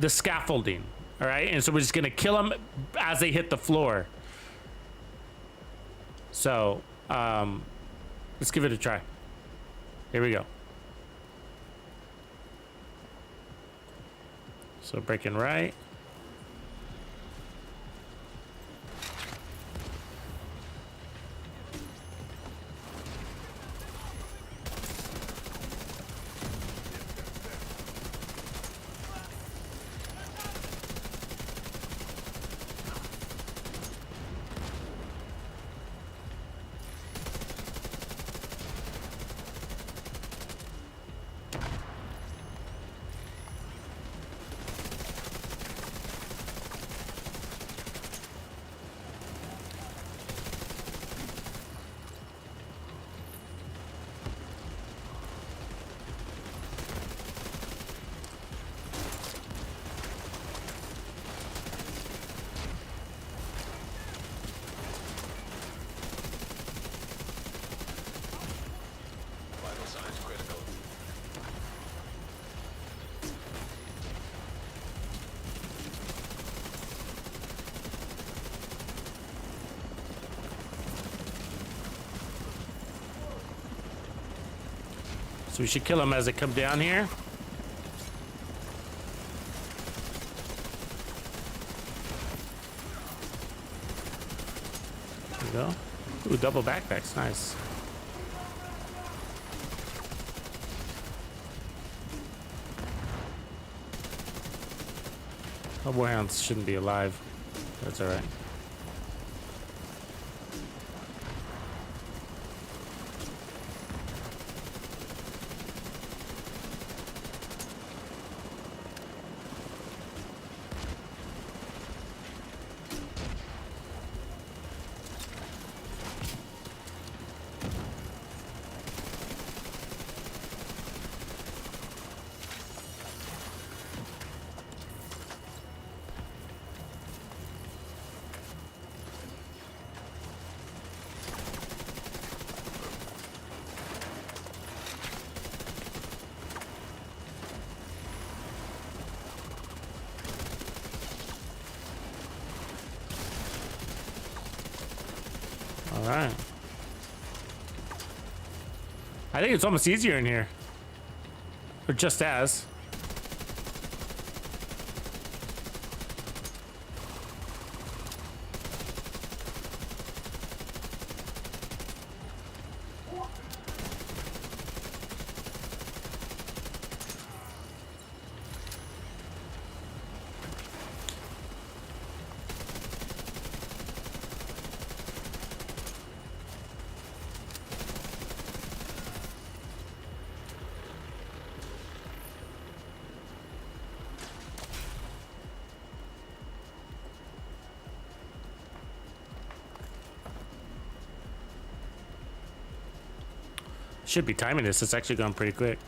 scaffolding. All right, and so we're just gonna kill them as they hit the floor. So let's give it a try. Here we go. So breaking right. Vital signs critical. So we should kill them as they come down here. There we go. Ooh, double backpacks, nice. Oh, warhounds shouldn't be alive. That's all right. All right. I think it's almost easier in here. Or just as. Should be timing this. It's actually going pretty quick.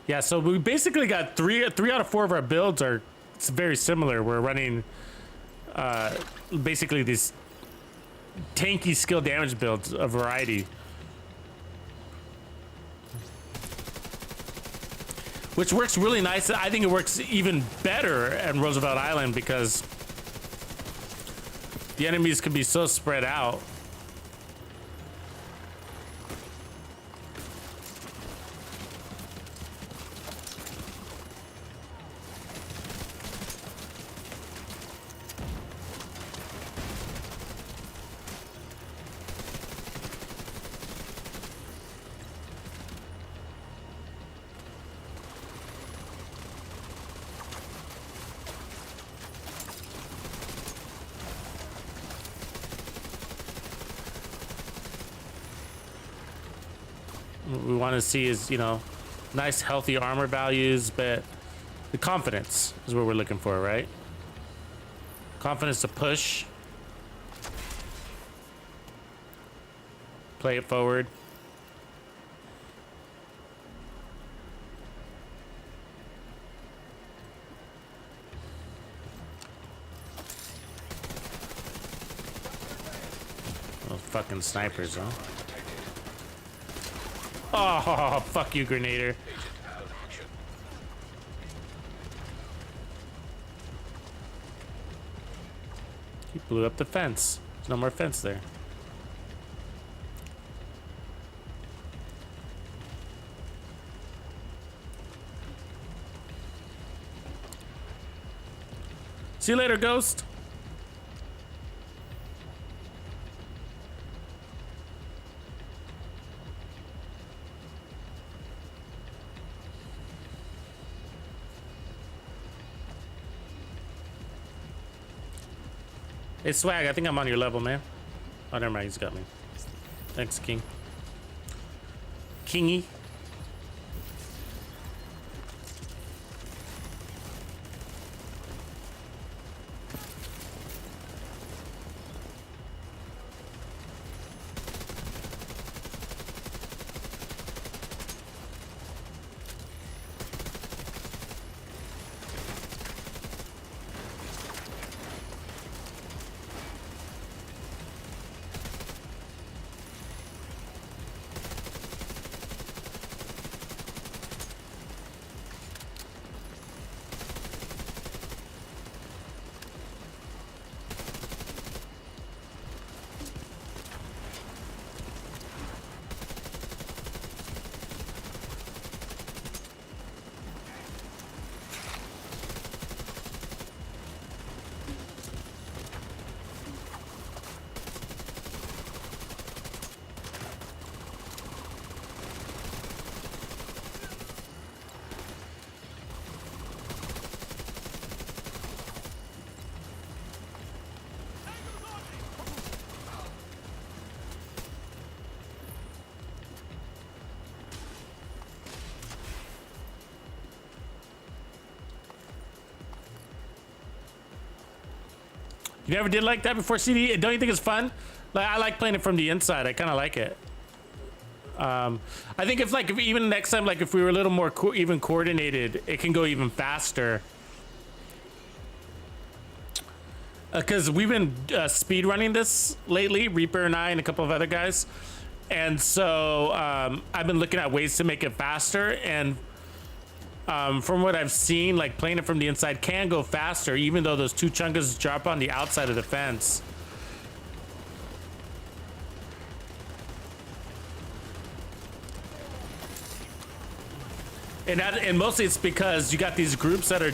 Yeah, so we basically got three out of 4 of our builds are very similar. We're running basically these tanky skill damage builds, a variety. Which works really nice. I think it works even better at Roosevelt Island because the enemies can be so spread out. What we want to see is, you know, nice healthy armor values, but the confidence is what we're looking for, right? Confidence to push. Play it forward. Those fucking snipers, huh? Oh, fuck you, Grenader. He blew up the fence. There's no more fence there. See you later, Ghost. Hey, Swag, I think I'm on your level, man. Oh, never mind, he's got me. Thanks, King. Kingy. You never did like that before, CD? Don't you think it's fun? Like, I like playing it from the inside. I kind of like it. I think if even next time, like if we were a little more even coordinated, it can go even faster. Because we've been speed running this lately, Reaper and I and a couple of other guys, and so I've been looking at ways to make it faster. And from what I've seen, like playing it from the inside can go faster, even though those 2 chungas drop on the outside of the fence. And mostly it's because you got these groups that are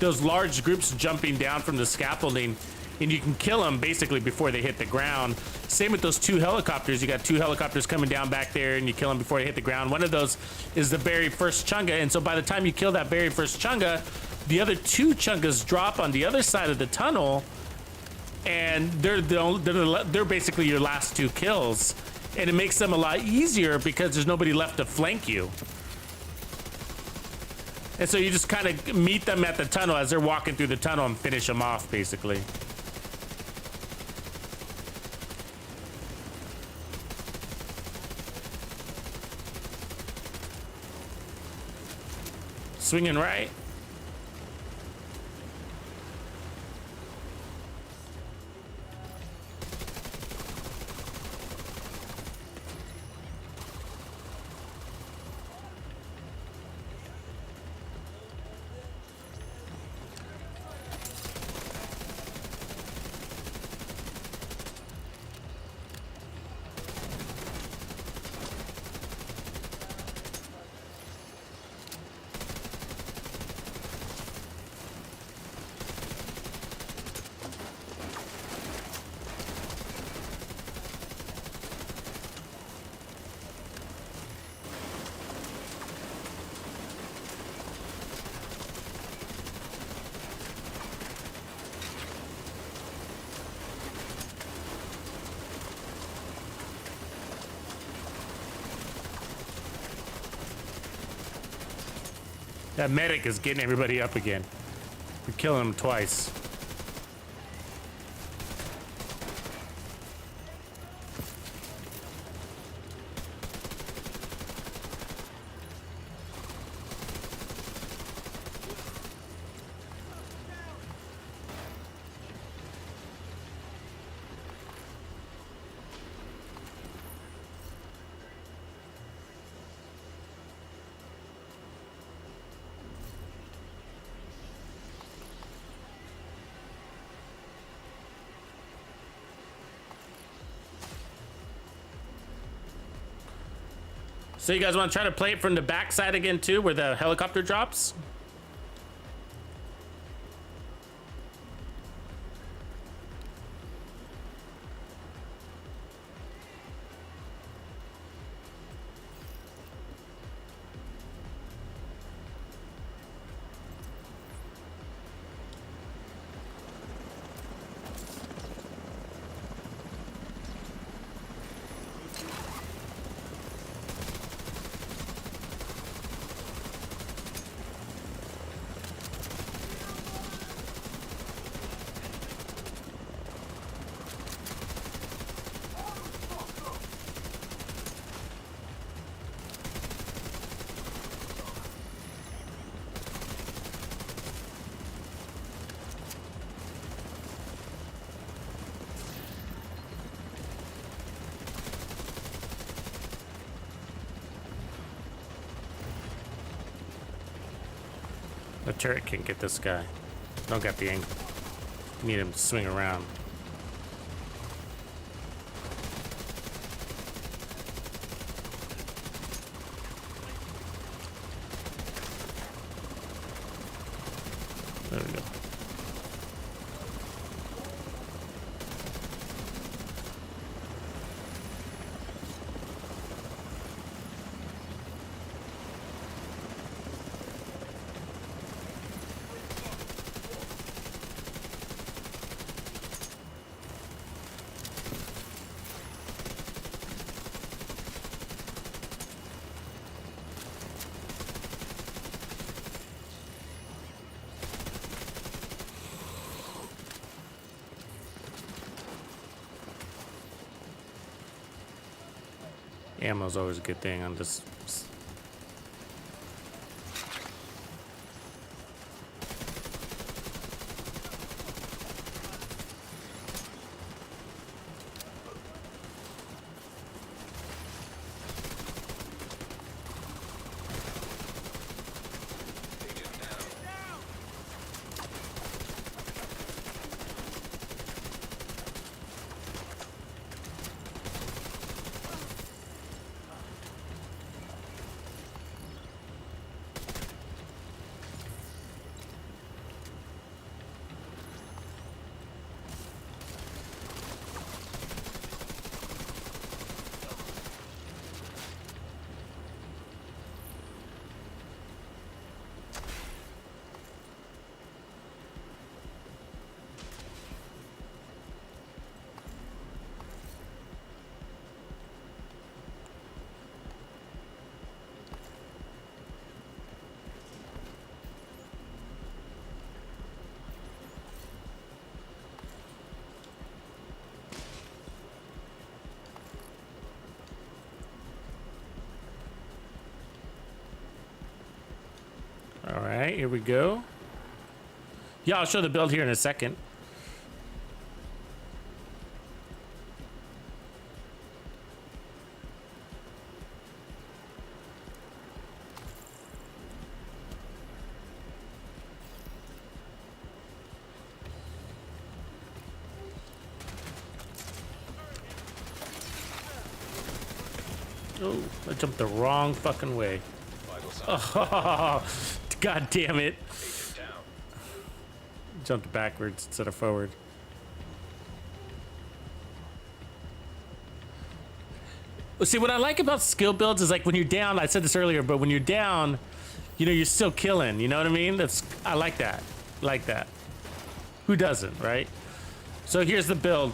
those large groups jumping down from the scaffolding, and you can kill them basically before they hit the ground. Same with those 2 helicopters. You got 2 helicopters coming down back there, and you kill them before they hit the ground. One of those is the very first chunga, and so by the time you kill that very first chunga, the other 2 chungas drop on the other side of the tunnel, and they're basically your last 2 kills, and it makes them a lot easier because there's nobody left to flank you. And so you just kind of meet them at the tunnel as they're walking through the tunnel and finish them off, basically. Swinging right. That medic is getting everybody up again. We're killing them twice. So you guys want to try to play it from the backside again too, where the helicopter drops? The turret can't get this guy. Don't get the angle. Need him to swing around. There we go. Ammo's always a good thing on this. here we go. Yeah, I'll show the build here in a second. Oh, I jumped the wrong fucking way. Vital signs. Oh, god damn it. Agent down. Jumped backwards instead of forward. Well, see, what I like about skill builds is like when you're down, I said this earlier, but when you're down, you know, you're still killing, you know what I mean? I like that. Like that. Who doesn't, right? So here's the build.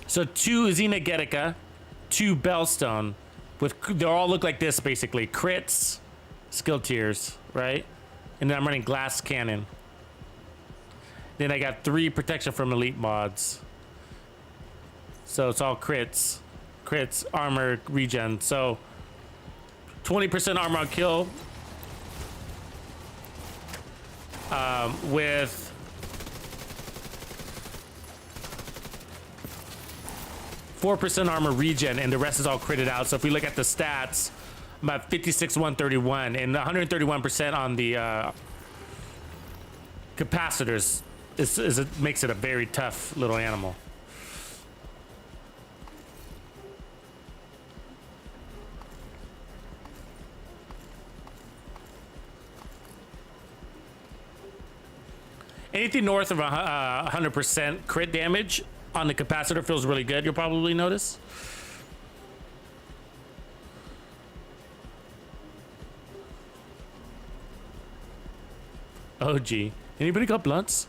So 2 Xena Getica, 2 Bellstone, they all look like this basically. Crits, skill tiers, right? And then I'm running glass cannon. Then I got 3 protection from elite mods. So it's all crits, armor, regen. So 20% armor on kill with 4% armor regen, and the rest is all critted out. So if we look at the stats, I'm at 56, 131, and 131% on the capacitors makes it a very tough little animal. Anything north of 100% crit damage on the capacitor feels really good, you'll probably notice. Oh, gee. Anybody got blunts?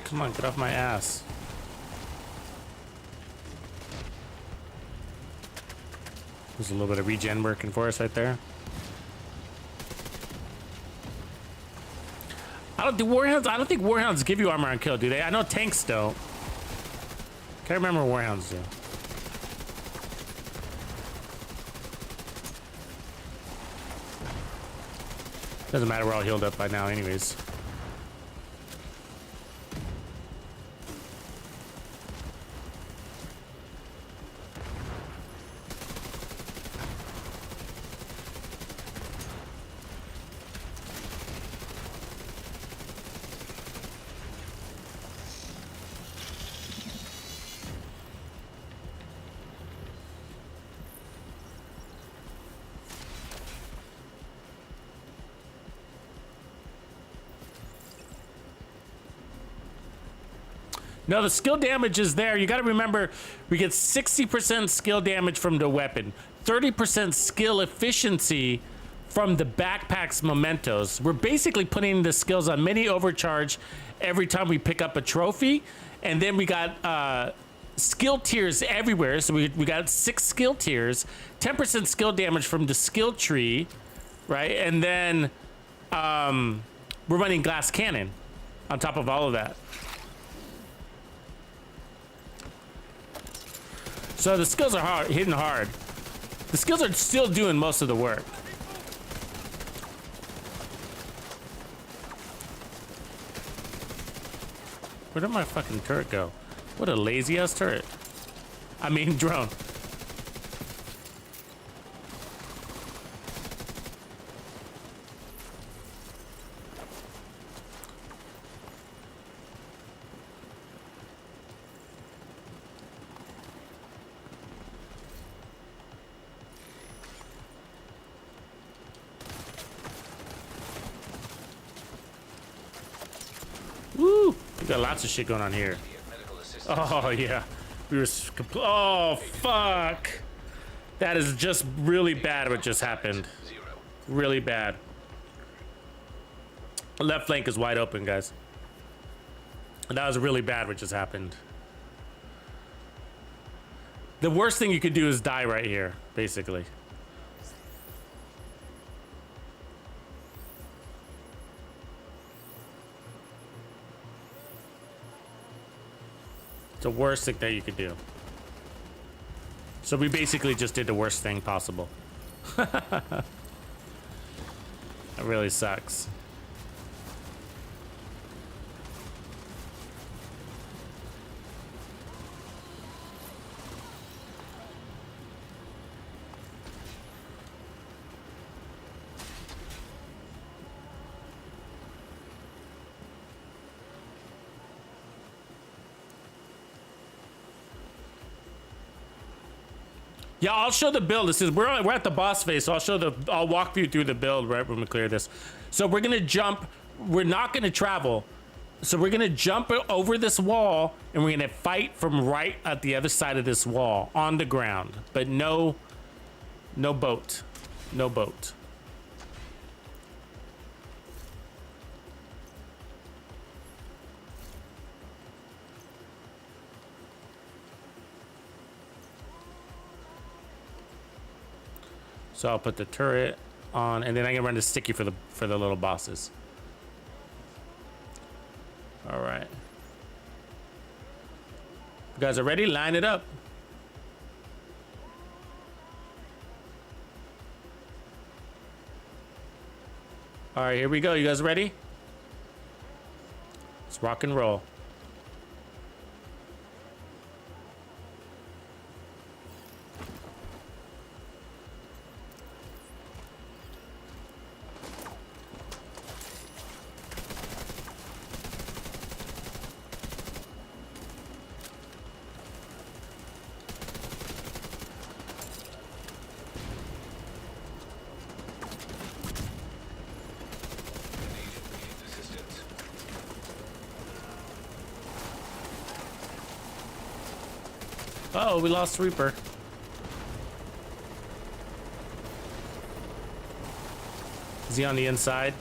Come on, get off my ass. There's a little bit of regen working for us right there. I don't think warhounds give you armor on kill, do they? I know tanks don't. Can't remember what warhounds do. Doesn't matter, we're all healed up by now anyways. No, the skill damage is there. You got to remember, we get 60% skill damage from the weapon, 30% skill efficiency from the backpack's mementos. We're basically putting the skills on mini overcharge every time we pick up a trophy. And then we got skill tiers everywhere. So we got 6 skill tiers, 10% skill damage from the skill tree, right? And then we're running glass cannon on top of all of that. So the skills are hard, hitting hard. The skills are still doing most of the work. Where did my fucking turret go? What a lazy ass turret. I mean drone. Woo! We got lots of shit going on here. Oh yeah, we were. Oh fuck! That is just really bad. What just happened? Really bad. Left flank is wide open, guys. That was really bad. What just happened? The worst thing you could do is die right here, basically. It's the worst thing that you could do. So we basically just did the worst thing possible. That really sucks. Yeah, I'll show the build. This is we're at the boss phase, so I'll walk you through the build right when we clear this. So we're gonna jump. We're not gonna travel. So we're gonna jump over this wall, and we're gonna fight from right at the other side of this wall on the ground, but no boat, no boat. So I'll put the turret on, and then I can run the sticky for the little bosses. All right. You guys are ready? Line it up. All right, here we go. You guys ready? Let's rock and roll. Uh-oh, we lost Reaper. Is he on the inside?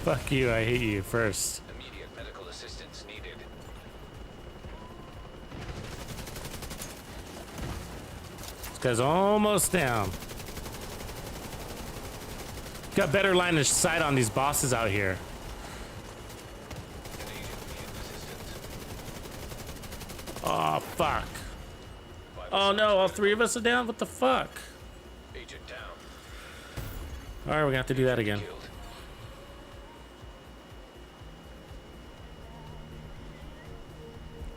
Fuck you, I hate you first. Immediate medical assistance needed. This guy's almost down. Got better line of sight on these bosses out here. Oh, fuck. Oh no, all three of us are down? What the fuck? Agent down. All right, we're gonna have to do that again. Killed.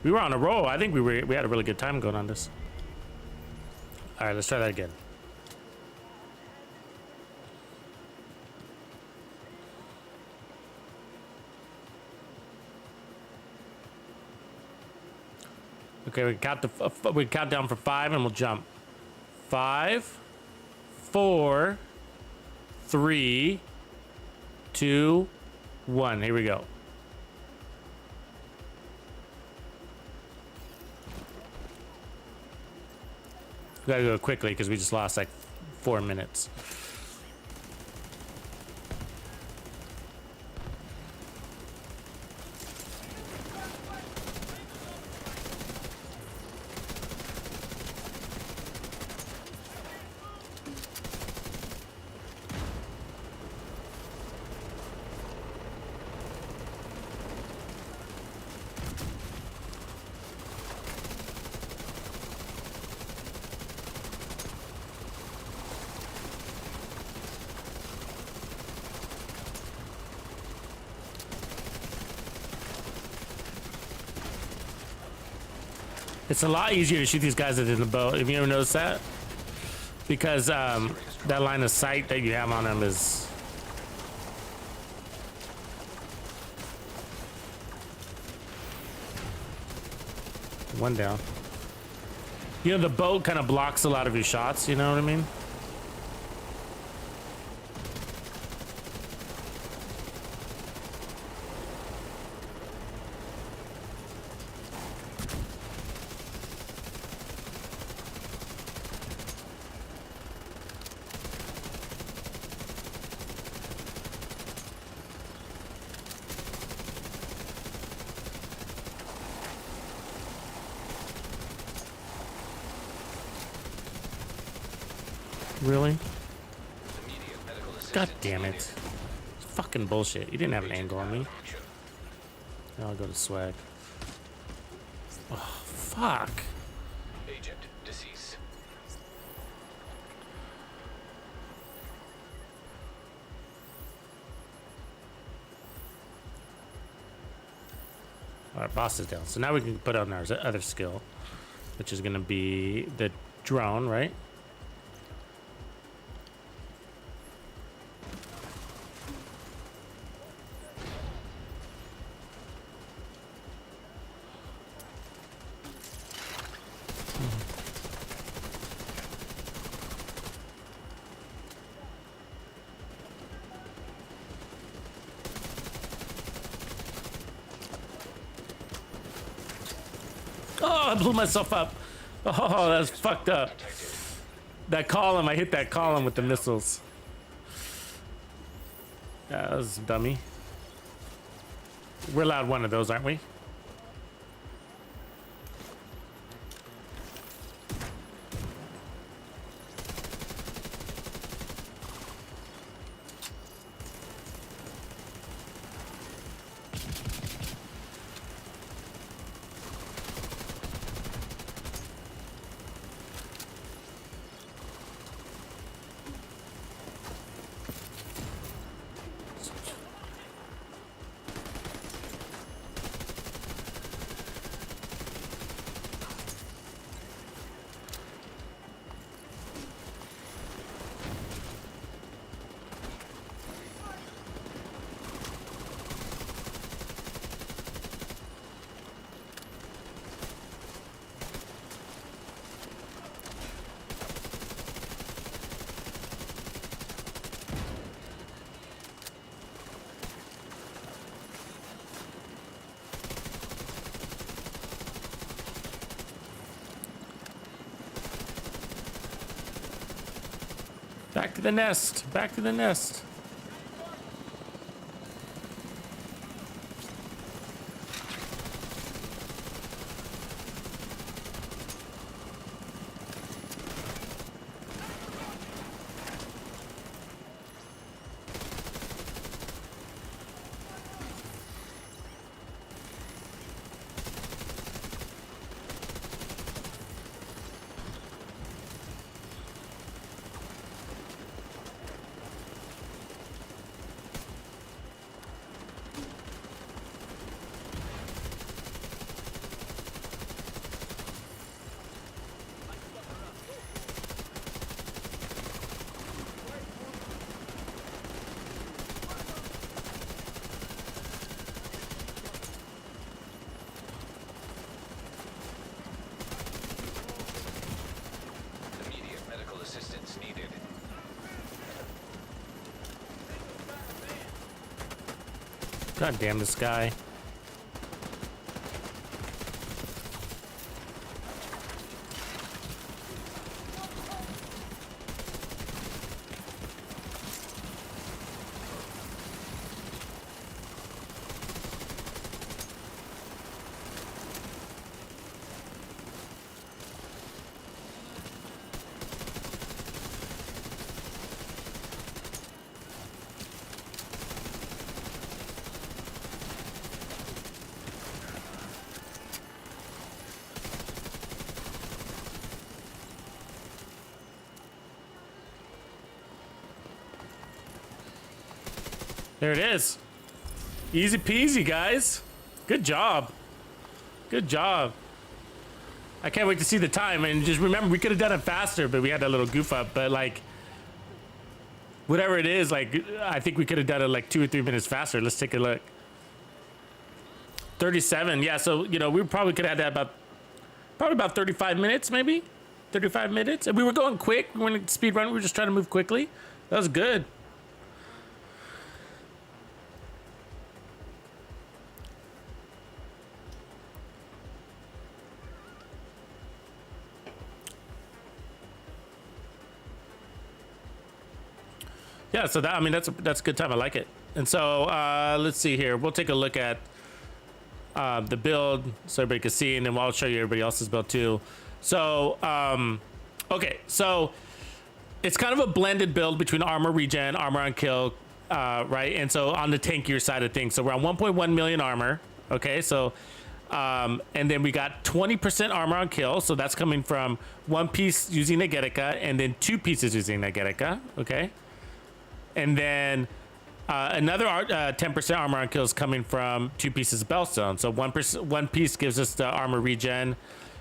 We were on a roll. I think we had a really good time going on this. All right, let's try that again. Okay, we count down for 5 and we'll jump. 5, 4, 3, 2, 1. Here we go. We gotta go quickly because we just lost like 4 minutes. It's a lot easier to shoot these guys than the bow. Have you ever noticed that? Because that line of sight that you have on them is... One down. You know, the boat kind of blocks a lot of your shots, you know what I mean? Really? Immediate medical God assistance damn it. needed. It's fucking bullshit. You didn't have an angle on me. Now I'll go to swag. Oh, fuck. Agent deceased. Alright, boss is down. So now we can put on our other skill, which is going to be the drone, right? Oh, I blew myself up. Oh, that's fucked up. That column, I hit that column with the missiles. Yeah, that was dummy. We're allowed one of those, aren't we? Back to the nest. Back to the nest. God damn this guy. There it is. Easy peasy, guys. Good job. Good job. I can't wait to see the time. And just remember, we could have done it faster, but we had that little goof up. But like, whatever it is, like, I think we could have done it like 2 or 3 minutes faster. Let's take a look. 37. Yeah, so, you know, we probably could have had that probably about 35 minutes, maybe. 35 minutes. And we were going quick. We weren't speed run. We were just trying to move quickly. That was good. Yeah, so that, I mean, that's a good time. I like it. And so let's see here. We'll take a look at the build so everybody can see, and then I'll show you everybody else's build too. So okay, so it's kind of a blended build between armor regen, armor on kill, right? And so on the tankier side of things, so we're on 1.1 million armor. Okay, so and then we got 20% armor on kill, so that's coming from 1 piece using Nagetica and then 2 pieces using Nagetica. Okay. And then another 10% armor on kill is coming from 2 pieces of Bellstone. So 1 piece gives us the armor regen,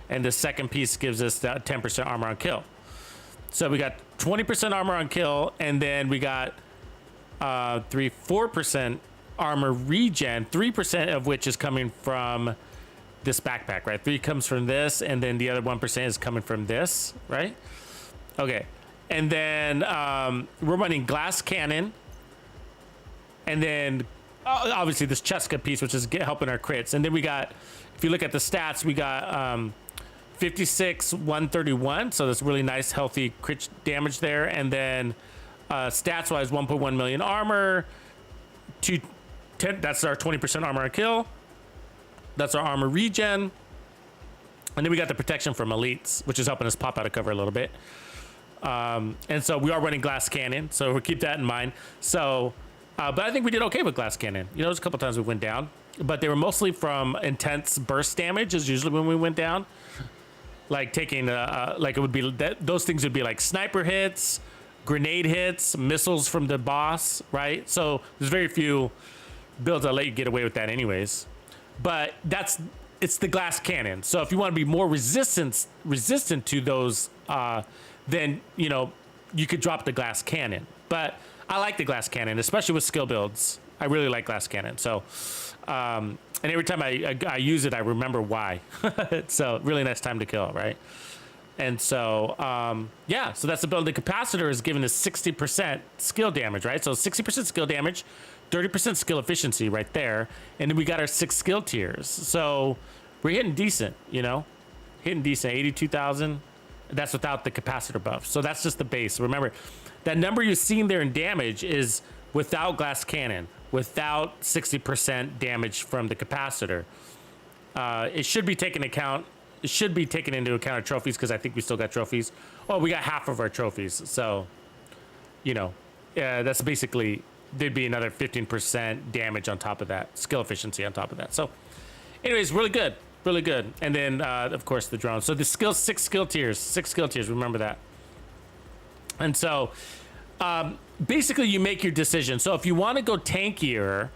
and the second piece gives us the 10% armor on kill. So we got 20% armor on kill, and then we got 4% armor regen, 3% of which is coming from this backpack, right? 3 comes from this, and then the other 1% is coming from this, right? Okay. And then we're running glass cannon, and then obviously this Cheska piece, which is helping our crits. And then we got, if you look at the stats, we got 56, 131. So that's really nice, healthy crit damage there. And then stats wise, 1.1 million armor, 10, that's our 20% armor on kill. That's our armor regen. And then we got the protection from elites, which is helping us pop out of cover a little bit. And so we are running glass cannon, so we'll keep that in mind. So, but I think we did okay with glass cannon. You know, there's a couple times we went down, but they were mostly from intense burst damage is usually when we went down. Like taking, like it would be, those things would be like sniper hits, grenade hits, missiles from the boss, right? So there's very few builds that let you get away with that anyways. But it's the glass cannon. So if you want to be more resistant to those, then, you know, you could drop the glass cannon. But I like the glass cannon, especially with skill builds. I really like glass cannon. So, and every time I use it, I remember why. So really nice time to kill, right? And so, yeah, so that's the build. The capacitor is giving us 60% skill damage, right? So 60% skill damage, 30% skill efficiency right there. And then we got our 6 skill tiers. So we're hitting decent, you know, hitting decent, 82,000. That's without the capacitor buff. So that's just the base. Remember, that number you're seeing there in damage is without glass cannon, without 60% damage from the capacitor. It should be taken account. It should be taken into account of trophies, because I think we still got trophies. Oh, we got half of our trophies. So, you know, that's basically, there'd be another 15% damage on top of that, skill efficiency on top of that. So anyways, really good. Really good. And then, of course, the drone. So the 6 skill tiers, remember that. And so, basically, you make your decision. So if you want to go tankier,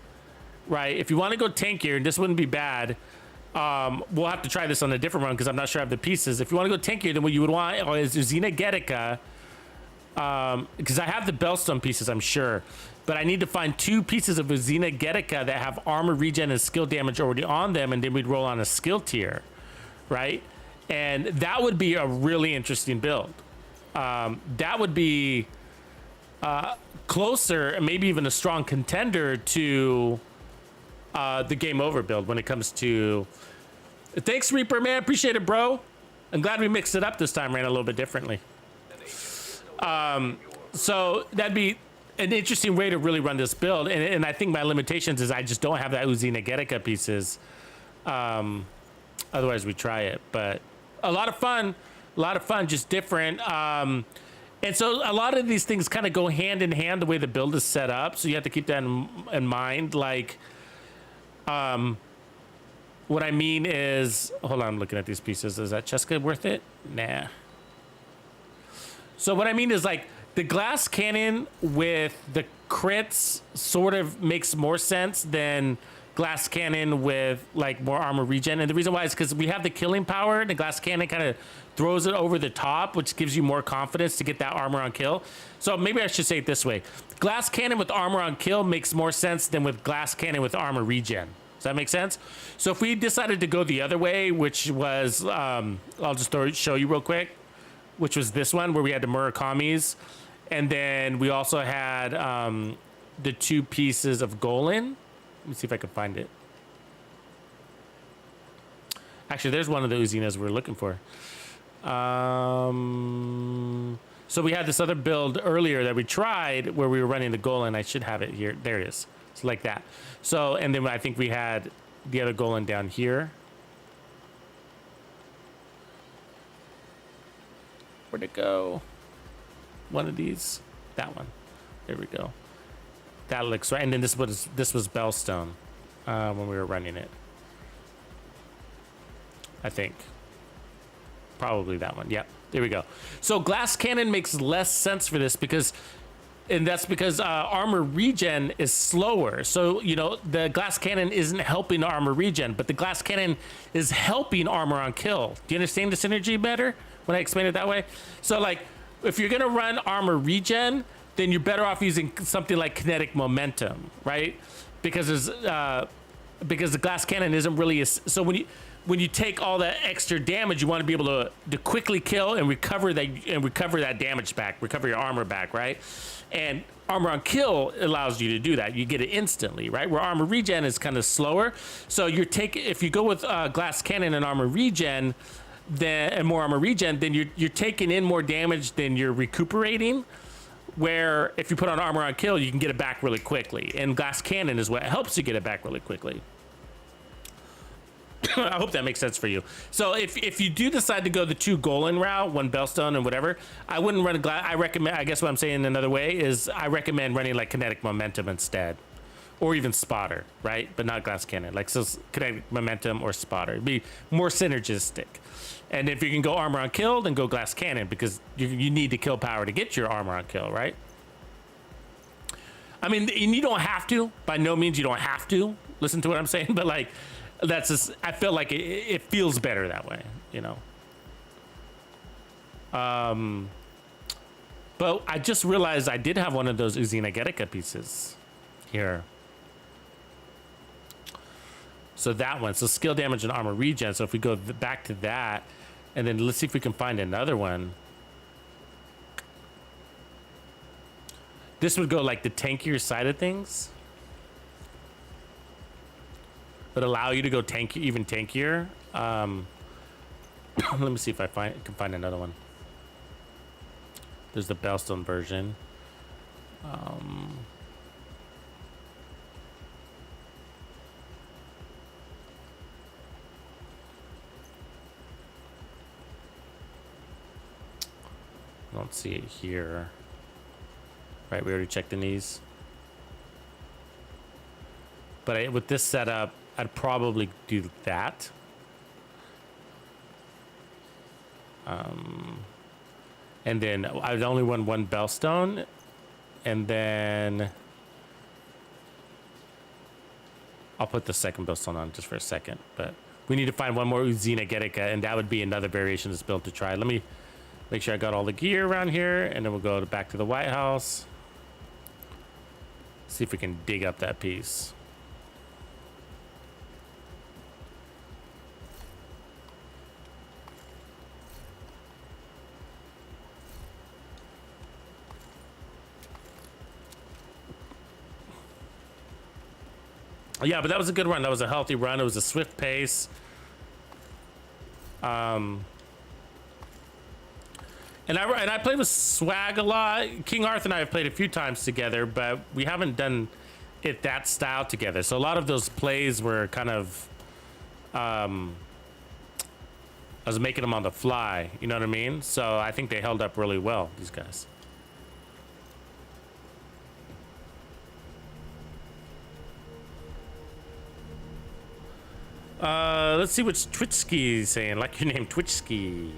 right? If you want to go tankier, and this wouldn't be bad, we'll have to try this on a different run, because I'm not sure I have the pieces. If you want to go tankier, then what you would want is Uzina Getica, because I have the Bellstone pieces, I'm sure. But I need to find 2 pieces of Uzina Getica that have armor regen and skill damage already on them, and then we'd roll on a skill tier, right? And that would be a really interesting build. That would be closer, maybe even a strong contender to the game over build when it comes to. Thanks, Reaper, man. Appreciate it, bro. I'm glad we mixed it up this time, ran a little bit differently. So that'd be an interesting way to really run this build. And I think my limitations is I just don't have that Uzi Nagetica pieces. Otherwise, we try it. But a lot of fun, just different. And so a lot of these things kind of go hand in hand the way the build is set up. So you have to keep that in mind. Like, what I mean is, hold on, I'm looking at these pieces. Is that Cheska worth it? Nah. So what I mean is like the glass cannon with the crits sort of makes more sense than glass cannon with like more armor regen. And the reason why is because we have the killing power. The glass cannon kind of throws it over the top, which gives you more confidence to get that armor on kill. So maybe I should say it this way. Glass cannon with armor on kill makes more sense than with glass cannon with armor regen. Does that make sense? So if we decided to go the other way, which was, I'll just show you real quick, which was this one where we had the Murakamis. And then we also had the 2 pieces of Golan. Let me see if I can find it. Actually, there's one of the Uzinas we're looking for. So we had this other build earlier that we tried where we were running the Golan. I should have it here. There it is. It's like that. So, and then I think we had the other Golan down here. Where'd it go? One of these. That one. There we go. That looks right. And then this was Bellstone when we were running it. I think. Probably that one. Yep. There we go. So glass cannon makes less sense for this because armor regen is slower. So, you know, the glass cannon isn't helping armor regen, but the glass cannon is helping armor on kill. Do you understand the synergy better when I explain it that way? So, like, if you're going to run armor regen, then you're better off using something like kinetic momentum, right? Because the glass cannon isn't really so when you take all that extra damage, you want to be able to quickly kill and recover that damage back, recover your armor back, right? And armor on kill allows you to do that. You get it instantly, right? Where armor regen is kind of slower. So if you go with glass cannon and armor regen, and more armor regen, then you're taking in more damage than you're recuperating. Where if you put on armor on kill, you can get it back really quickly. And glass cannon is what helps you get it back really quickly. I hope that makes sense for you. So if you do decide to go the 2 Golan route, 1 Bellstone and whatever, I wouldn't run a glass. I recommend. I guess what I'm saying another way is I recommend running like kinetic momentum instead, or even spotter, right? But not glass cannon. Like so, kinetic momentum or spotter. It'd be more synergistic. And if you can go armor on kill, then go glass cannon because you need the kill power to get your armor on kill, right? I mean, you don't have to. By no means you don't have to listen to what I'm saying, but like. That's just, I feel like it feels better that way, you know. But I just realized I did have one of those Uzi Nagetica pieces here. So that one, so skill damage and armor regen. So if we go back to that, and then let's see if we can find another one. This would go like the tankier side of things. But allow you to go even tankier. Let me see if I can find another one. There's the Bellstone version. I don't see it here. Right, we already checked the knees. But with this setup, I'd probably do that. And then I'd only run 1 Bellstone. And then I'll put the second Bellstone on just for a second. But we need to find one more Uzi Nagetica, and that would be another variation of this build to try. Let me make sure I got all the gear around here, and then we'll go back to the White House. See if we can dig up that piece. Yeah, but that was a good run. That was a healthy run. It was a swift pace. And I played with Swag a lot. King Arthur and I have played a few times together, but we haven't done it that style together. So a lot of those plays were kind of, I was making them on the fly. You know what I mean? So I think they held up really well, these guys. Let's see what Twitchski is saying. Like your name, Twitchski.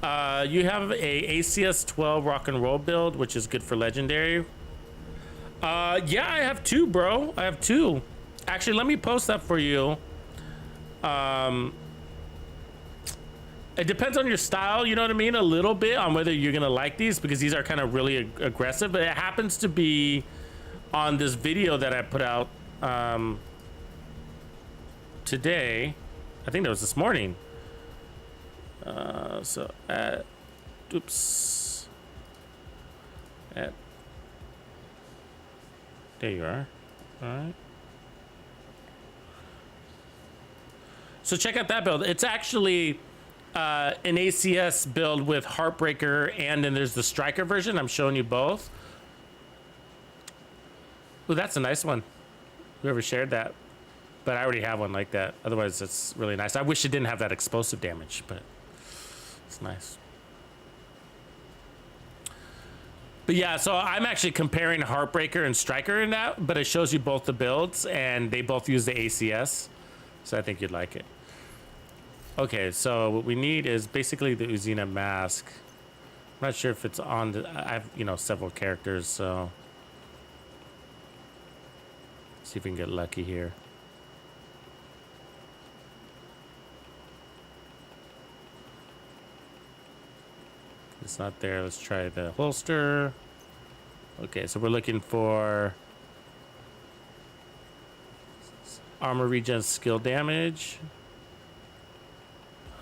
You have a ACS 12 rock and roll build, which is good for legendary. Yeah, I have two, bro. I have two. Actually, let me post that for you. It depends on your style, you know what I mean? A little bit on whether you're gonna like these, because these are kind of really aggressive, but it happens to be on this video that I put out today. I think that was this morning. So at, oops, at, there you are. All right. So check out that build. It's actually an ACS build with Heartbreaker, and then there's the Striker version. I'm showing you both. Ooh, that's a nice one. Whoever shared that. But I already have one like that. Otherwise, it's really nice. I wish it didn't have that explosive damage, but it's nice. But yeah, so I'm actually comparing Heartbreaker and Striker in that, but it shows you both the builds, and they both use the ACS. So I think you'd like it. Okay, so what we need is basically the Uzina mask. I'm not sure if it's on the, I have, you know, several characters, so see if we can get lucky here. It's not there. Let's try the holster. Okay, so we're looking for armor regen, skill damage.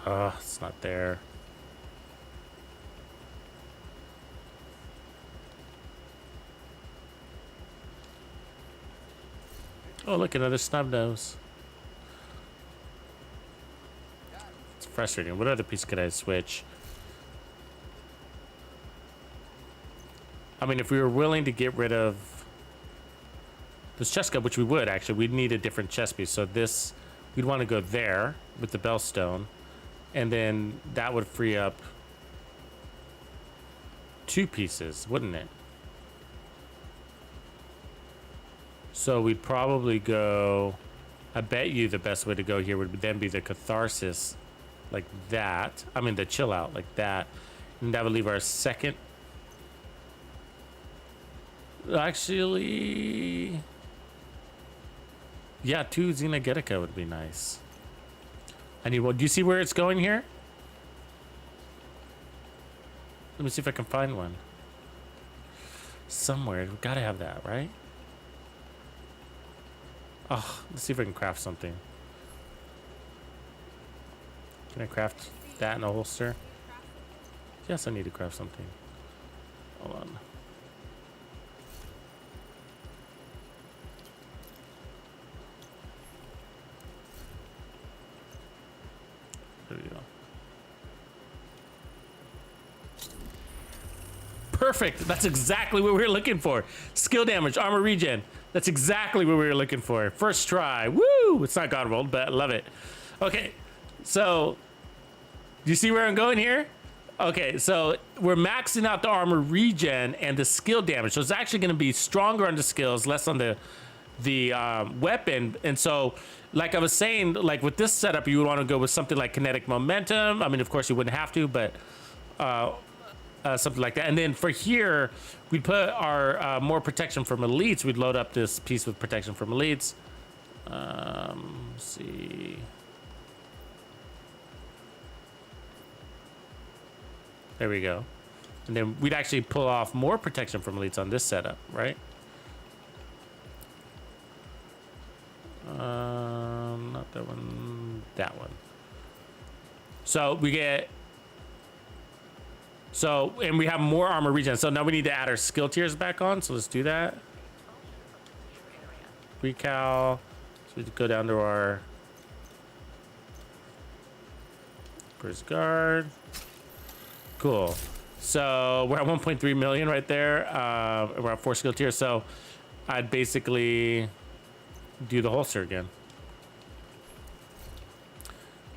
Oh, it's not there. Oh, look, another snub nose. It's frustrating. What other piece could I switch? I mean, if we were willing to get rid of this chest cup, which we would actually, we'd need a different chest piece. So this, we'd want to go there with the bellstone, and then that would free up two pieces, wouldn't it? So we'd probably go, I bet you the best way to go here would then be the catharsis, like that. I mean, the chill out, like that. And that would leave our second. Actually, yeah, 2 Xenogetica would be nice. I need one. Do you see where it's going here? Let me see if I can find one. Somewhere. We've got to have that, right? Oh, let's see if I can craft something. Can I craft that in a holster? Yes, I need to craft something. Hold on. There we go. Perfect. That's exactly what we were looking for. Skill damage, armor regen. That's exactly what we were looking for. First try. Woo! It's not God rolled, but I love it. Okay, so do you see where I'm going here? Okay, so we're maxing out the armor regen and the skill damage. So it's actually going to be stronger on the skills, less on the weapon. And so, like I was saying, like with this setup, you would want to go with something like kinetic momentum. I mean, of course, you wouldn't have to, but something like that. And then for here, we'd put our more protection from elites. We'd load up this piece with protection from elites. Let's see. There we go. And then we'd actually pull off more protection from elites on this setup, right? Not that one, that one. So we get, so, and we have more armor regen. So now we need to add our skill tiers back on. So let's do that. Recal, we go down to our first guard. Cool. So we're at 1.3 million right there. We're at 4 skill tier. So I'd basically do the holster again.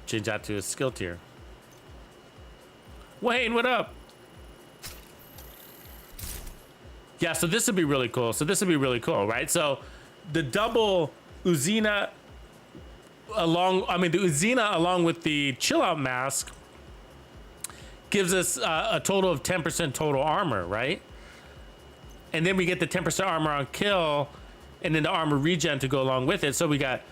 Change that to a skill tier. Wayne, what up? Yeah, so this would be really cool. Right? So the double Uzina the Uzina along with the chill out mask gives us a total of 10% total armor, right? And then we get the 10% armor on kill and then the armor regen to go along with it. So we got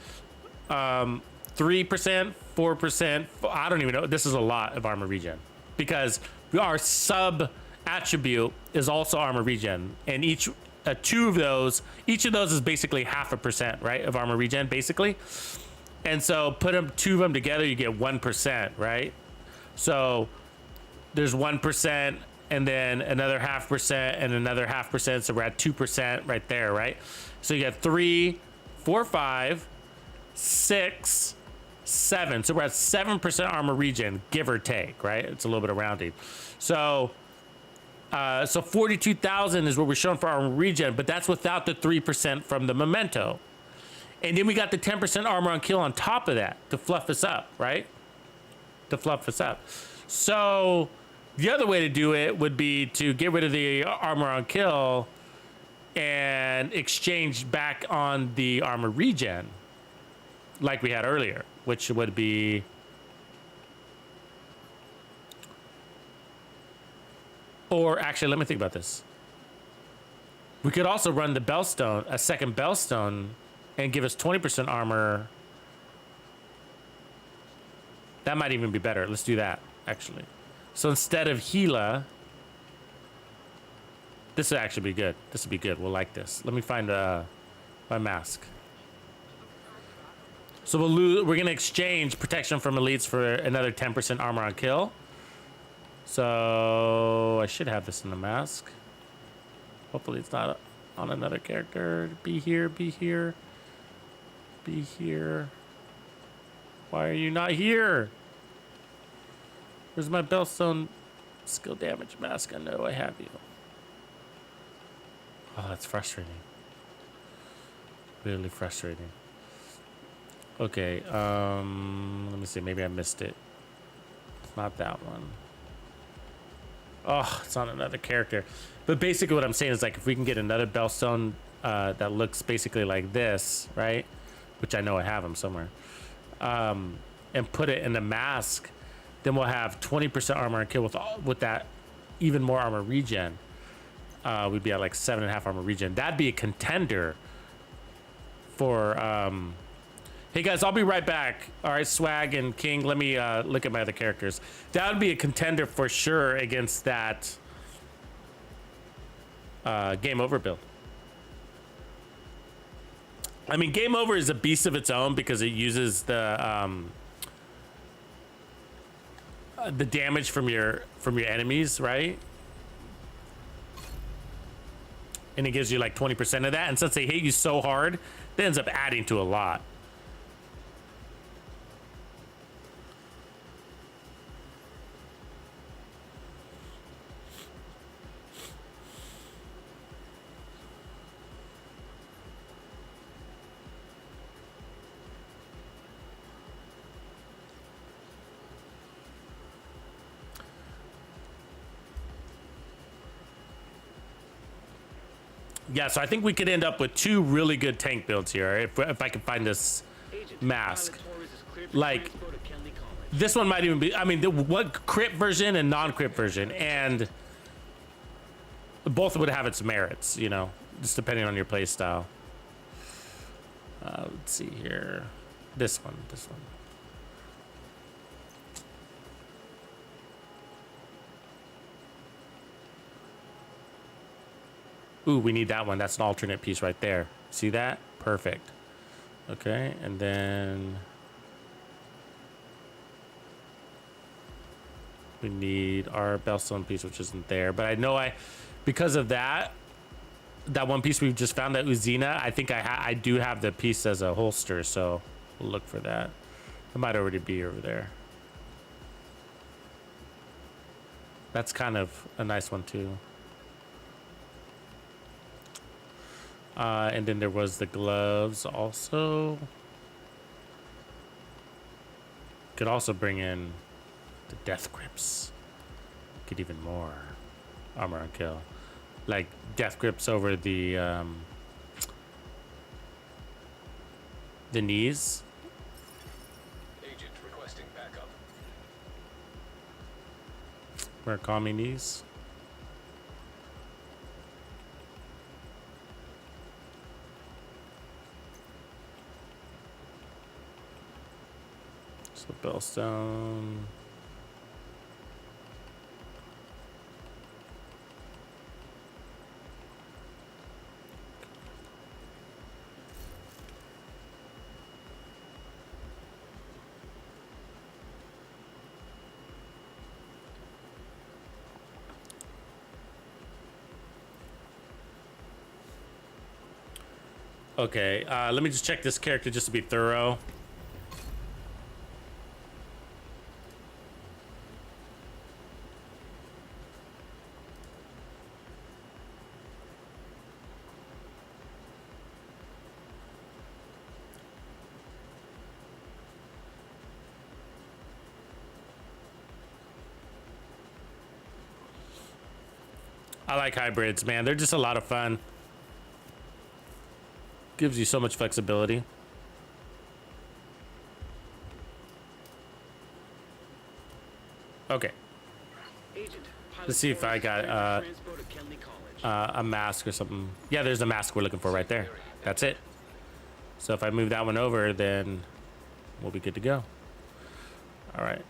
3%, 4%. I don't even know. This is a lot of armor regen because our sub attribute is also armor regen, and each of those is basically 0.5%, right, of armor regen, basically. And so put them 2 of them together, you get 1%, right? So there's 1%, and then another 0.5%, and another 0.5%. So we're at 2% right there, right? So you get 3, 4, 5, 6, 7. So we're at 7% armor regen, give or take, right? It's a little bit of rounding. So 42,000 is what we're showing for armor regen, but that's without the 3% from the memento. And then we got the 10% armor on kill on top of that to fluff us up, right? To fluff us up. So the other way to do it would be to get rid of the armor on kill and exchange back on the armor regen like we had earlier, which would be or actually, let me think about this. We could also run the Bellstone, a second Bellstone, and give us 20% armor. That might even be better. Let's do that, actually. So instead of Gila, this would actually be good. This would be good. We'll like this. Let me find my mask. So we're going to exchange protection from elites for another 10% armor on kill. So I should have this in the mask. Hopefully it's not on another character. Be here, be here, be here. Why are you not here? Where's my Bellstone skill damage mask? I know I have you. Oh, that's frustrating. Really frustrating. Okay, let me see. Maybe I missed it. It's not that one. Oh, it's on another character. But basically what I'm saying is, like, if we can get another Bellstone that looks basically like this, right? Which I know I have them somewhere. And put it in the mask, then we'll have 20% armor and kill with that even more armor regen. We'd be at like 7.5 armor regen. That'd be a contender for... Hey guys, I'll be right back. All right, Swag and King, let me look at my other characters. That would be a contender for sure against that Game Over build. I mean, Game Over is a beast of its own because it uses the damage from your enemies, right? And it gives you like 20% of that. And since they hit you so hard, that ends up adding to a lot. Yeah, so I think we could end up with 2 really good tank builds here if I can find this mask. Like, this one might even be, I mean, what crit version and non-crit version, and both would have its merits, you know, just depending on your play style. Let's see here. This one. Ooh, we need that one. That's an alternate piece right there. See that? Perfect. Okay, and then we need our Bellstone piece, which isn't there. But I know because of that, that one piece we just found, that Uzina, I think I do have the piece as a holster, so we'll look for that. It might already be over there. That's kind of a nice one too. And then there was the gloves also. Could also bring in the death grips. Get even more armor on kill. Like death grips over the knees. Agent requesting backup. Murakami knees. So Bellstone. Okay, let me just check this character just to be thorough. I like hybrids, man. They're just a lot of fun. Gives you so much flexibility. Okay. Let's see if I got a mask or something. Yeah, there's a mask we're looking for right there. That's it. So if I move that one over, then we'll be good to go. All right.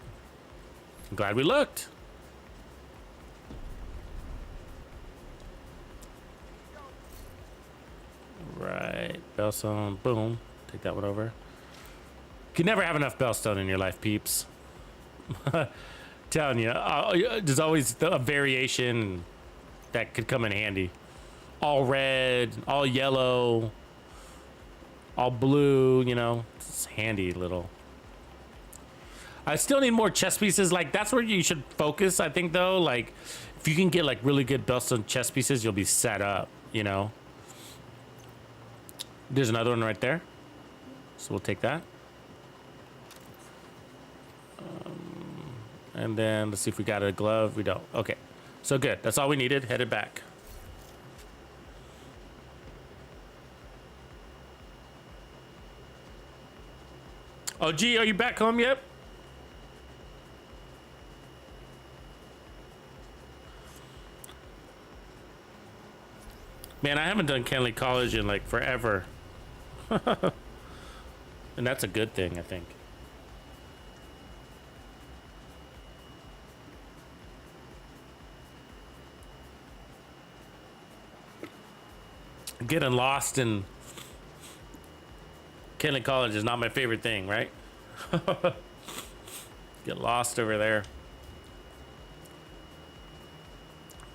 I'm glad we looked. Right, Bellstone, boom. Take that one over. You can never have enough Bellstone in your life, peeps. Telling you, there's always a variation that could come in handy. All red, all yellow, all blue, you know. It's handy little. I still need more chess pieces. Like, that's where you should focus, I think, though. Like, if you can get, like, really good Bellstone chess pieces, you'll be set up, you know. There's another one right there, so we'll take that. And then let's see if we got a glove. We don't. Okay, so good. That's all we needed. Headed back. Oh, gee, are you back home yet? Man, I haven't done Kenley College in like forever. And that's a good thing, I think. Getting lost in Kenley College is not my favorite thing, right? Get lost over there.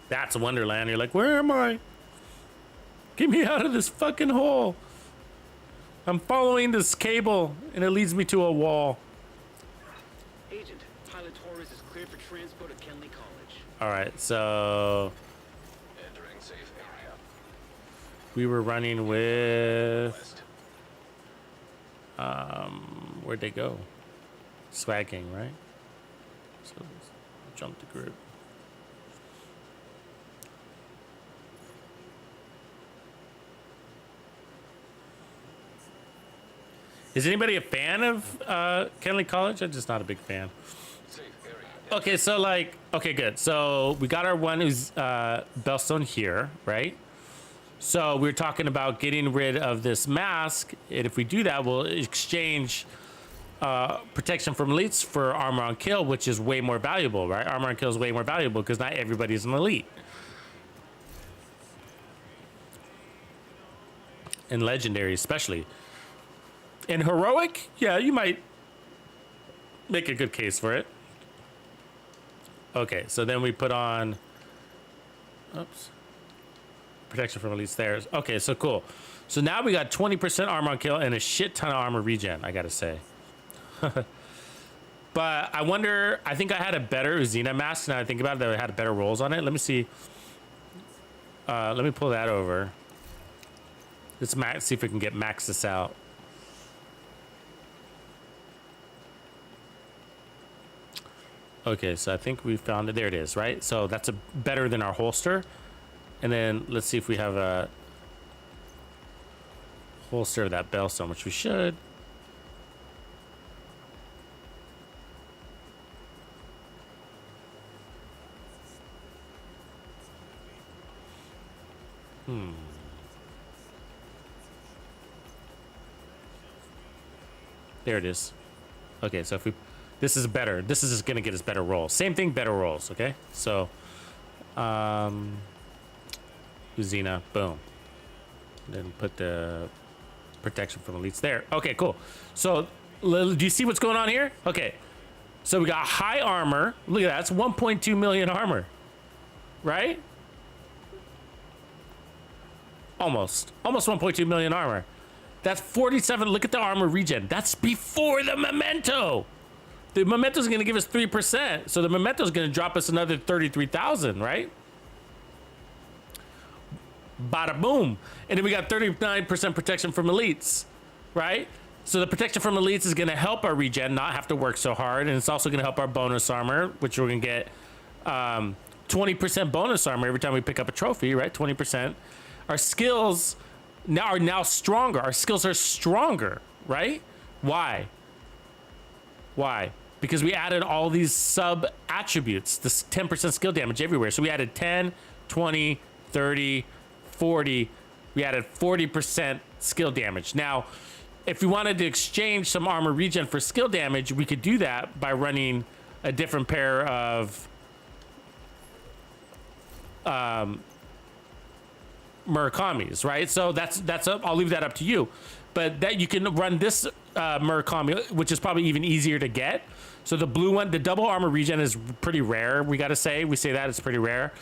That's Wonderland. You're like, where am I? Get me out of this fucking hole. I'm following this cable and it leads me to a wall. Agent, Pilot Torres is cleared for transport to Kenley College. All right, so Entering safe area. we were running with West. where'd they go? Swagging, right? So let's jump the group. Is anybody a fan of Kenley College? I'm just not a big fan. Safe area. Okay, so like, okay, good. So we got our one who's Bellstone here, right? So we were talking about getting rid of this mask, and if we do that, we'll exchange protection from elites for armor on kill, which is way more valuable, right? Armor on kill is way more valuable because not everybody's an elite. And legendary, especially. In heroic, yeah, you might make a good case for it. Okay, so then we put on, oops. protection from elites there. Okay, so cool. So now we got 20% armor on kill and a shit ton of armor regen, I gotta say. But I wonder, I think I had a better Uzina mask now I think about it, that I had better rolls on it. Let me see. Let me pull that over. Let's see if we can get max this out. Okay, so I think we found it. There it is, right? So that's a better than our holster. And then let's see if we have a holster of that Bellstone, which we should. There it is. Okay, so if we, this is better. This is just gonna get us better rolls. Same thing, better rolls. Okay, so, Uzina, boom. Then put the protection from elites there. Okay, cool. So, do you see what's going on here? Okay, so we got high armor. Look at that. It's 1.2 million armor, right? Almost 1.2 million armor. That's 47. Look at the armor regen. That's before the memento. The memento is going to give us 3%. So the memento is going to drop us another 33,000, right? Bada boom. And then we got 39% protection from elites, right? So the protection from elites is going to help our regen not have to work so hard. And it's also going to help our bonus armor, which we're going to get 20% bonus armor every time we pick up a trophy, right? 20%. Our skills are now stronger. Our skills are stronger, right? Why? Because we added all these sub attributes, this 10% skill damage everywhere. So we added 10, 20, 30, 40. We added 40% skill damage. Now, if we wanted to exchange some armor regen for skill damage, we could do that by running a different pair of Murakamis, right? So I'll leave that up to you, but that you can run this Murakami, which is probably even easier to get. So the blue one, the double armor regen is pretty rare. We say that it's pretty rare,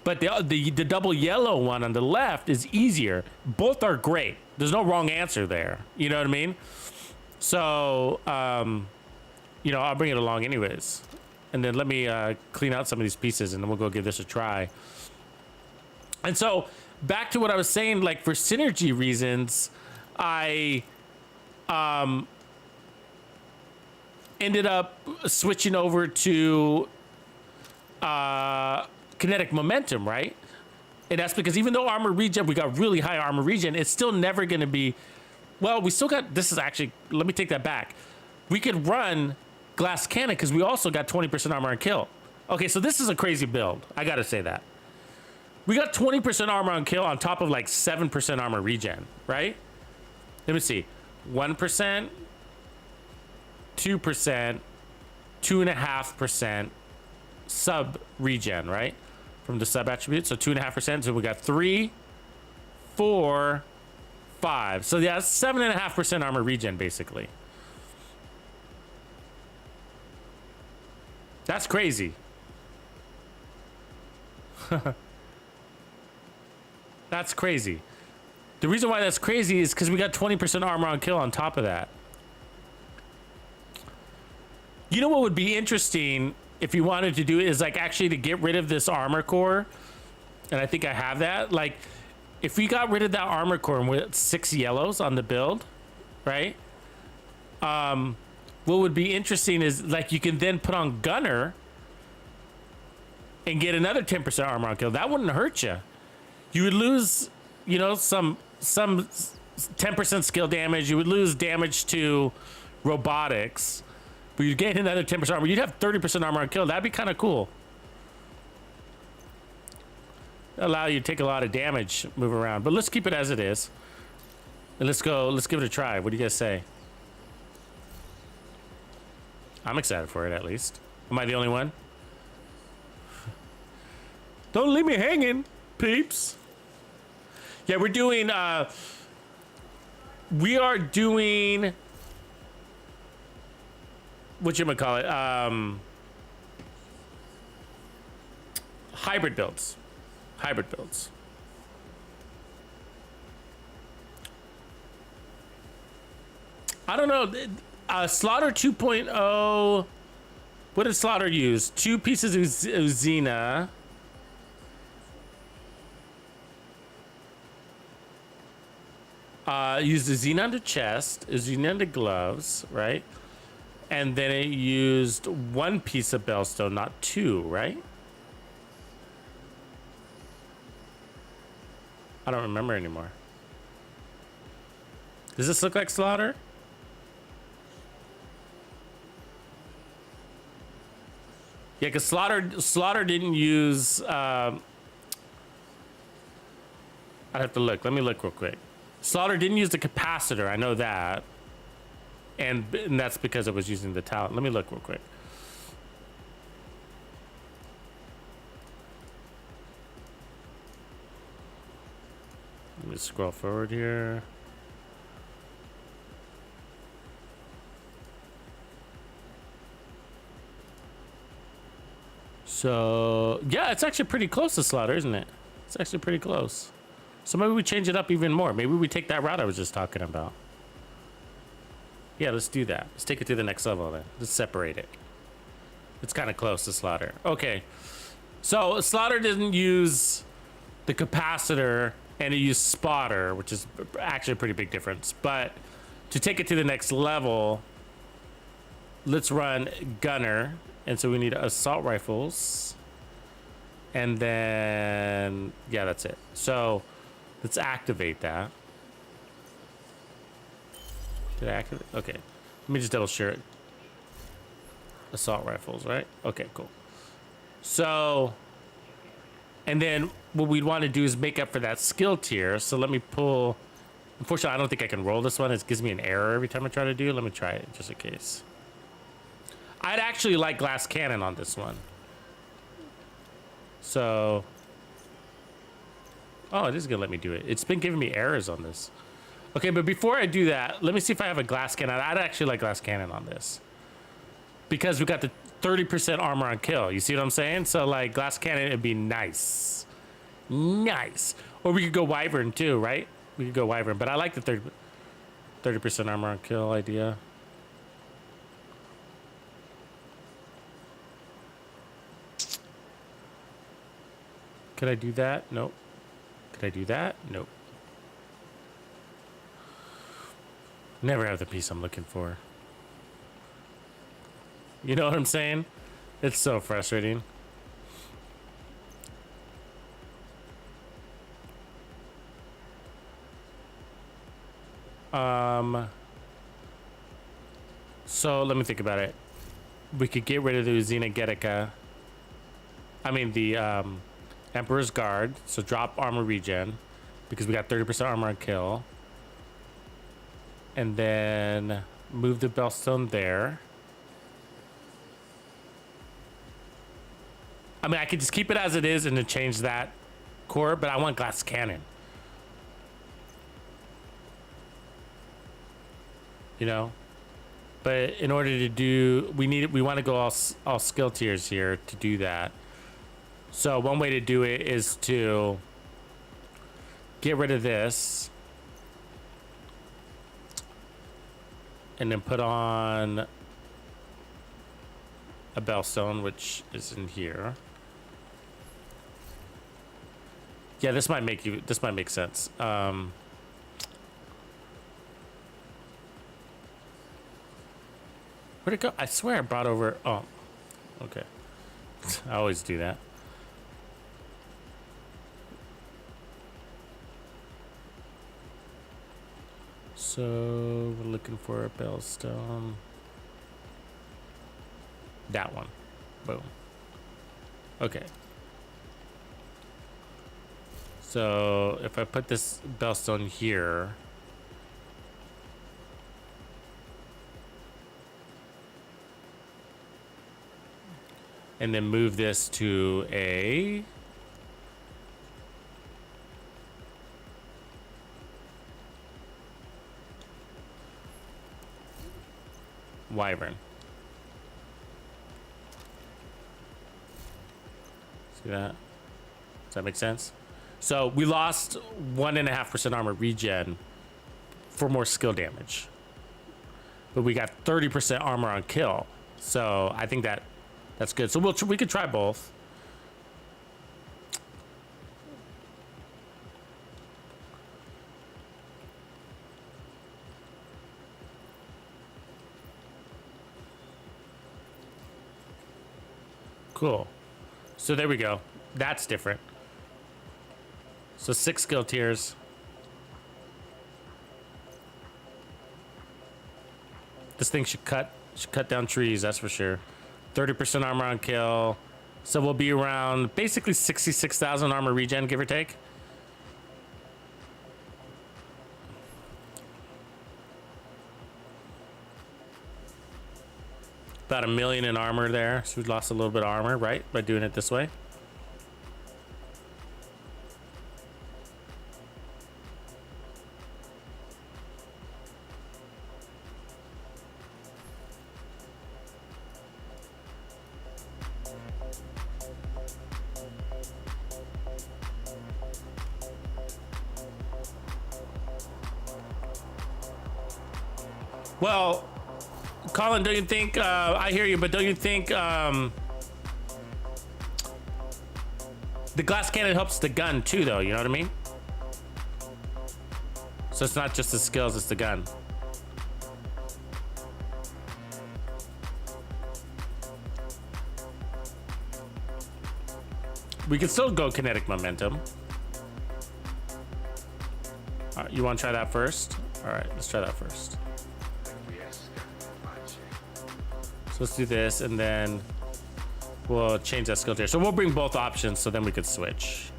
but the double yellow one on the left is easier. Both are great. There's no wrong answer there. You know what I mean? So, you know, I'll bring it along anyways, and then let me clean out some of these pieces, and then we'll go give this a try. And so, back to what I was saying, like for synergy reasons, I ended up switching over to kinetic momentum, right? And that's because even though armor regen, we got really high armor regen, it's still never going to be, well, we still got, this is actually, let me take that back. We could run glass cannon because we also got 20% armor and kill. Okay, so this is a crazy build. I got to say that. We got 20% armor on kill on top of like 7% armor regen, right? Let me see. 1%, 2%, 2.5% sub regen, right? From the sub attribute. So 2.5%. So we got 3, 4, 5. So yeah, 7.5% armor regen basically. That's crazy. That's crazy. The reason why that's crazy is because we got 20% armor on kill on top of that. You know what would be interesting if you wanted to do it is like actually to get rid of this armor core. And I think I have that. Like if we got rid of that armor core and with 6 yellows on the build, right? What would be interesting is like you can then put on Gunner and get another 10% armor on kill. That wouldn't hurt you. You would lose, you know, some 10% skill damage. You would lose damage to robotics, but you'd gain another 10% armor. You'd have 30% armor on kill. That'd be kind of cool. Allow you to take a lot of damage, move around. But let's keep it as it is. And let's go. Let's give it a try. What do you guys say? I'm excited for it, at least. Am I the only one? Don't leave me hanging, peeps. Yeah, we are doing, whatchamacallit, hybrid builds. I don't know. Slaughter 2.0. What did Slaughter use? 2 pieces of Xena. Used the Xena under chest, a Xena under gloves, right? And then it used 1 piece of Bellstone, not 2, right? I don't remember anymore. Does this look like Slaughter? Yeah, because Slaughter didn't use. I'd have to look. Let me look real quick. Slaughter didn't use the capacitor. I know that, and that's because it was using the talent. Let me look real quick. Let me scroll forward here. So, yeah, it's actually pretty close to Slaughter, isn't it? It's actually pretty close. So maybe we change it up even more. Maybe we take that route I was just talking about. Yeah, let's do that. Let's take it to the next level then. Let's separate it. It's kind of close to Slaughter. Okay. So Slaughter didn't use the capacitor and it used spotter, which is actually a pretty big difference. But to take it to the next level, let's run gunner. And so we need assault rifles. And then, yeah, that's it. So let's activate that. Did I activate? Okay. Let me just double sure it. Assault rifles, right? Okay, cool. So, and then what we'd want to do is make up for that skill tier. So let me pull. Unfortunately, I don't think I can roll this one. It gives me an error every time I try to do it. Let me try it just in case. I'd actually like glass cannon on this one. So, oh, it is gonna let me do it. It's been giving me errors on this. Okay, but before I do that, let me see if I have a glass cannon. I'd actually like glass cannon on this because we got the 30% armor on kill. You see what I'm saying? So like glass cannon, it'd be nice, nice. Or we could go wyvern too, right? We could go wyvern, but I like the 30% armor on kill idea. Could I do that? Nope. Could I do that? Nope. Never have the piece I'm looking for. You know what I'm saying? It's so frustrating. So let me think about it. We could get rid of the Xena Getica. I mean the Emperor's Guard, so drop armor regen because we got 30% armor on kill. And then move the Bellstone there. I mean, I could just keep it as it is and then change that core, but I want glass cannon. You know? But in order to do, we want to go all skill tiers here to do that. So one way to do it is to get rid of this and then put on a Bellstone, which is in here. Yeah, this might make sense. Where'd it go? I swear I brought over, oh, okay. I always do that. So we're looking for a Bellstone. That one. Boom. Okay. So if I put this Bellstone here, and then move this to a wyvern. See that? Does that make sense? So we lost 1.5% armor regen for more skill damage. but we got 30% armor on kill. So I think that's good. So we could try both. Cool. So there we go. That's different. So 6 skill tiers. This thing should cut down trees, that's for sure. 30% armor on kill. So we'll be around basically 66,000 armor regen, give or take. About 1 million in armor there. So we lost a little bit of armor, right? By doing it this way. Well, Colin, don't you think, I hear you, but don't you think the glass cannon helps the gun too, though? You know what I mean? So it's not just the skills, it's the gun. We can still go kinetic momentum. All right, you want to try that first? All right, let's try that first. So let's do this, and then we'll change that skill tier. So we'll bring both options, so then we could switch.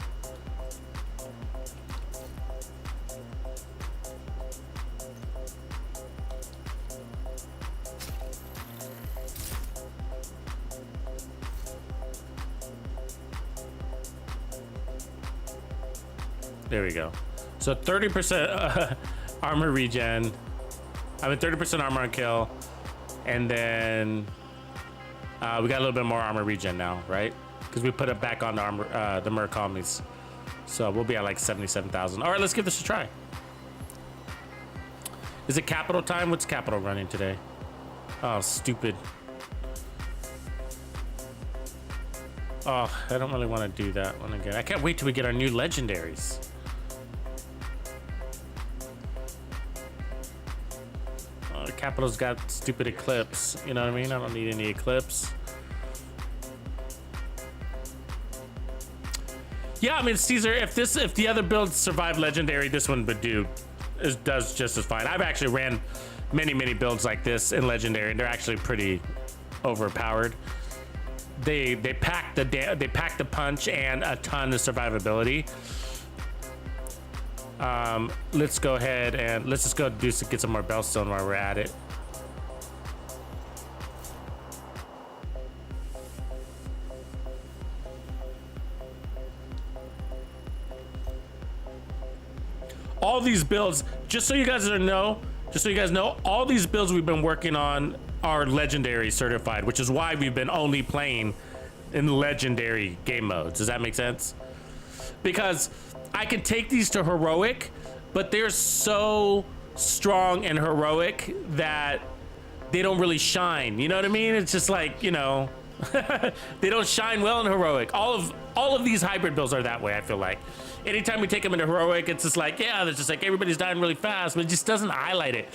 There we go. So 30% armor regen. 30% armor on kill. And then we got a little bit more armor regen now, right? Because we put it back on the armor, the Murakamis. So we'll be at like 77,000. All right, let's give this a try. Is it capital time? What's capital running today? Oh, stupid. Oh, I don't really want to do that one again. I can't wait till we get our new legendaries. Capital's got stupid eclipse, you know what I mean? I don't need any eclipse. Yeah, I mean, Caesar, if the other builds survive legendary, this one would does just as fine. I've actually ran many builds like this in legendary, and they're actually pretty overpowered. They pack the punch and a ton of survivability. Let's go ahead and let's just go get some more Bellstone while we're at it. All these builds, just so you guys know, all these builds we've been working on are legendary certified, which is why we've been only playing in legendary game modes. Does that make sense? Because I can take these to heroic, but they're so strong and heroic that they don't really shine. You know what I mean? It's just like, you know, they don't shine well in heroic. All of these hybrid builds are that way, I feel like. Anytime we take them into heroic, it's just like, yeah, it's just like everybody's dying really fast, but it just doesn't highlight it.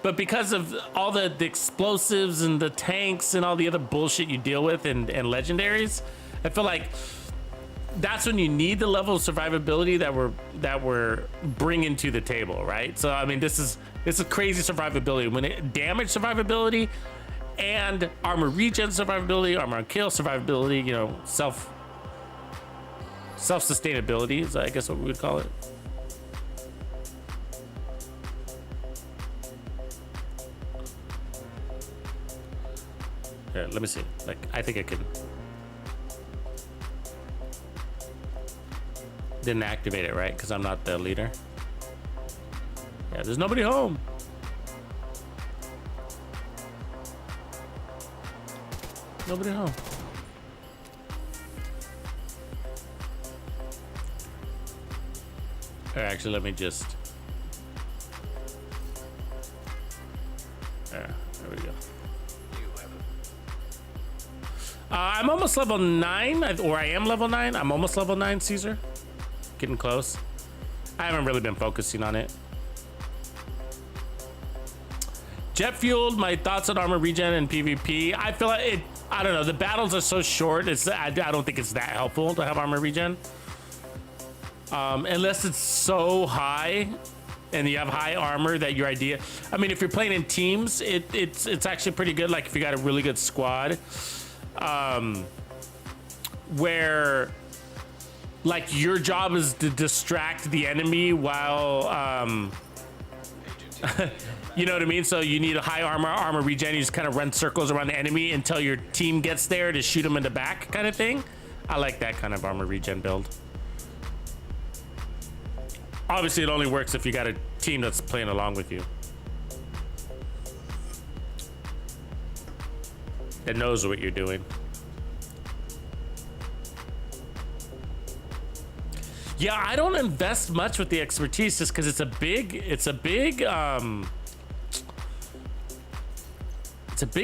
But because of all the explosives and the tanks and all the other bullshit you deal with in legendaries, I feel like that's when you need the level of survivability that we're bringing to the table, right? So I mean, this is crazy survivability. When it damage survivability and armor regen survivability, armor on kill survivability, you know, self-sustainability is, I guess, what we would call it. Here, let me see. Like, I think I can. Didn't activate it, right? Because I'm not the leader. Yeah, there's nobody home. Nobody home. Or actually, let me just. There we go. You have it. I'm almost level 9, or I am level 9. I'm almost level 9, Caesar. Getting close. I haven't really been focusing on it. Jet fueled, my thoughts on armor regen and PvP. I feel like it, I don't know, the battles are so short, I don't think it's that helpful to have armor regen. Unless it's so high and you have high armor that your idea, I mean, if you're playing in teams, it's actually pretty good. Like if you got a really good squad, where like your job is to distract the enemy while, you know what I mean? So you need a high armor regen. You just kind of run circles around the enemy until your team gets there to shoot them in the back, kind of thing. I like that kind of armor regen build. Obviously, it only works if you got a team that's playing along with you. That knows what you're doing. Yeah, I don't invest much with the expertise just because it's a big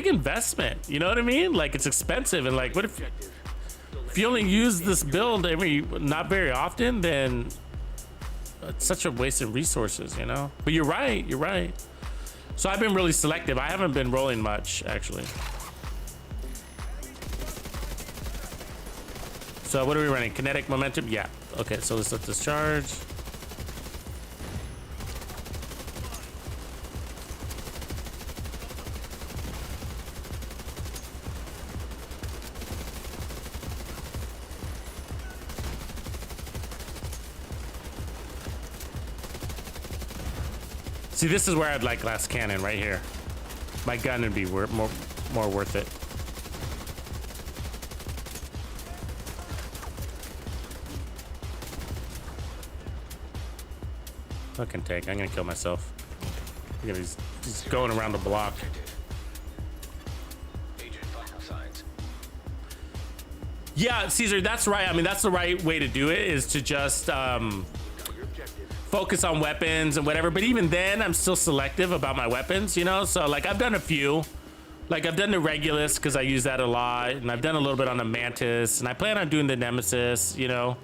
investment. You know what I mean? Like it's expensive, and like, what if you only use this build not very often? Then it's such a waste of resources, you know. But you're right. So I've been really selective. I haven't been rolling much actually. So what are we running? Kinetic momentum? Yeah. Okay, so let's let this charge. See, this is where I'd like glass cannon right here. My gun would be more worth it. Fucking tank. I'm gonna kill myself. Look at he's going around the block. Agent vital signs. Yeah, Caesar, that's right. I mean, that's the right way to do it, is to just focus on weapons and whatever. But even then, I'm still selective about my weapons, you know? So, like, I've done a few. Like, I've done the Regulus because I use that a lot. And I've done a little bit on the Mantis. And I plan on doing the Nemesis, you know?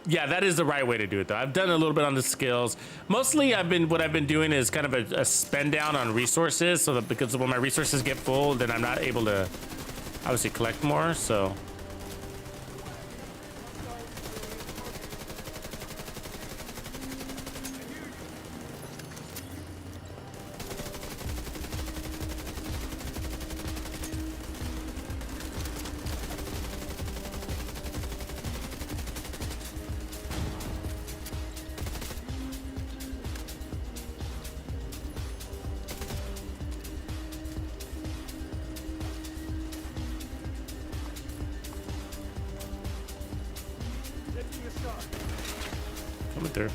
Yeah, that is the right way to do it, though. I've done a little bit on the skills. Mostly, what I've been doing is kind of a spend down on resources, so that because when my resources get full, then I'm not able to obviously collect more. So. Coming through.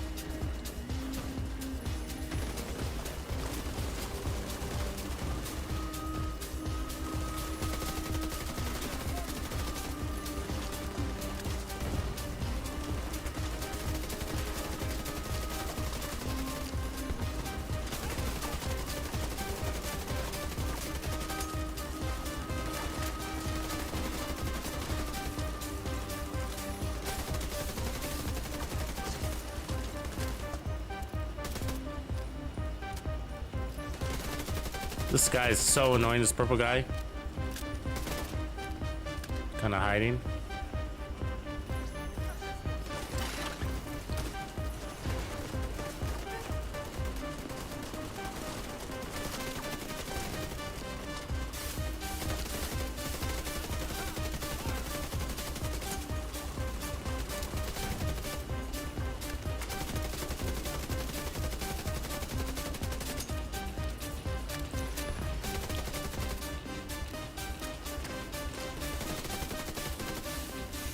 This guy is so annoying, this purple guy. Kind of hiding.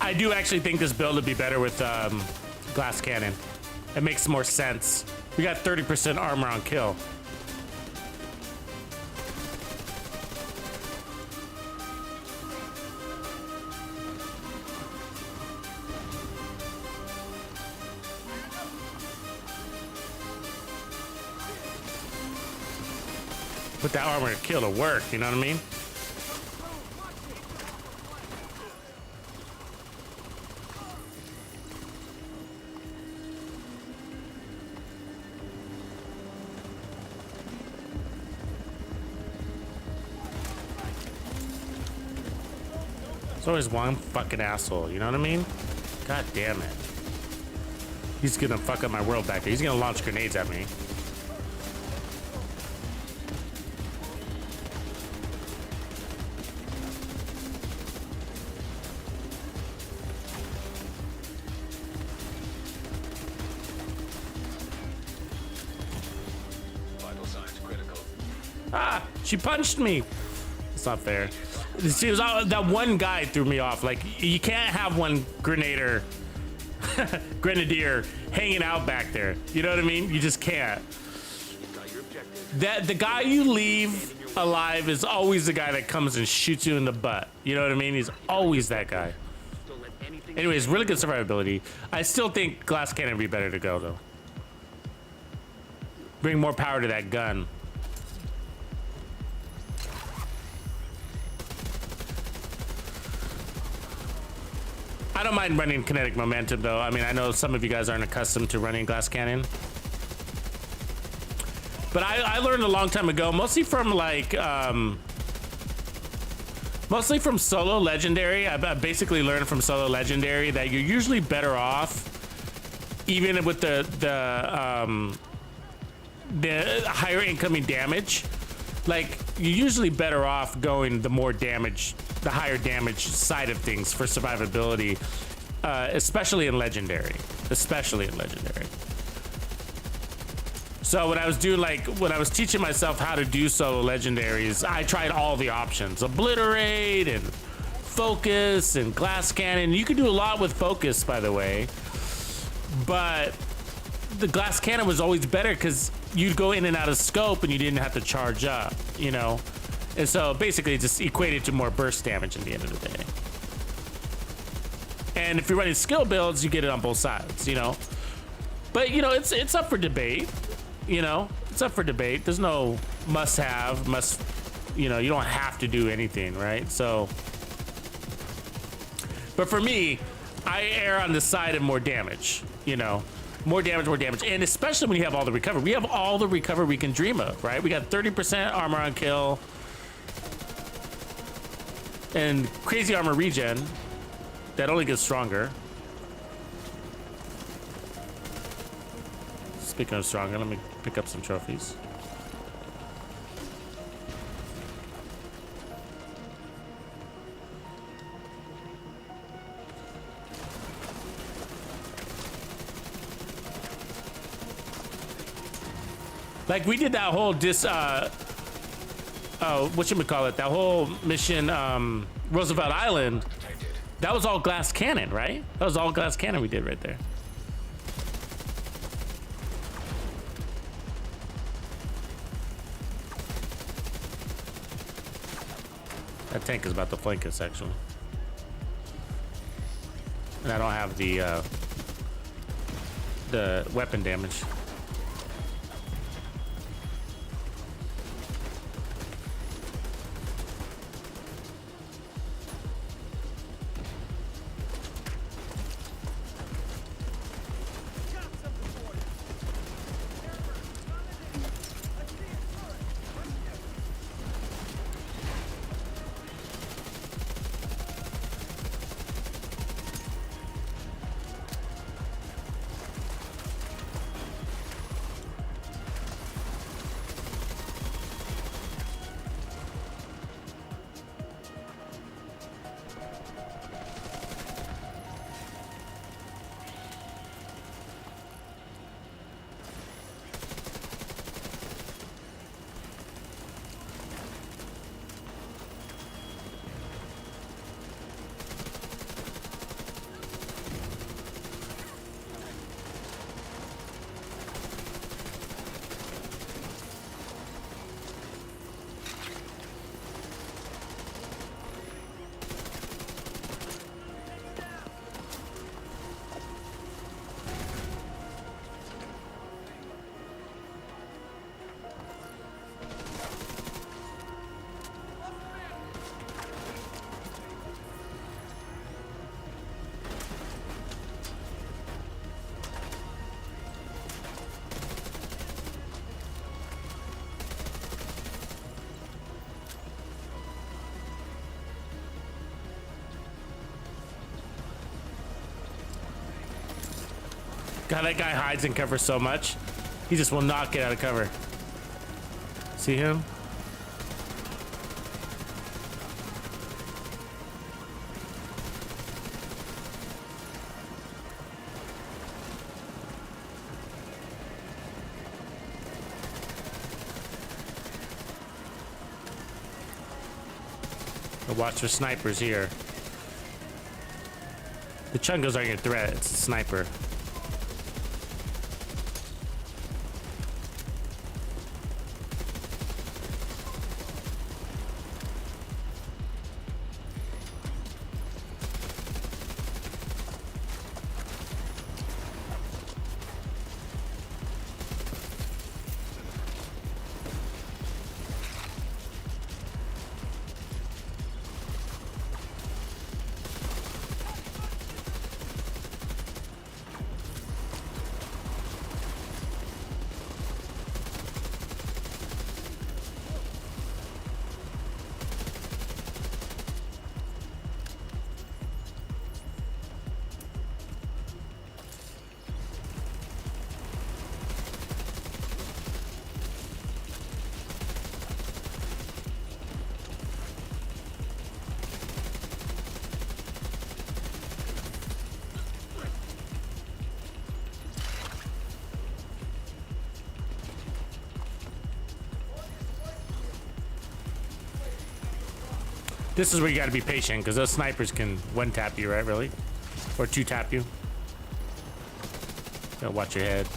I do actually think this build would be better with glass cannon. It makes more sense. We got 30% armor on kill. put that armor kill to work, you know what I mean? There's always one fucking asshole, you know what I mean? God damn it. He's gonna fuck up my world back there. He's gonna launch grenades at me. Vital signs critical. Ah, she punched me. It's not fair. See, it was that one guy threw me off. Like, you can't have one grenadier hanging out back there. You know what I mean? You just can't. The guy you leave alive is always the guy that comes and shoots you in the butt. You know what I mean? He's always that guy. Anyways, really good survivability. I still think glass cannon would be better to go though. Bring more power to that gun. I don't mind running kinetic momentum though. I mean, I know some of you guys aren't accustomed to running glass cannon. But I learned a long time ago, mostly from like, mostly from solo legendary. I basically learned from solo legendary that you're usually better off, even with the higher incoming damage. Like, you're usually better off going the more damage, the higher damage side of things for survivability, especially in legendary. So when I was doing when I was teaching myself how to do solo legendaries, I tried all the options: obliterate and focus and glass cannon. You can do a lot with focus, by the way, but the glass cannon was always better because you'd go in and out of scope and you didn't have to charge up, you know? And so basically it just equated to more burst damage in the end of the day. And if you're running skill builds, you get it on both sides, you know? But, you know, it's up for debate, you know? It's up for debate. There's no you know, you don't have to do anything, right? So, but for me, I err on the side of more damage, you know? More damage, and especially when you have all the recovery. We have all the recovery we can dream of, right? We got 30% armor on kill, and crazy armor regen that only gets stronger. Speaking of stronger, let me pick up some trophies. Like, we did that whole whatchamacallit, that whole mission, Roosevelt Island. That was all glass cannon, right? That was all glass cannon we did right there. That tank is about to flank us, actually. And I don't have the weapon damage. God, that guy hides in cover so much. He just will not get out of cover. See him? Watch for snipers here. The Chungos aren't your threat, it's a sniper. This is where you gotta be patient, because those snipers can one-tap you, right, really? Or two-tap you. Gotta watch your head.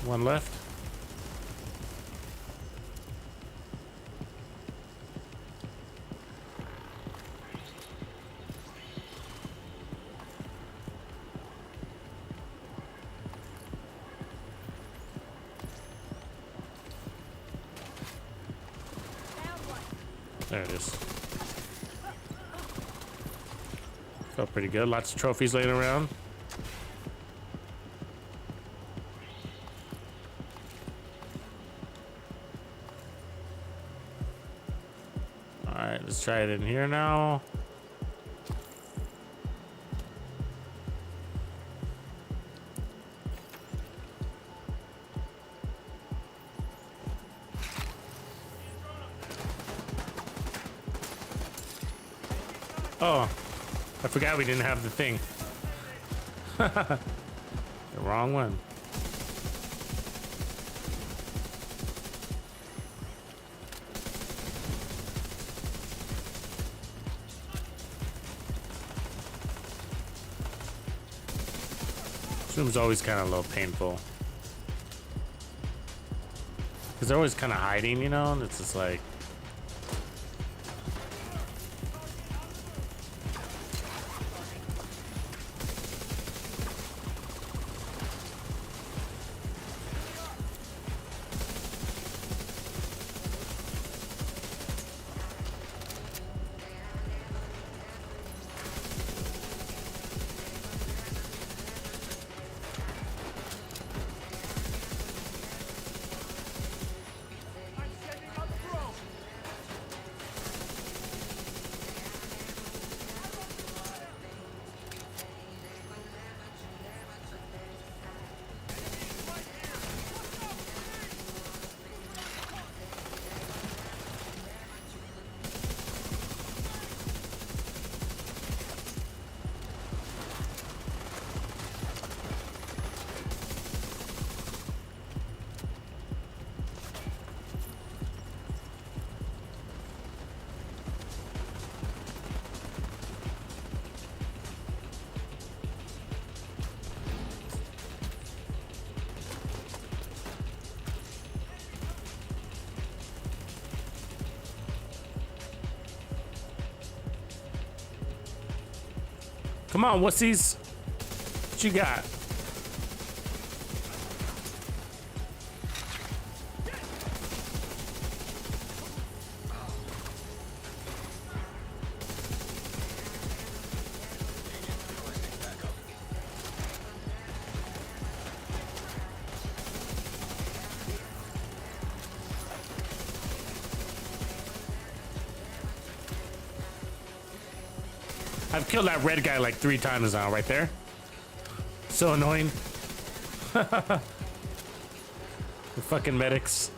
One left. There it is. Felt pretty good. Lots of trophies laying around. Alright, let's try it in here now. Oh, I forgot we didn't have the thing. The wrong one. This room's always kind of a little painful. Because they're always kind of hiding, you know? And it's just like... Come on, wussies. What you got? I've killed that red guy like 3 times now, right there. So annoying. The fucking medics.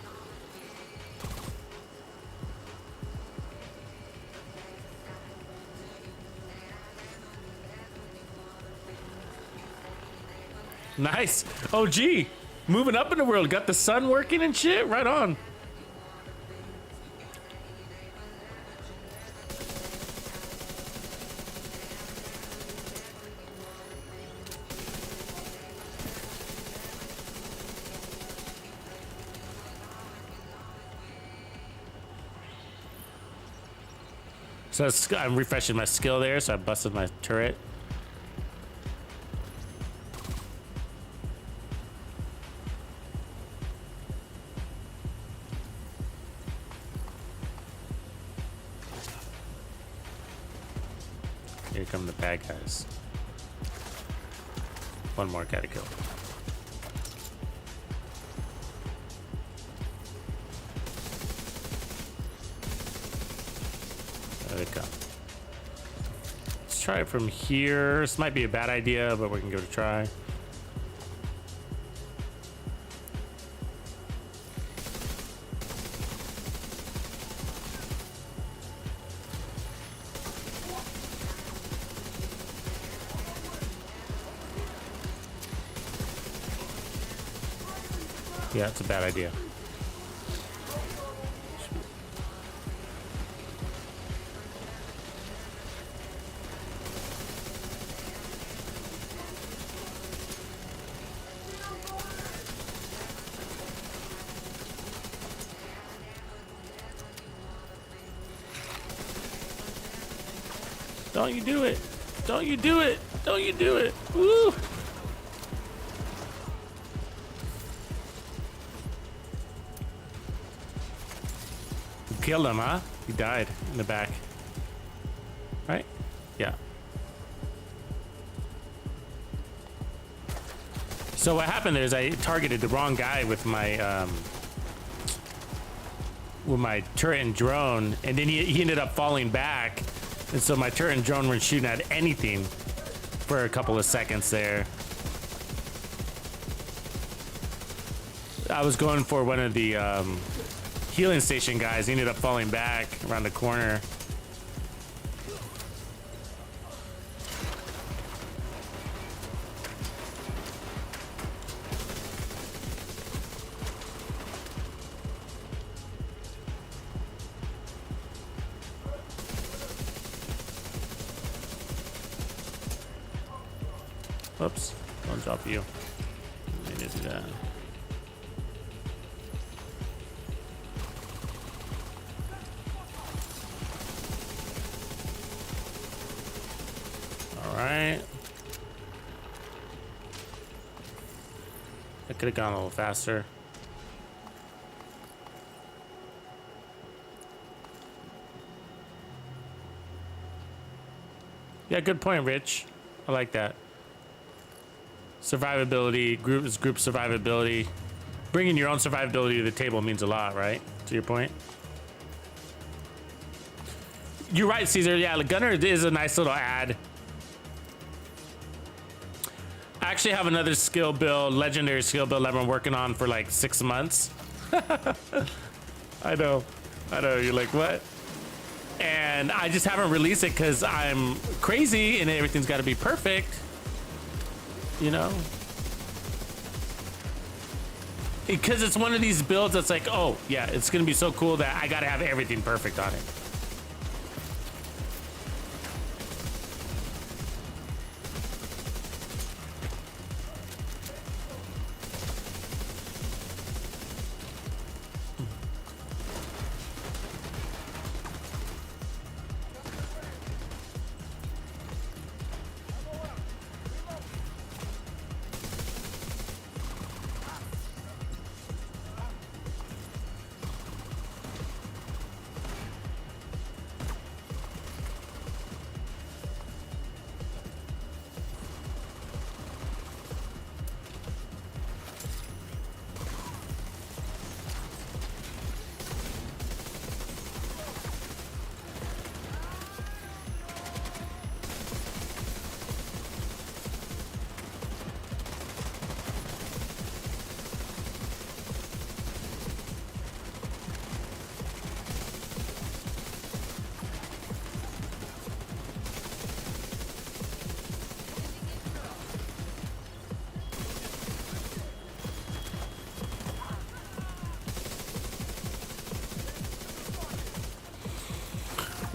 Nice. Oh, gee. Moving up in the world. Got the sun working and shit. Right on. So I'm refreshing my skill there, so I busted my turret. Here come the bad guys. One more gotta kill. There they come. Let's try it from here. This might be a bad idea, but we can give it a try. Yeah, it's a bad idea. Don't you do it. Don't you do it. Don't you do it. Woo! Killed him, huh? He died in the back. Right? Yeah. So what happened there is I targeted the wrong guy with my turret and drone, and then he ended up falling back, and so my turret and drone weren't shooting at anything for a couple of seconds there. I was going for one of the healing station guys. He ended up falling back around the corner. Oops, don't drop you. I need to do that. Alright. I could have gone a little faster. Yeah, good point, Rich. I like that. Survivability, group survivability. Bringing your own survivability to the table means a lot, right? To your point. You're right, Caesar. Yeah, the gunner is a nice little add. I actually have another skill build, legendary skill build I've been working on for like 6 months. I know. You're like, what? And I just haven't released it because I'm crazy and everything's got to be perfect. You know? Because it's one of these builds that's like, oh, yeah, it's going to be so cool that I got to have everything perfect on it.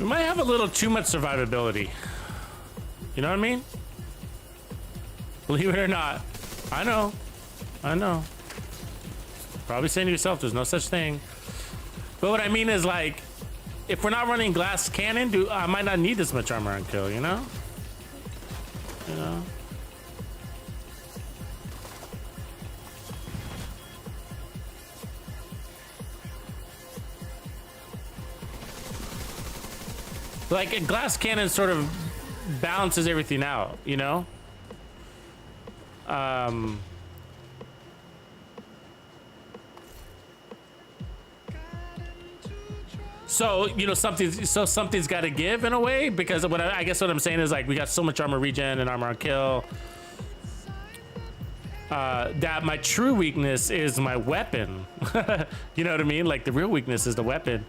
might have a little too much survivability. You know what I mean? Believe it or not. I know. I know. Probably saying to yourself, there's no such thing. But what I mean is, like, if we're not running glass cannon, I might not need this much armor on kill, you know? You know? Like, a glass cannon sort of balances everything out, you know? So, you know, something's got to give in a way, because I guess what I'm saying is, like, we got so much armor regen and armor on kill that my true weakness is my weapon. You know what I mean? Like, the real weakness is the weapon.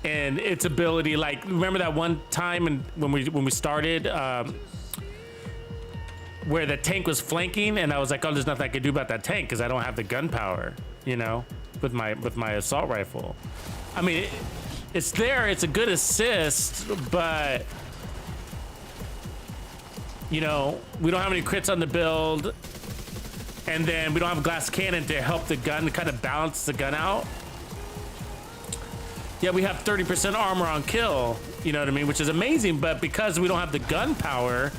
And its ability, like, remember that one time when we started, where the tank was flanking, and I was like, oh, there's nothing I can do about that tank because I don't have the gunpowder, you know, with my assault rifle. I mean, it's there, it's a good assist, but you know, we don't have any crits on the build, and then we don't have a glass cannon to help the gun, to kind of balance the gun out. Yeah, we have 30% armor on kill, you know what I mean, which is amazing, but because we don't have the gunpowder,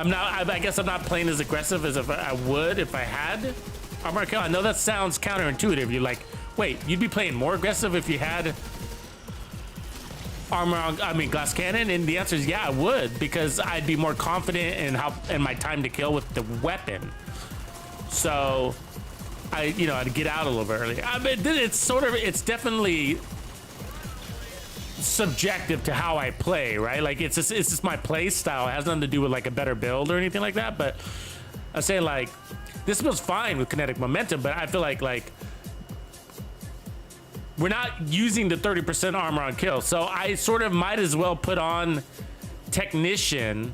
I guess I'm not playing as aggressive as if I would if I had armor on kill. I know that sounds counterintuitive. You're like, wait, you'd be playing more aggressive if you had armor on, glass cannon? And the answer is yeah, I would, because I'd be more confident in my time to kill with the weapon. So I'd get out a little bit earlier. I mean, it's definitely subjective to how I play, right? Like, it's just my play style. It has nothing to do with like a better build or anything like that. But I'm saying, like, this build's fine with kinetic momentum, but I feel like we're not using the 30% armor on kill. So I sort of might as well put on technician,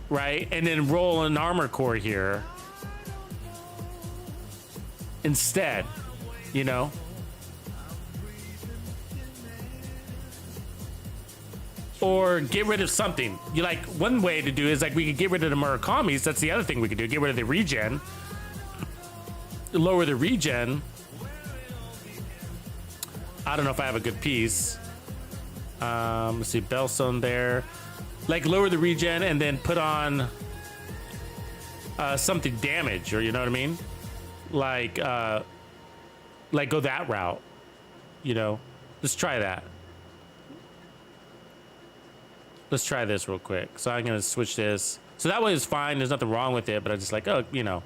right? And then roll an armor core here instead, you know? Or get rid of something. You like, one way to do is like, we could get rid of the Murakamis. That's the other thing we could do. Get rid of the regen. Lower the regen. I don't know if I have a good piece. Let's see, Bellstone there. Like, lower the regen and then put on something damage, or you know what I mean? Like go that route, you know? Let's try that. Let's try this real quick. So I'm gonna switch this. So that way is fine. There's nothing wrong with it, but I'm just like, oh, you know,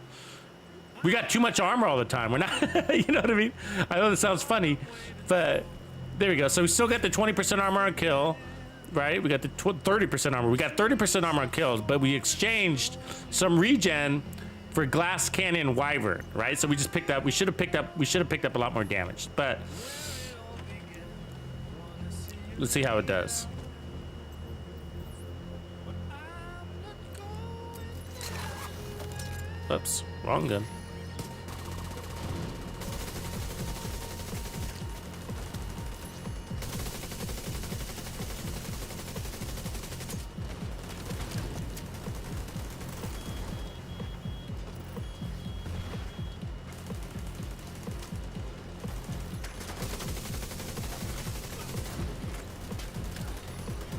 we got too much armor all the time. We're not, you know what I mean? I know this sounds funny, but there we go. So we still got the 20% armor on kill, right? We got the 30% armor. We got 30% armor on kills, but we exchanged some regen for glass cannon wyvern, right? So we just picked up. We should have picked up a lot more damage, but let's see how it does. Oops, wrong gun.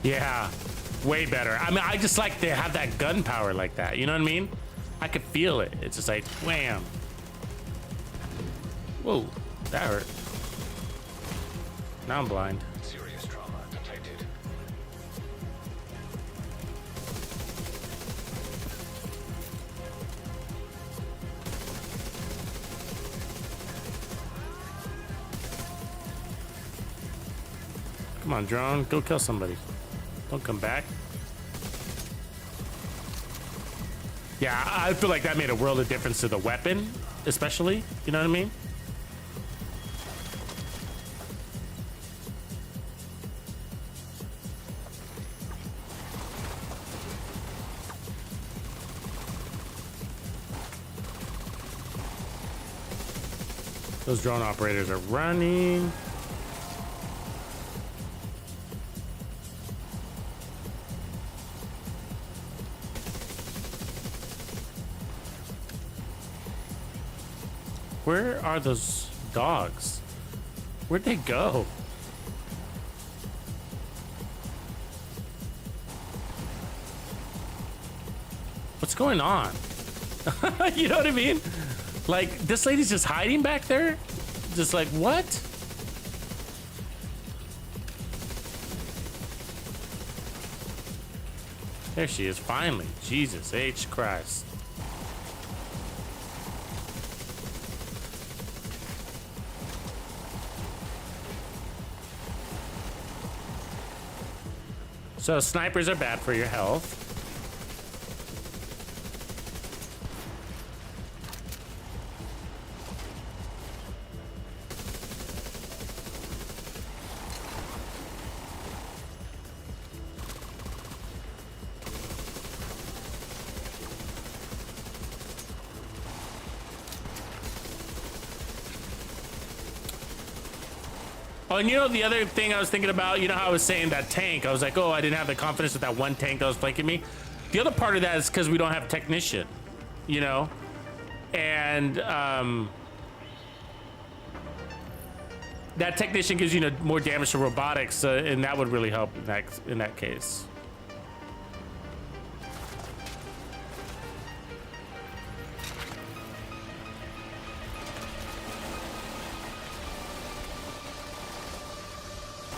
Yeah, way better. I mean, I just like to have that gunpowder like that. You know what I mean? I could feel it. It's just like, wham. Whoa, that hurt. Now I'm blind. Serious trauma detected. Come on, drone, go kill somebody. Don't come back. Yeah, I feel like that made a world of difference to the weapon, especially. You know what I mean? Those drone operators are running. Where are those dogs? Where'd they go? What's going on? You know what I mean? Like, this lady's just hiding back there? Just like, what? There she is, finally. Jesus H. Christ. So snipers are bad for your health. Oh, and you know the other thing I was thinking about, you know how I was saying that tank, I was like, oh, I didn't have the confidence with that one tank that was flanking me. The other part of that is because we don't have a technician, you know? And that technician gives you more damage to robotics, and that would really help in that case.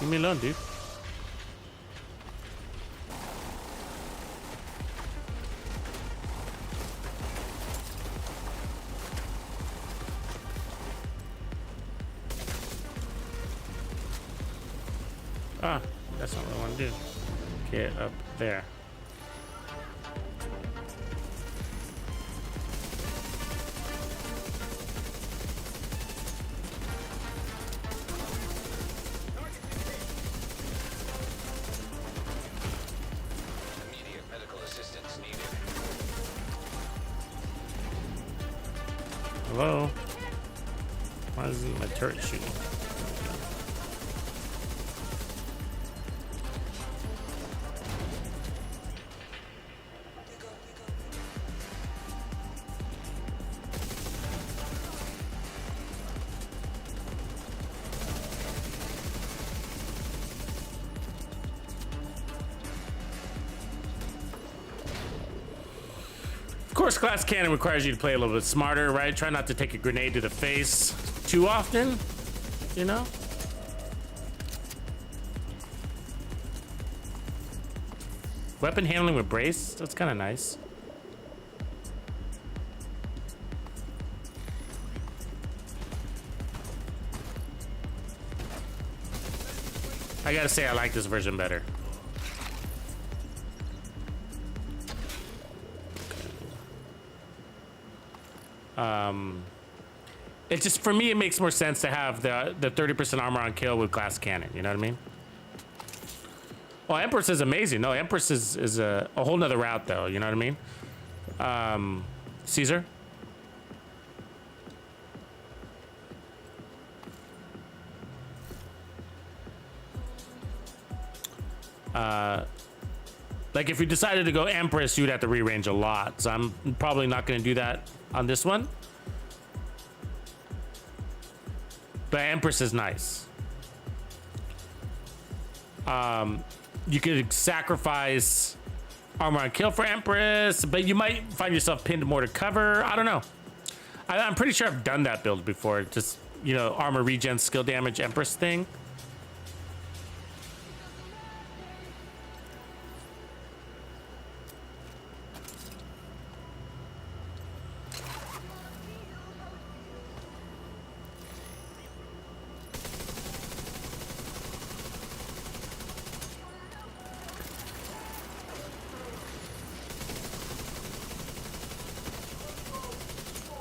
Leave me alone, dude. Ah, that's not what I want to do. Get up there. Immediate medical assistance needed. Hello? Why isn't my turret shooting? Of course, glass cannon requires you to play a little bit smarter, right? Try not to take a grenade to the face too often, you know? Weapon handling with brace, that's kind of nice. I gotta say, I like this version better. It just, for me, it makes more sense to have the 30% armor on kill with glass cannon. You know what I mean? Well, Empress is amazing. No, Empress is a whole nother route, though. You know what I mean? Caesar. Like if you decided to go Empress, you'd have to rearrange a lot. So I'm probably not going to do that on this one. But Empress is nice. You could sacrifice armor on kill for Empress, but you might find yourself pinned more to cover. I don't know. I'm pretty sure I've done that build before. Just, you know, armor regen, skill damage, Empress thing.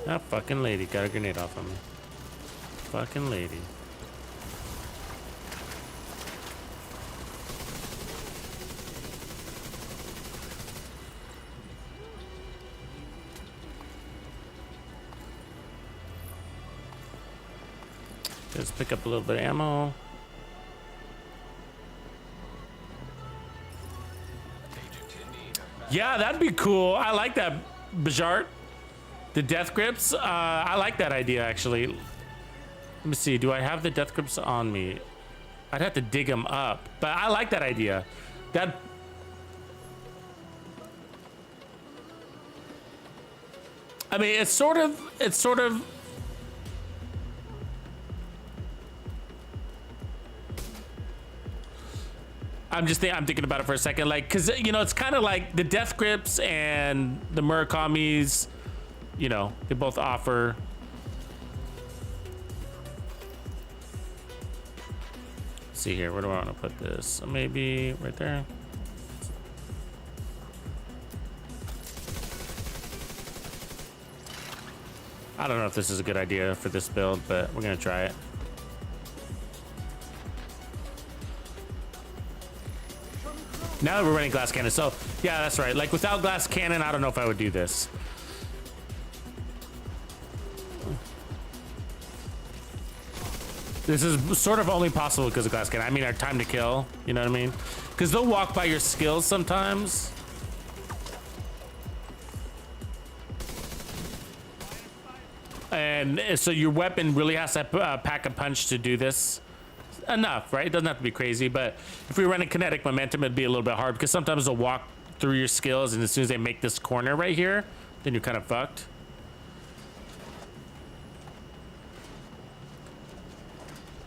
That fucking lady got a grenade off of me. Fucking lady. Let's pick up a little bit of ammo. Yeah, that'd be cool. I like that, Bajart. The death grips. I like that idea, actually. Let me see. Do I have the death grips on me? I'd have to dig them up, but I like that idea. That. I mean, it's sort of. I'm thinking about it for a second, like, cause you know, it's kind of like the death grips and the Murakamis. You know, they both offer. Let's see here, where do I want to put this? Maybe right there. I don't know if this is a good idea for this build, but we're gonna try it. Now that we're running glass cannon, so yeah, that's right. Like without glass cannon, I don't know if I would do this. This is sort of only possible because of glass cannon. I mean, our time to kill, you know what I mean? Because they'll walk by your skills sometimes. And so your weapon really has to pack a punch to do this. Enough, right? It doesn't have to be crazy, but if we run a kinetic momentum, it'd be a little bit hard because sometimes they'll walk through your skills, and as soon as they make this corner right here, then you're kind of fucked.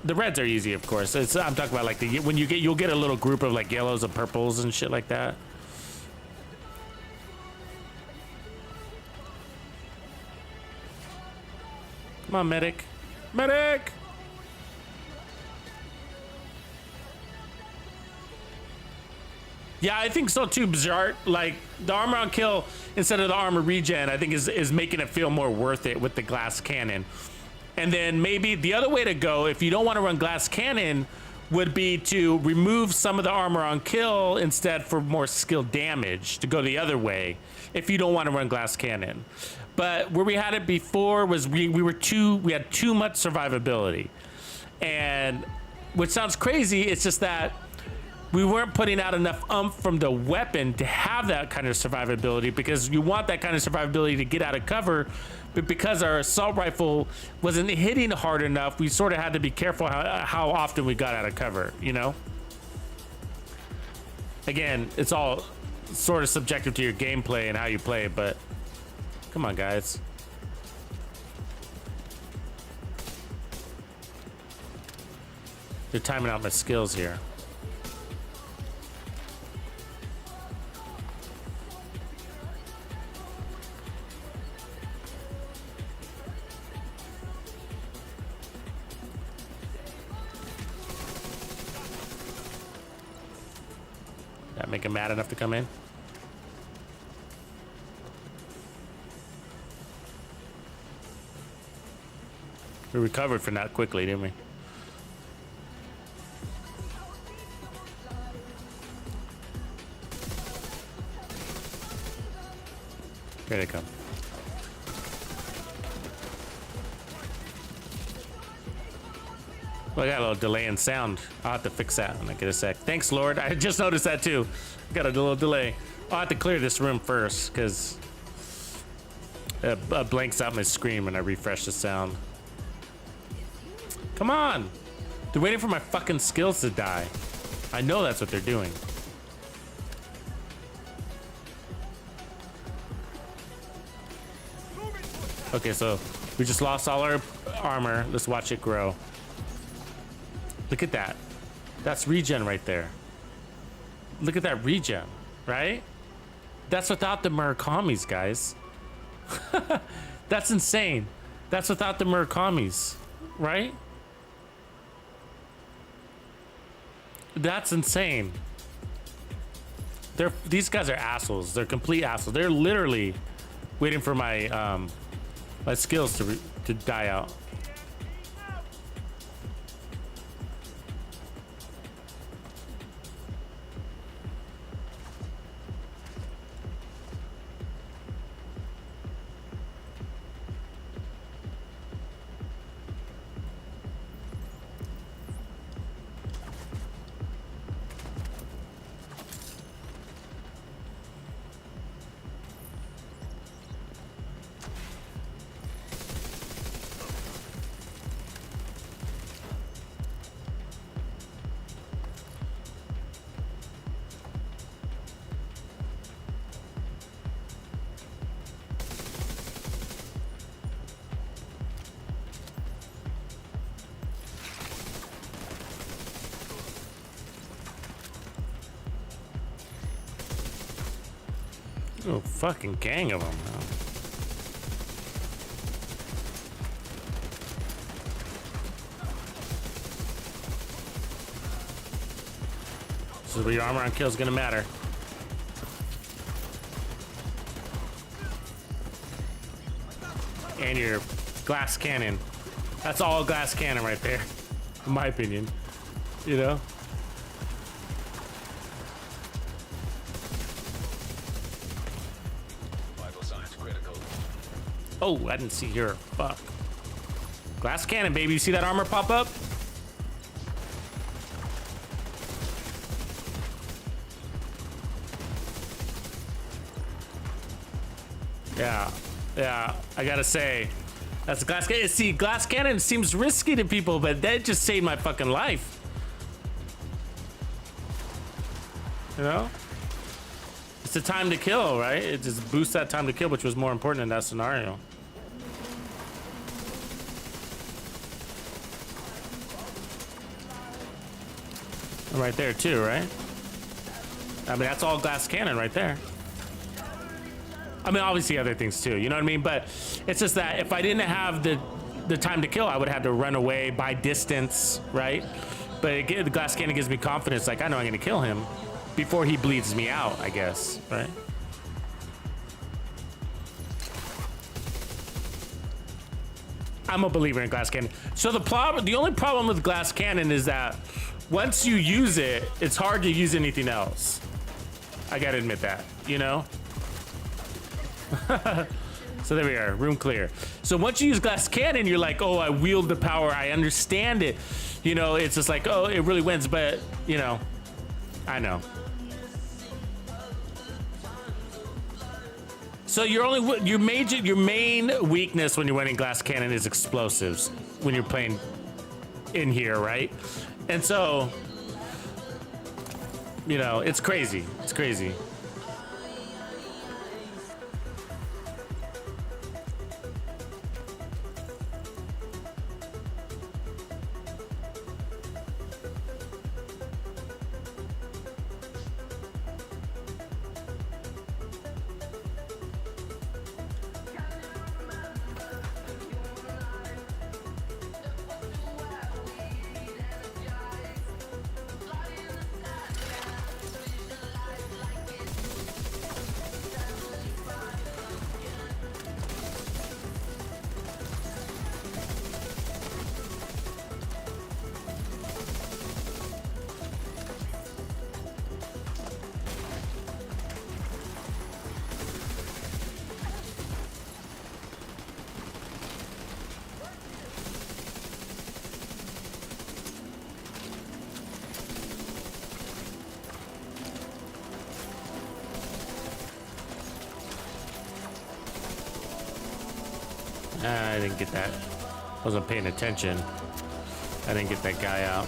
The reds are easy, of course. I'm talking about like when you'll get a little group of like yellows and purples and shit like that. Come on, medic. Medic! Yeah, I think so too, Bjart. Like the armor on kill instead of the armor regen, I think is making it feel more worth it with the glass cannon. And then maybe the other way to go, if you don't want to run glass cannon, would be to remove some of the armor on kill instead for more skill damage, to go the other way if you don't want to run glass cannon. But where we had it before was we had too much survivability. And which sounds crazy, it's just that we weren't putting out enough oomph from the weapon to have that kind of survivability, because you want that kind of survivability to get out of cover, but because our assault rifle wasn't hitting hard enough, we sort of had to be careful how often we got out of cover, you know? Again, it's all sort of subjective to your gameplay and how you play, but come on, guys. They're timing out my skills here. That make him mad enough to come in? We recovered from that quickly, didn't we? Here they come. Well, I got a little delay in sound. I'll have to fix that when I get a sec. Thanks, Lord. I just noticed that too. Got a little delay. I'll have to clear this room first because it blanks out my screen when I refresh the sound. Come on. They're waiting for my fucking skills to die. I know that's what they're doing. Okay, so we just lost all our armor. Let's watch it grow. Look at that. That's regen right there. Look at that regen, right? That's without the Murakamis, guys. That's insane. That's without the Murakamis, right? That's insane. These guys are assholes. They're complete assholes. They're literally waiting for my my skills to die out. Oh, fucking gang of them. This is where your armor on kill is gonna matter. And your glass cannon. That's all glass cannon right there, in my opinion. You know? Vital signs critical. Oh, I didn't see your fuck. Glass cannon, baby. You see that armor pop up? Yeah, I gotta say, that's a glass cannon. See, glass cannon seems risky to people, but that just saved my fucking life. You know? It's the time to kill, right? It just boosts that time to kill, which was more important in that scenario. And right there too, right? I mean, that's all glass cannon right there. I mean, obviously other things too, you know what I mean? But it's just that if I didn't have the time to kill, I would have to run away by distance, right? But again, the glass cannon gives me confidence, like I know I'm gonna kill him before he bleeds me out, I guess, right? I'm a believer in glass cannon. So the only problem with glass cannon is that once you use it, it's hard to use anything else. I gotta admit that, you know? So there we are, room clear. So once you use glass cannon, you're like, oh, I wield the power, I understand it. You know, it's just like, oh, it really wins, but you know, I know. So your main weakness when you're running glass cannon is explosives when you're playing in here, right? And so, you know, it's crazy. It's crazy. I didn't get that. Wasn't paying attention. I didn't get that guy out.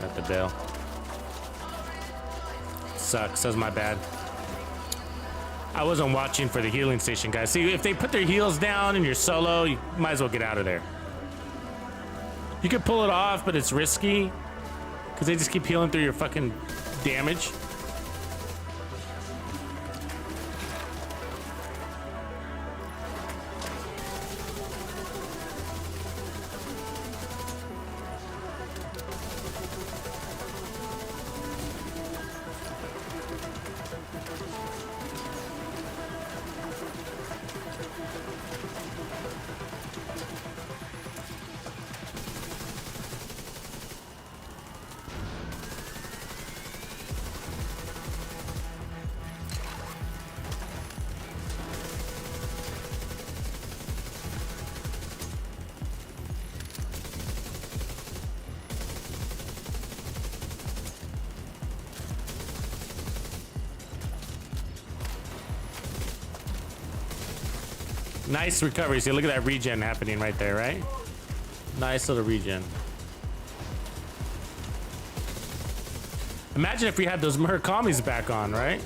At the bell. Sucks. That's my bad. I wasn't watching for the healing station, guys. See, if they put their heals down and you're solo, you might as well get out of there. You could pull it off, but it's risky because they just keep healing through your fucking damage. Nice recovery. See, look at that regen happening right there, right? Nice little regen. Imagine if we had those Murakamis back on, right?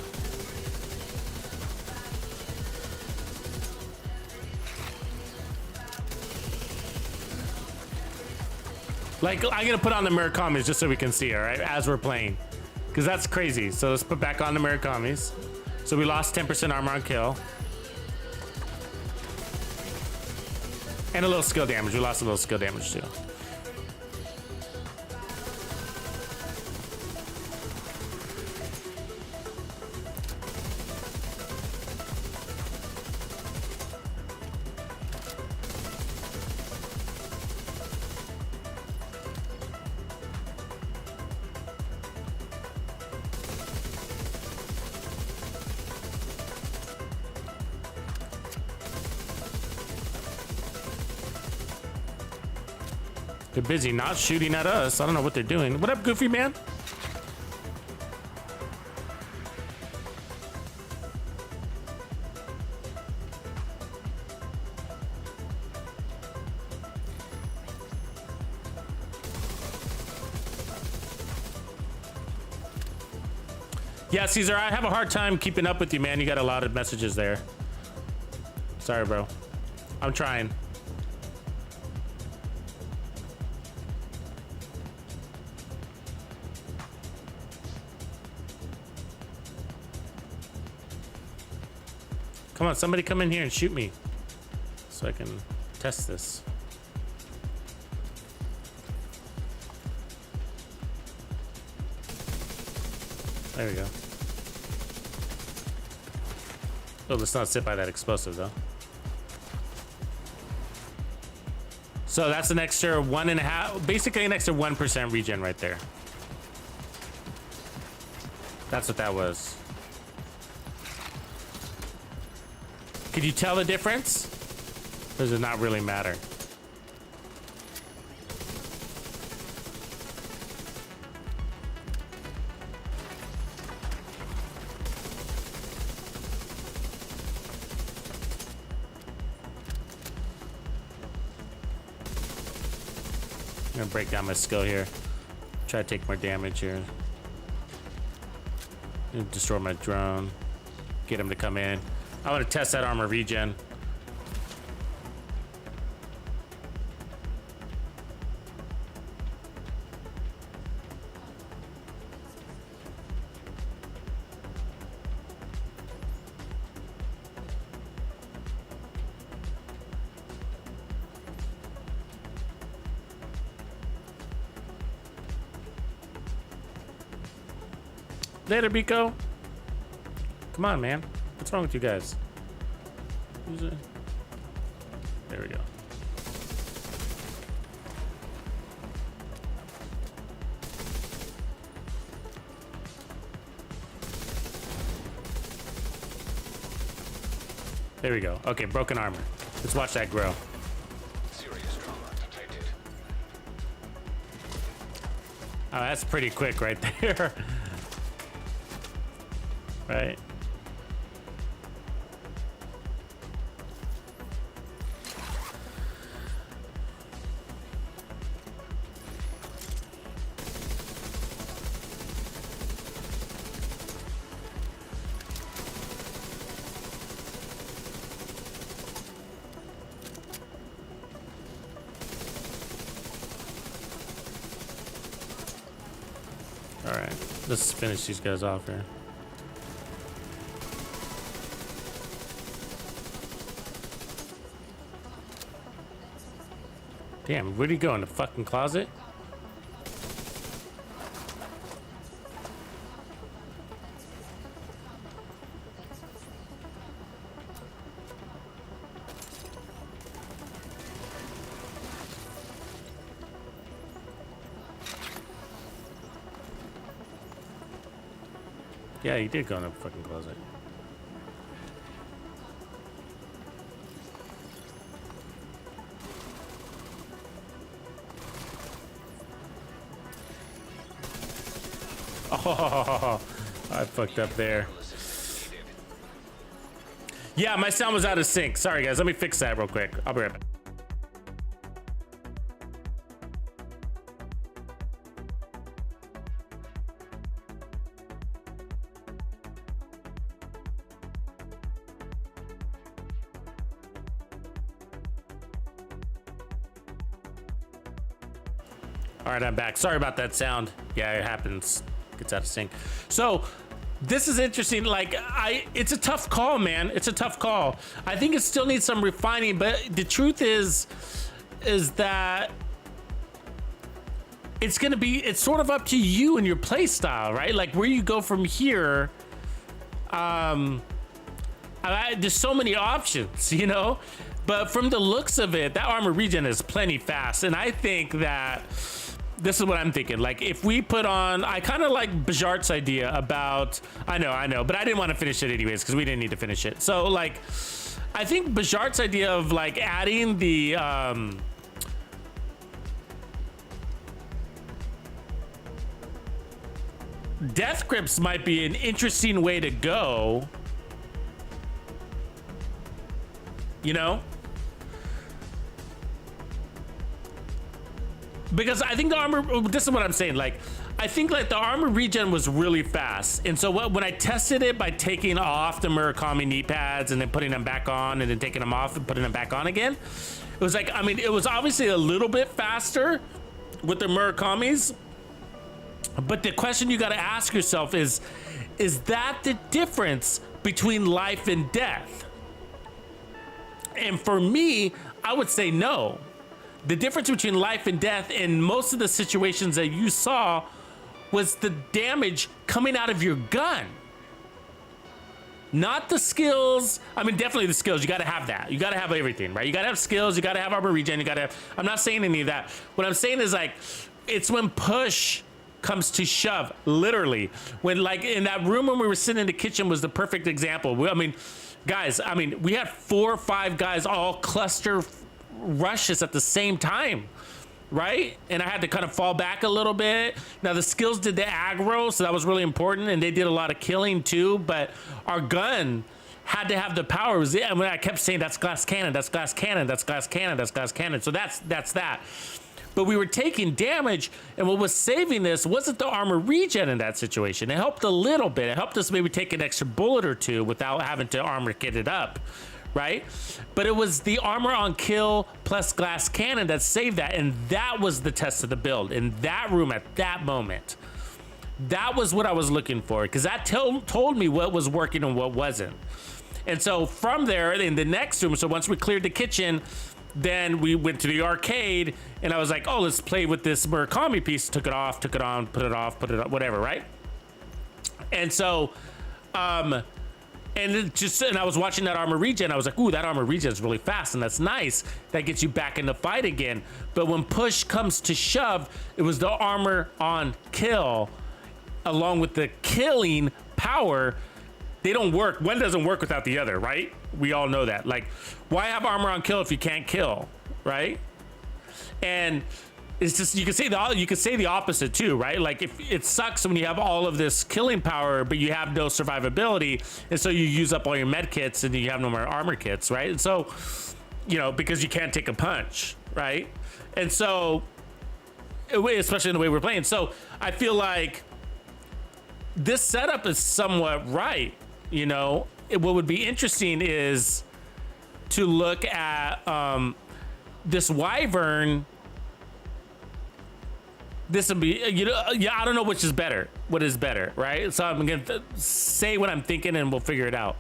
Like, I'm gonna put on the Murakamis just so we can see, all right, as we're playing. Because that's crazy. So let's put back on the Murakamis. So we lost 10% armor on kill. And a little skill damage. We lost a little skill damage too. They're busy not shooting at us. I don't know what they're doing. What up, Goofy man? Yeah, Caesar, I have a hard time keeping up with you, man. You got a lot of messages there. Sorry, bro. I'm trying. Come on, somebody come in here and shoot me so I can test this. There we go. Oh, let's not sit by that explosive though. So that's an extra 1.5, basically an extra 1% regen right there. That's what that was. Could you tell the difference? Or does it not really matter? I'm gonna break down my skill here. Try to take more damage here. Destroy my drone. Get him to come in. I want to test that armor regen. Later, Biko. Come on, man. What's wrong with you guys? Who's it? There we go. There we go. Okay, broken armor. Let's watch that grow. Serious trauma detected. Oh, that's pretty quick right there. Right. All right, let's finish these guys off here. Damn, where'd he go? In the fucking closet? Yeah, he did go in the fucking closet. Oh, I fucked up there. Yeah, my sound was out of sync. Sorry, guys. Let me fix that real quick. I'll be right back. All right, I'm back. Sorry about that sound. Yeah, it happens. Gets out of sync. So this is interesting. Like, it's a tough call, man. It's a tough call. I think it still needs some refining, but the truth is that it's sort of up to you and your play style, right? Like where you go from here. There's so many options, you know, but from the looks of it, that armor regen is plenty fast. And I think that this is what I'm thinking. Like if we put on, I kind of like Bajart's idea about, I know, but I didn't want to finish it anyways, because we didn't need to finish it. So like, I think Bajart's idea of like adding the, death grips might be an interesting way to go, you know, because I think the armor, this is what I'm saying, like I think like the armor regen was really fast, and so when I tested it by taking off the Murakami knee pads and then putting them back on and then taking them off and putting them back on again, it was like, I mean, it was obviously a little bit faster with the Murakamis. But the question you got to ask yourself is that the difference between life and death? And for me, I would say no. The difference between life and death in most of the situations that you saw was the damage coming out of your gun. Not the skills. I mean, definitely the skills. You got to have that. You got to have everything, right? You got to have skills. You got to have armor regen. You got to have, I'm not saying any of that. What I'm saying is like, it's when push comes to shove, literally. When like in that room when we were sitting in the kitchen was the perfect example. I mean, guys, we had 4 or 5 guys all cluster rushes at the same time, right? And I had to kind of fall back a little bit. Now the skills did the aggro, so that was really important, and they did a lot of killing too, but our gun had to have the power. I mean, I kept saying that's glass cannon, that's glass cannon, that's glass cannon, that's glass cannon. So that's that. But we were taking damage, and what was saving this wasn't the armor regen in that situation. It helped a little bit. It helped us maybe take an extra bullet or two without having to armor kit it up, right? But it was the armor on kill plus glass cannon that saved that, and that was the test of the build in that room at that moment. That was what I was looking for, because that told me what was working and what wasn't. And so from there, in the next room, so once we cleared the kitchen, then we went to the arcade, and I was like, oh, let's play with this Murakami piece. Took it off, took it on, put it off, put it on, whatever, right? And so, and I was watching that armor regen. I was like, ooh, that armor regen is really fast, and that's nice. That gets you back in the fight again. But when push comes to shove, it was the armor on kill, along with the killing power. They don't work. One doesn't work without the other, right? We all know that. Like, why have armor on kill if you can't kill, right? And it's just, you can say the opposite too, right? Like, if it sucks when you have all of this killing power, but you have no survivability, and so you use up all your med kits and you have no more armor kits, right? And so, you know, because you can't take a punch, right? And so, especially in the way we're playing. So I feel like this setup is somewhat right. You know, what would be interesting is to look at this wyvern. This would be, you know, yeah, I don't know which is better. What is better, right? So I'm gonna say what I'm thinking, and we'll figure it out.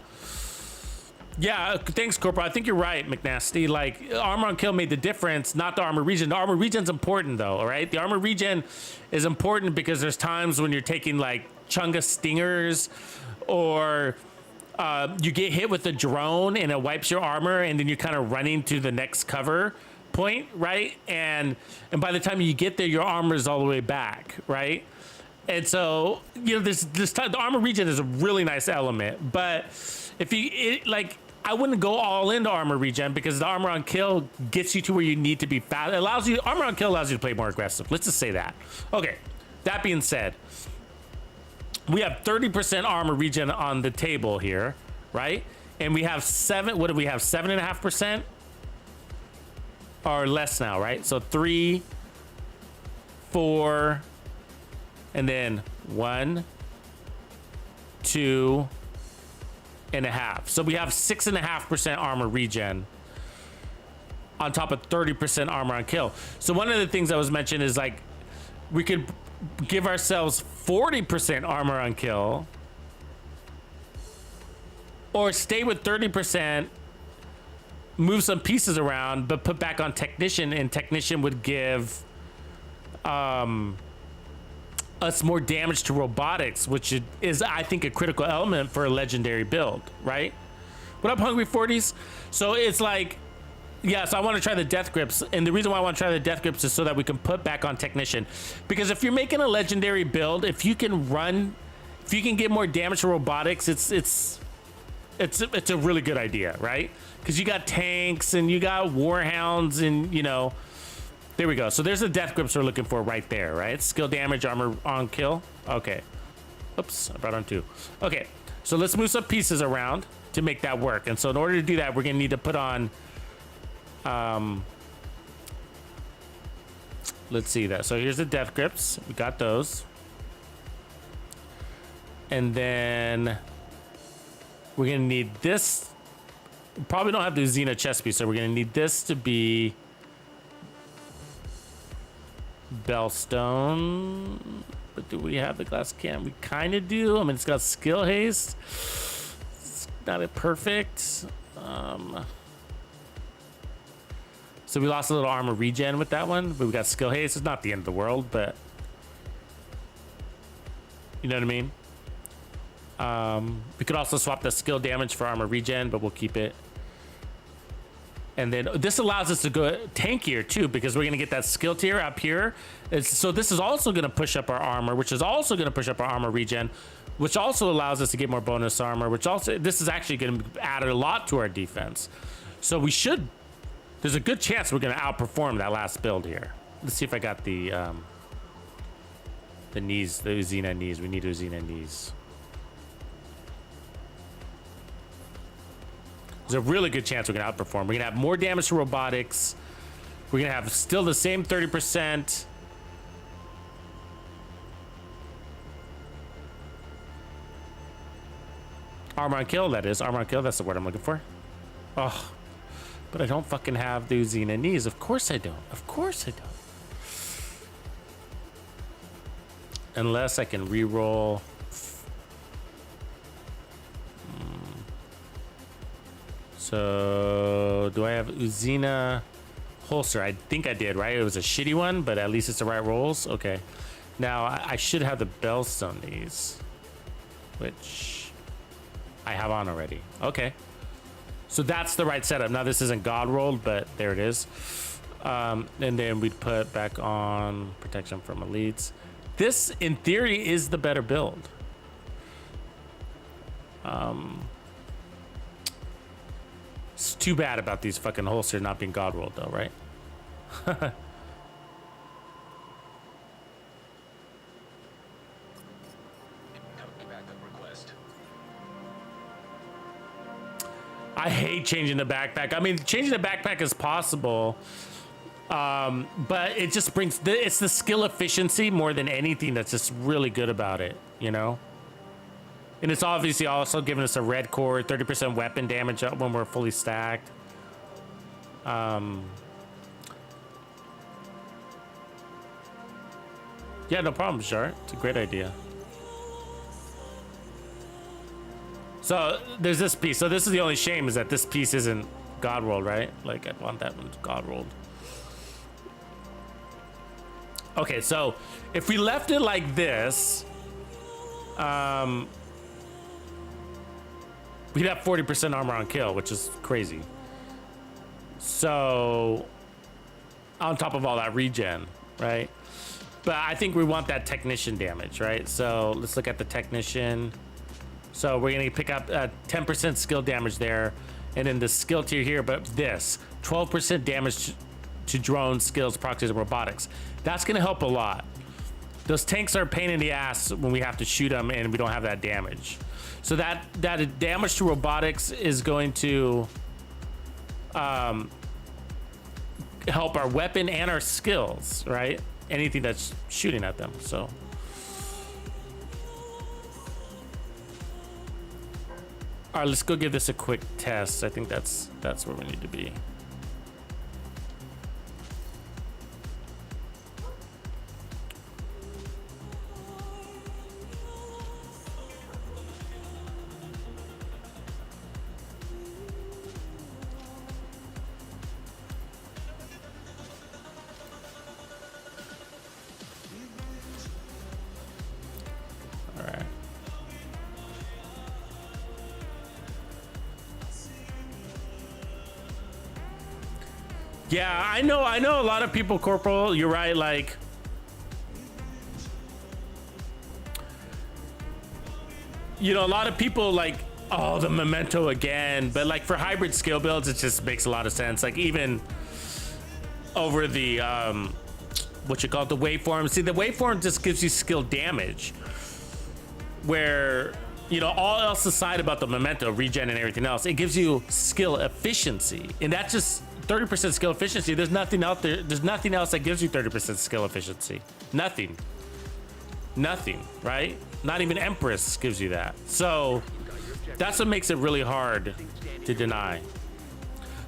Yeah, thanks, Corporal. I think you're right, McNasty. Like, armor on kill made the difference, not the armor regen. The armor regen's important, though, all right? The armor regen is important because there's times when you're taking, like, chunga stingers, or you get hit with a drone and it wipes your armor, and then you're kind of running to the next cover point, right? And by the time you get there, your armor is all the way back, right? And so, you know, the armor regen is a really nice element, but if like, I wouldn't go all into armor regen, because the armor on kill gets you to where you need to be fast. Armor on kill allows you to play more aggressive. Let's just say that. Okay. That being said, we have 30% armor regen on the table here, right? And we have 7.5% or less now, right? So 3, 4, and then 1, 2.5. So we have 6.5% armor regen on top of 30% armor on kill. So one of the things I was mentioning is, like, we could give ourselves 40% armor on kill or stay with 30%, move some pieces around, but put back on technician, and technician would give us more damage to robotics, which is I think a critical element for a legendary build, right? What up, Hungry 40s? So it's like, yeah, so I want to try the death grips, and the reason why I want to try the death grips is so that we can put back on technician, because if you're making a legendary build, if you can get more damage to robotics, it's a really good idea, right? Because you got tanks and you got warhounds, and you know, there we go. So there's the death grips we're looking for right there, right? Skill damage, armor on kill. Okay. Oops, I brought on 2. Okay, so let's move some pieces around to make that work. And so in order to do that, we're gonna need to put on, let's see that. So here's the death grips. We got those. And then we're gonna need this. We probably don't have the Xena chest piece, so we're gonna need this to be Bellstone. But do we have the glass can? We kind of do. I mean, it's got skill haste. It's not a perfect. So we lost a little armor regen with that one, but we got skill haste. It's not the end of the world, but you know what I mean? We could also swap the skill damage for armor regen, but we'll keep it. And then this allows us to go tankier too, because we're gonna get that skill tier up here. So this is also gonna push up our armor, which is also gonna push up our armor regen, which also allows us to get more bonus armor, which also, this is actually gonna add a lot to our defense. So we should, there's a good chance we're gonna outperform that last build here. Let's see if I got the knees, the Xena knees. We need Xena knees. There's a really good chance we're gonna outperform. We're gonna have more damage to robotics. We're gonna have still the same 30%. Armor on kill, that is. Armor on kill, that's the word I'm looking for. Oh, but I don't fucking have the Xena knees. Of course I don't. Of course I don't. Unless I can re-roll. So, do I have Xena holster? I think I did, right? It was a shitty one, but at least it's the right rolls. Okay. Now, I should have the Bellstone knees, which I have on already. Okay. So that's the right setup. Now, this isn't God rolled, but there it is. And then we'd put back on protection from elites. This, in theory, is the better build. It's too bad about these fucking holsters not being God rolled, though, right? I hate changing the backpack. I mean, changing the backpack is possible, but it just brings it's the skill efficiency more than anything that's just really good about it, you know? And it's obviously also giving us a red core, 30% weapon damage up when we're fully stacked. Yeah, no problem, Shart. It's a great idea. So there's this piece. So this is the only shame, is that this piece isn't God rolled, right? Like, I want that one God rolled. Okay, so if we left it like this, we'd have 40% armor on kill, which is crazy. So, on top of all that regen, right? But I think we want that technician damage, right? So let's look at the technician. So we're gonna pick up 10% skill damage there, and then the skill tier here, but this 12% damage to drone skills, proxies, and robotics. That's gonna help a lot. Those tanks are a pain in the ass when we have to shoot them and we don't have that damage. So that damage to robotics is going to help our weapon and our skills, right? Anything that's shooting at them. So all right, let's go give this a quick test. I think that's where we need to be. Yeah, I know a lot of people, Corporal, you're right, like you know, a lot of people like, oh, the memento again, but like for hybrid skill builds, it just makes a lot of sense. Like even over the what you call it, the waveform. See, the waveform just gives you skill damage, where you know, all else aside about the memento, regen and everything else, it gives you skill efficiency, and that's just 30% skill efficiency. There's nothing out there. There's nothing else that gives you 30% skill efficiency. Nothing, right? Not even Empress gives you that. So that's what makes it really hard to deny.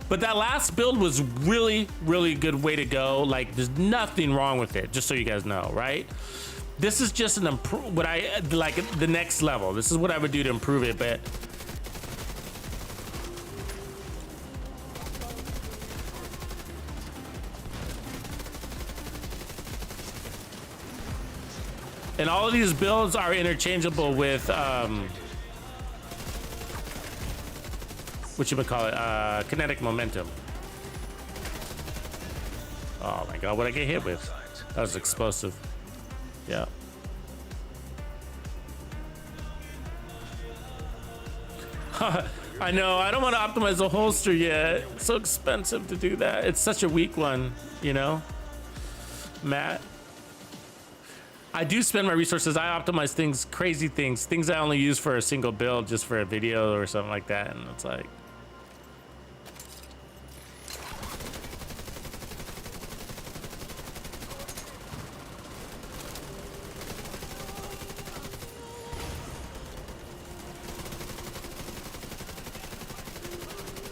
But that last build was really, really good way to go. Like, there's nothing wrong with it, just so you guys know, right? This is just an what I like, the next level. This is what I would do to improve it, but and all of these builds are interchangeable with what you would call it, kinetic momentum. Oh my god, what I get hit with? That was explosive. Yeah. I know, I don't want to optimize the holster yet. It's so expensive to do that. It's such a weak one, you know? Matt. I do spend my resources. I optimize things, crazy things I only use for a single build, just for a video or something like that. And it's like,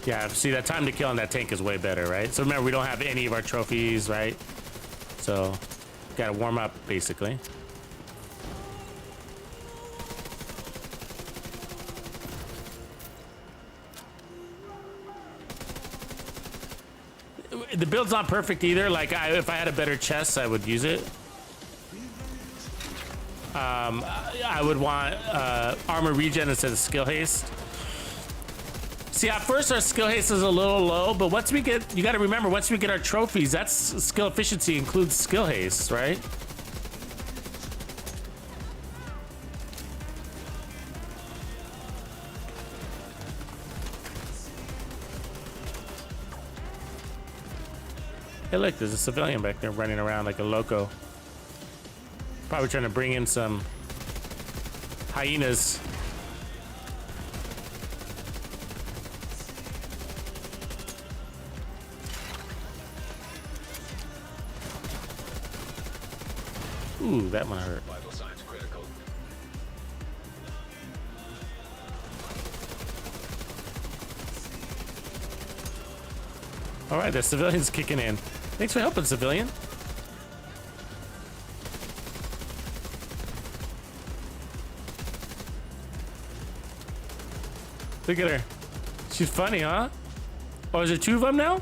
yeah, see, that time to kill on that tank is way better, right? So remember, we don't have any of our trophies, right? So gotta warm up, basically. The build's not perfect either. Like, if I had a better chest, I would use it. I would want armor regen instead of skill haste. See, at first our skill haste is a little low, but once we get, you got to remember, once we get our trophies, that's skill efficiency includes skill haste, right? Hey, look, there's a civilian back there running around like a loco. Probably trying to bring in some hyenas. Ooh, that one hurt. Vital signs critical. All right, the civilian's kicking in. Thanks for helping, civilian. Look at her. She's funny, huh? Oh, is there two of them now?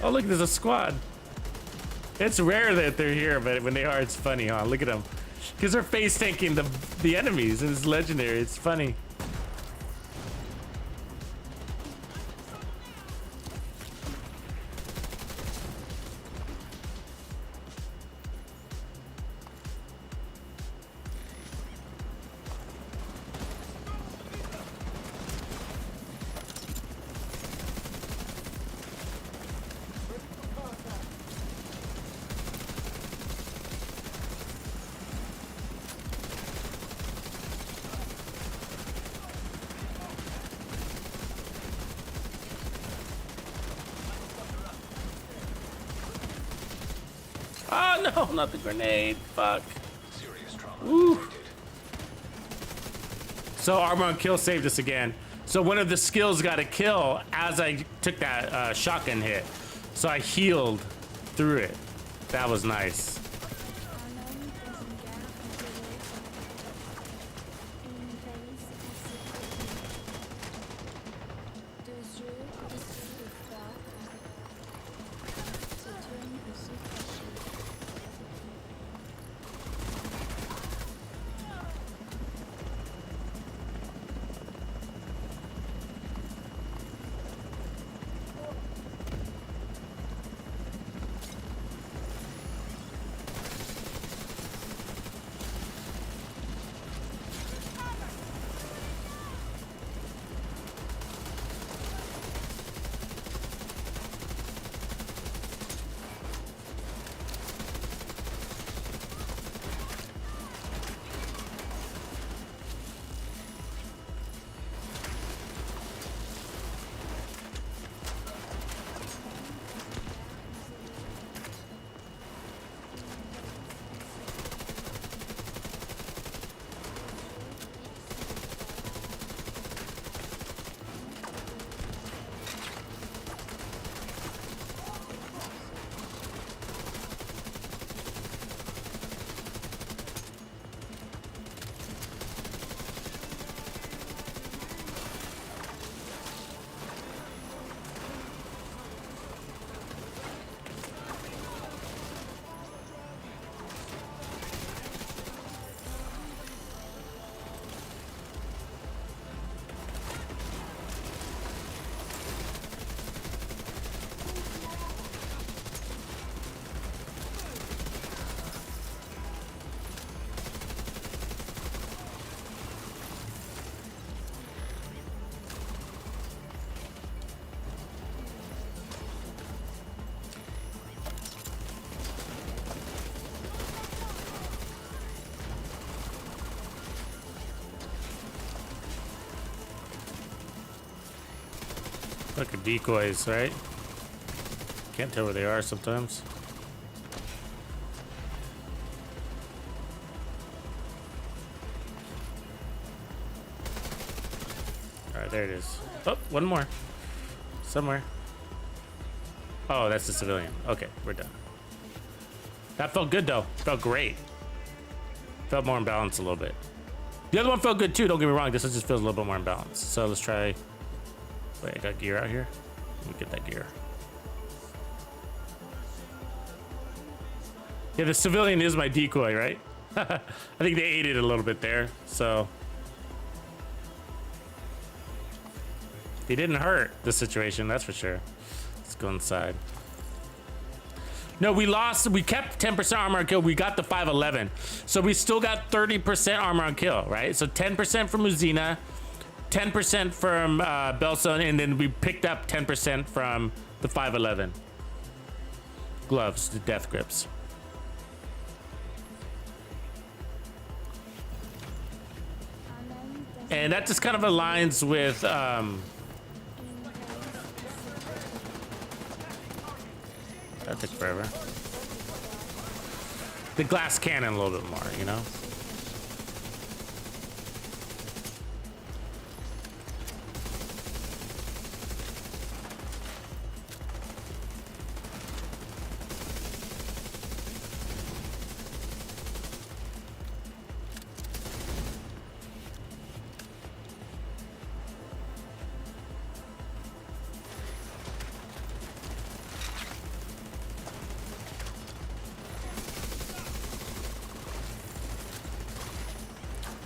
Oh, look, there's a squad. It's rare that they're here, but when they are, it's funny, huh? Look at them. Because they're face tanking the enemies, and it's legendary. It's funny. Oh no, not the grenade. Fuck. Serious trauma Ooh. detected. So armor on kill saved us again. So one of the skills got a kill as I took that shotgun hit. So I healed through it. That was nice. Fucking decoys, right? Can't tell where they are sometimes. Alright, there it is. Oh, one more. Somewhere. Oh, that's the civilian. Okay, we're done. That felt good though. Felt great. Felt more in balance a little bit. The other one felt good too, don't get me wrong. This one just feels a little bit more in balance. So let's try. Wait, I got gear out here. Let me get that gear. Yeah, the civilian is my decoy, right? I think they ate it a little bit there, so. They didn't hurt the situation, that's for sure. Let's go inside. No, we lost. We kept 10% armor on kill. We got the 511. So we still got 30% armor on kill, right? So 10% from Uzina, 10% from Belson, and then we picked up 10% from the 511. Gloves, the death grips. And that just kind of aligns with that took forever. The glass cannon a little bit more, you know?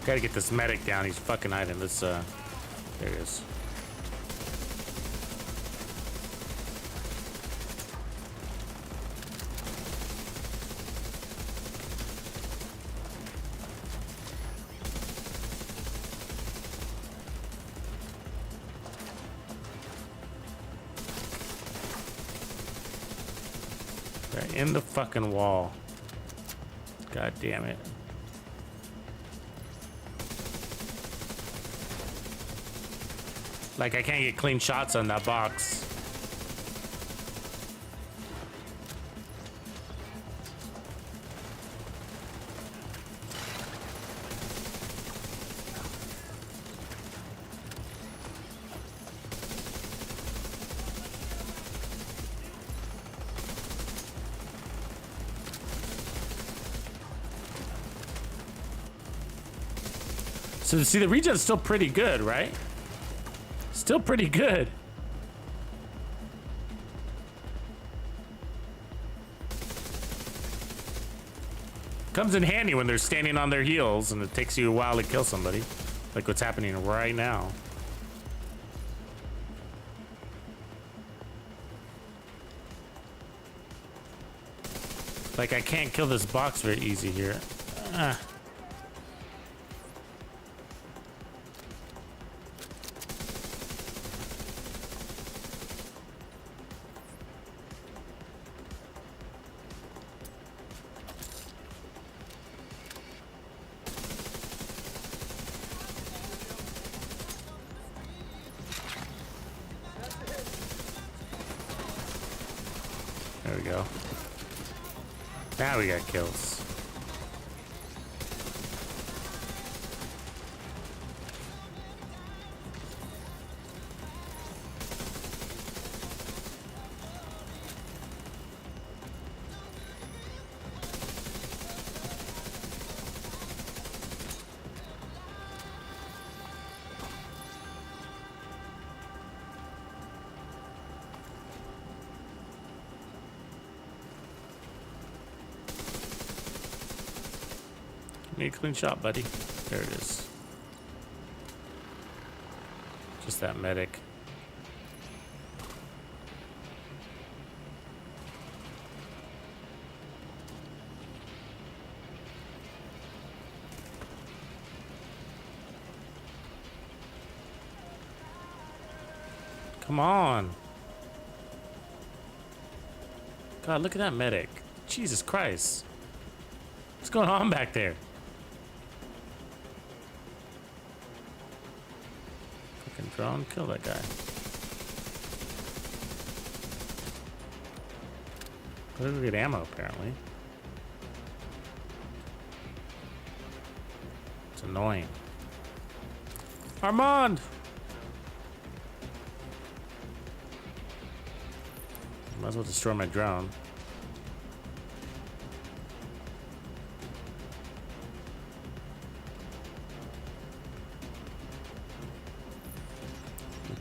Gotta get this medic down. He's fucking hiding. Let's there it is. They're in the fucking wall. God damn it. Like, I can't get clean shots on that box. So, see, the regen's still pretty good, right? Still pretty good. Comes in handy when they're standing on their heels and it takes you a while to kill somebody. Like what's happening right now. Like I can't kill this box very easy here. Ah. There we go. Now we got kills. Need a clean shot, buddy. There it is. Just that medic. Come on. God, look at that medic. Jesus Christ. What's going on back there? Fucking drone, kill that guy. I didn't get ammo, apparently. It's annoying. Armand! Might as well destroy my drone.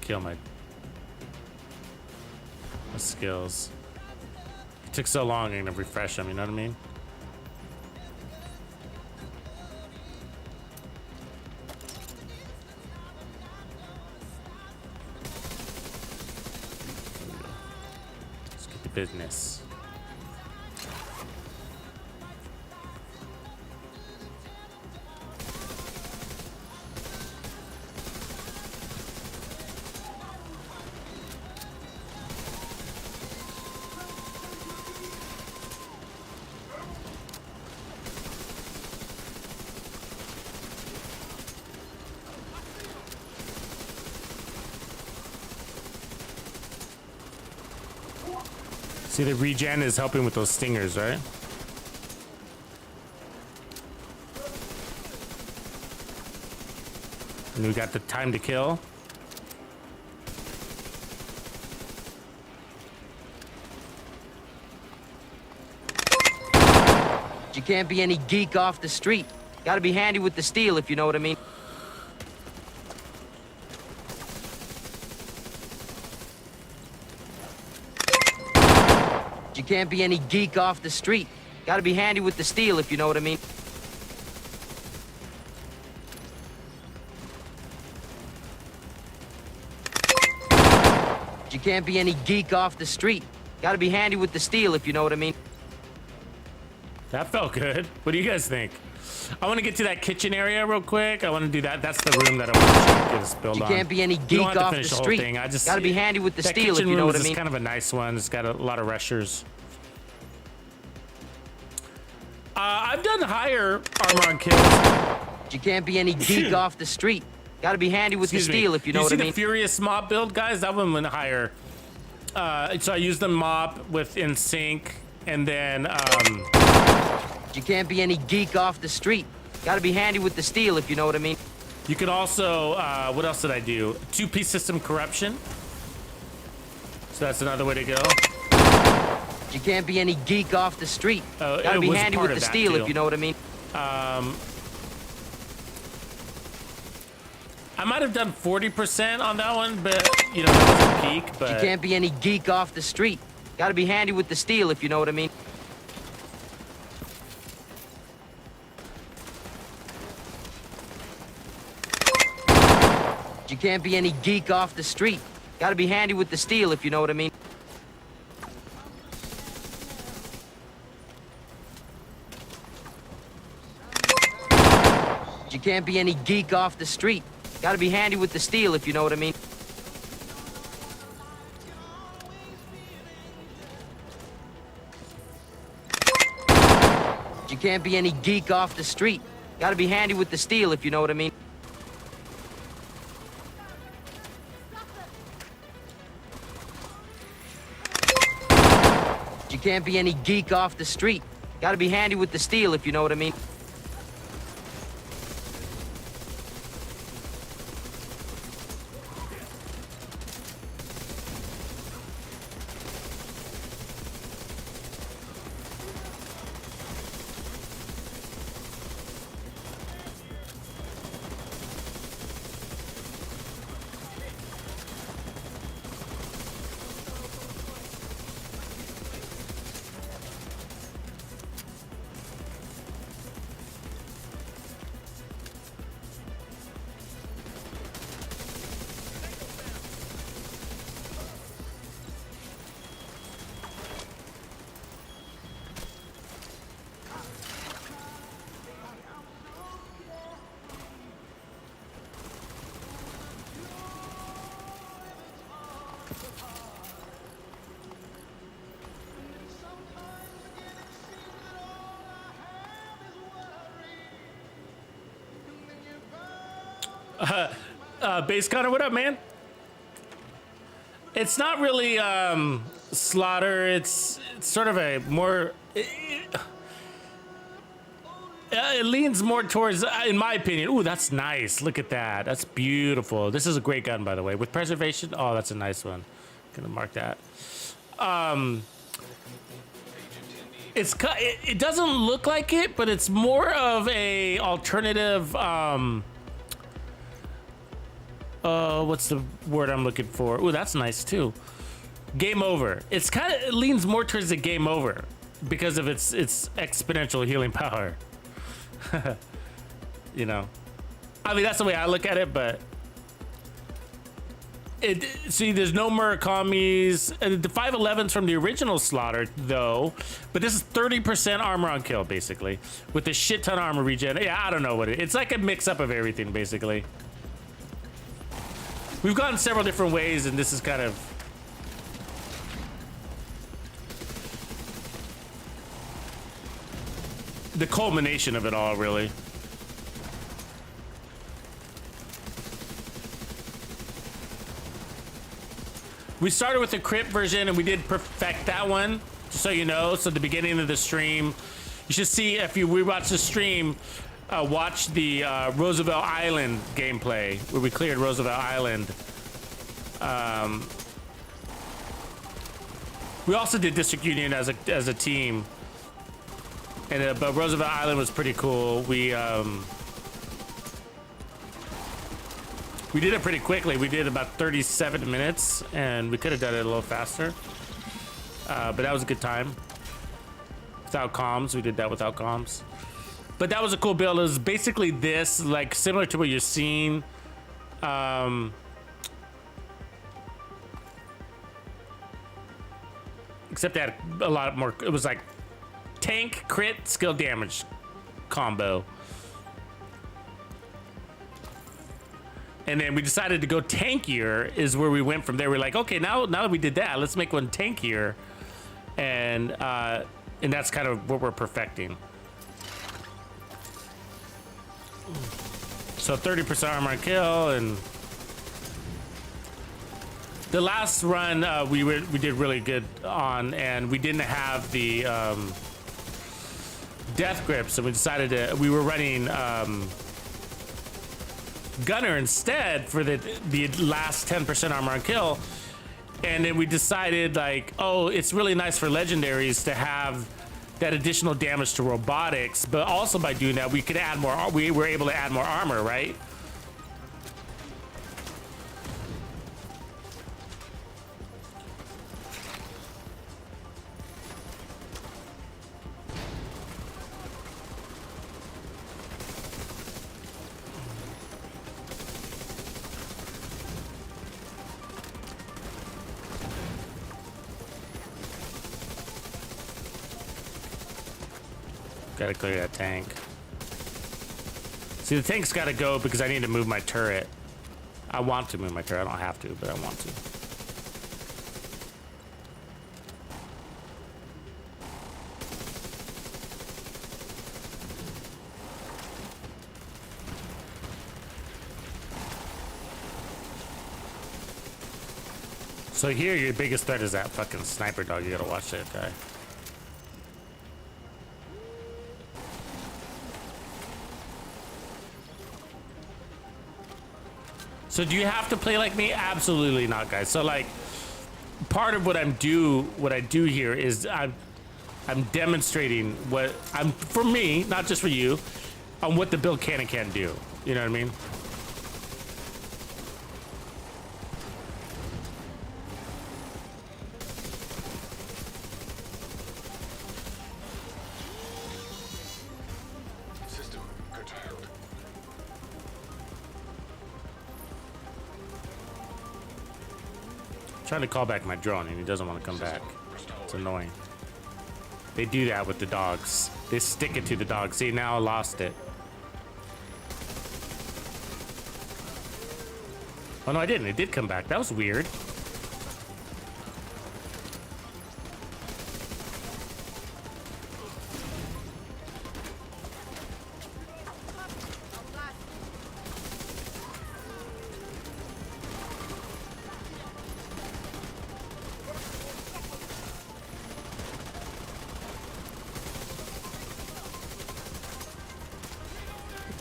Kill my skills. It took so long to refresh them, you know what I mean? Let's get to business. See, the regen is helping with those stingers, right? And we got the time to kill. You can't be any geek off the street. Gotta be handy with the steel, if you know what I mean. You can't be any geek off the street. Gotta be handy with the steel, if you know what I mean. You can't be any geek off the street. Gotta be handy with the steel, if you know what I mean. That felt good. What do you guys think? I want to get to that kitchen area real quick. I want to do that. That's the room that I want to get us build on. You can't be any You don't geek have to off the finish whole street. thing. I just Gotta be handy with the that steel, if kitchen you know room what I is mean. kind of a nice one. It's got a lot of rushers. I've done higher armor on kills. You can't be any geek off the street. Gotta be handy with the steel, if you know what I see mean. the Furious Mop build, guys? That one went higher. So I used the mop with in sync, and then You can't be any geek off the street. Gotta be handy with the steel, if you know what I mean. you could also what else did I do? 2-piece system corruption. So that's another way to go. You can't be any geek off the street. Oh, Gotta it be was handy part with of the that, steel, too. if you know what I mean. I might have done 40% on that one, but you know that wasn't peak. But You can't be any geek off the street. Gotta be handy with the steel, if you know what I mean. You can't be any geek off the street. Gotta be handy with the steel, if you know what I mean. You can't be any geek off the street. Gotta be handy with the steel, if you know what I mean. You can't be any geek off the street. Gotta be handy with the steel, if you know what I mean. You can't be any geek off the street. Gotta be handy with the steel, if you know what I mean. Base Connor, what up, man? It's not really Slaughter, it's sort of a more... It leans more towards, in my opinion. Ooh, that's nice. Look at that. That's beautiful. This is a great gun, by the way. With preservation, oh, that's a nice one. Gonna mark that. It doesn't look like it, but it's more of a alternative. What's the word I'm looking for? Ooh, that's nice too. Game over. It leans more towards the game over because of its exponential healing power. You know, I mean, that's the way I look at it, but see, there's no Murakami's. The 511's from the original Slaughter, though, but this is 30% armor on kill, basically, with a shit ton of armor regen. Yeah, I don't know what it's like a mix up of everything, basically. We've gone several different ways, and this is kind of. The culmination of it all, really. We started with the crypt version and we did perfect that one, just so you know. So at the beginning of the stream, you should see, if you rewatch the stream, watch the Roosevelt Island gameplay where we cleared Roosevelt Island. We also did District Union as a team. And but Roosevelt Island was pretty cool. We did it pretty quickly. We did about 37 minutes, and we could have done it a little faster. But that was a good time. Without comms, we did that without comms. But that was a cool build. It was basically this, like similar to what you're seeing. Except they had a lot more. It was like tank, crit, skill damage combo. And then we decided to go tankier is where we went from there. We're like, okay, now that we did that, let's make one tankier. And that's kind of what we're perfecting. So 30% armor and kill, and the last run we did really good on, and we didn't have the death grip, so we decided we were running gunner instead for the last 10% armor and kill. And then we decided, like, oh, it's really nice for legendaries to have that additional damage to robotics, but also by doing that we could add more. We were able to add more armor, right? Gotta clear that tank. See, the tank's gotta go because I need to move my turret. I want to move my turret. I don't have to, but I want to. So here, your biggest threat is that fucking sniper dog. You gotta watch that guy. So do you have to play like me? Absolutely not, guys. So like, part of what I do here is I'm demonstrating for me, not just for you, on what the build can and can't do. You know what I mean? System curtailed. Trying to call back my drone and he doesn't want to come back. It's annoying. They do that with the dogs. They stick it to the dog. See, now I lost it. Oh no, I didn't. It did come back. That was weird.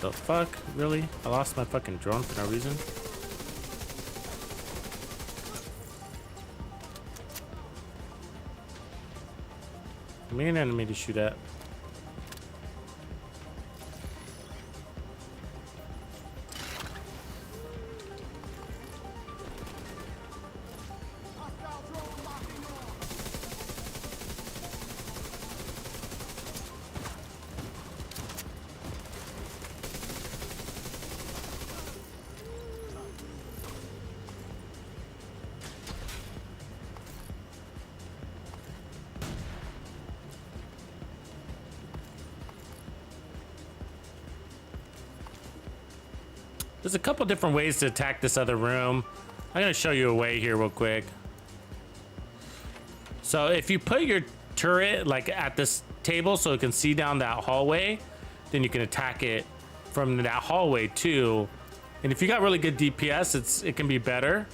The fuck? Really? I lost my fucking drone for no reason. Main enemy to shoot at. There's a couple different ways to attack this other room. I'm gonna show you a way here real quick. So if you put your turret like at this table so it can see down that hallway, then you can attack it from that hallway too. And if you got really good DPS, it can be better.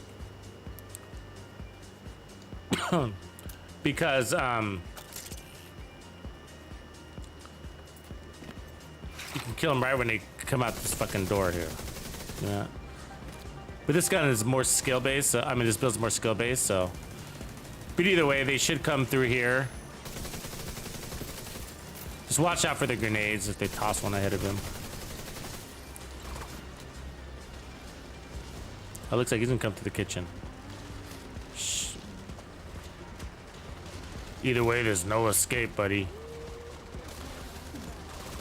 Because you can kill them right when they come out this fucking door here. Yeah. But this gun is more skill based, so I mean this build's more skill based, so. But either way, they should come through here. Just watch out for the grenades if they toss one ahead of him. Oh, looks like he's gonna come to the kitchen. Shh. Either way, there's no escape, buddy.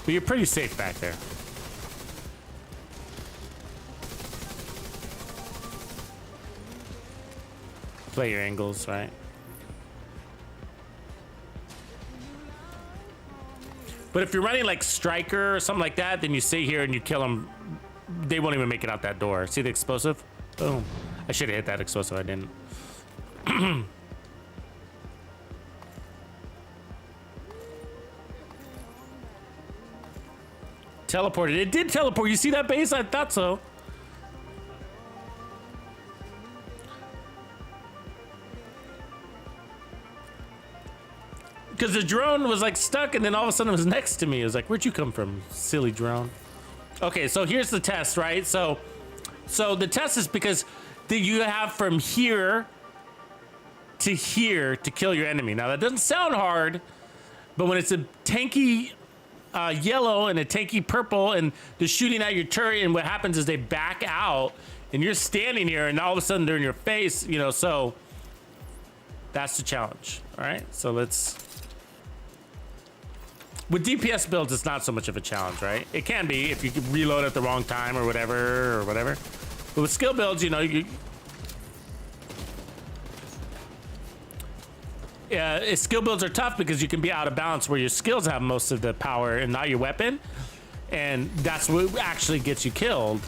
But you're pretty safe back there. Play your angles, right? But if you're running like Striker or something like that, then you stay here and you kill them. They won't even make it out that door. See the explosive? Boom. I should have hit that explosive. I didn't. Teleported. It did teleport. You see that base? I thought so. Because the drone was like stuck and then all of a sudden it was next to me. It was like, where'd you come from, silly drone? Okay, so here's the test, right? So the test is because you have from here to kill your enemy. Now that doesn't sound hard, but when it's a tanky yellow and a tanky purple and they're shooting at your turret, and what happens is they back out and you're standing here and all of a sudden they're in your face, you know, so that's the challenge. All right, so let's. With DPS builds, it's not so much of a challenge, right? It can be if you reload at the wrong time or whatever. But with skill builds, you know, skill builds are tough because you can be out of balance where your skills have most of the power and not your weapon. And that's what actually gets you killed.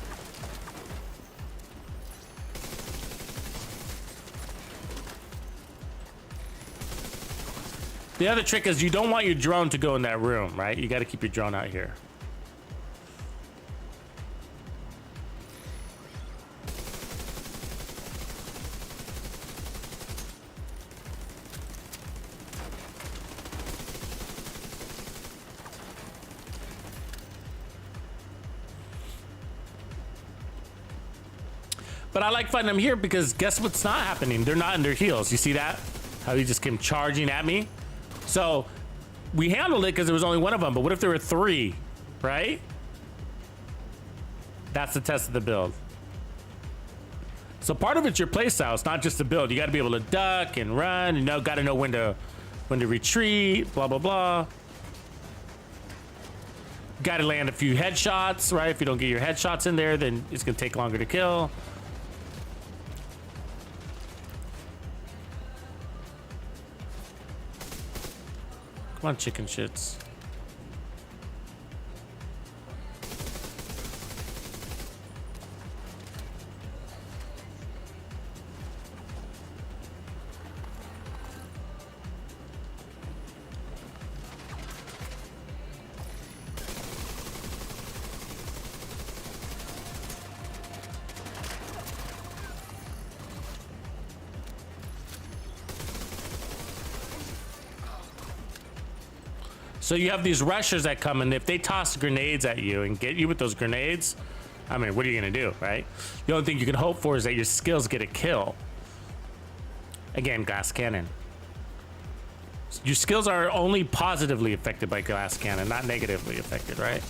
The other trick is you don't want your drone to go in that room, right? You got to keep your drone out here. But I like fighting them here because guess what's not happening? They're not in their heels. You see that? How he just came charging at me? So we handled it because there was only one of them, but what if there were three, right? That's the test of the build. So part of it's your playstyle. It's not just the build. You got to be able to duck and run. You know, got to know when to retreat. Blah blah blah. Got to land a few headshots, right? If you don't get your headshots in there, then it's gonna take longer to kill. Come on, chicken shits. So you have these rushers that come, and if they toss grenades at you and get you with those grenades, I mean, what are you gonna do, right? The only thing you can hope for is that your skills get a kill. Again, glass cannon. Your skills are only positively affected by glass cannon, not negatively affected, right?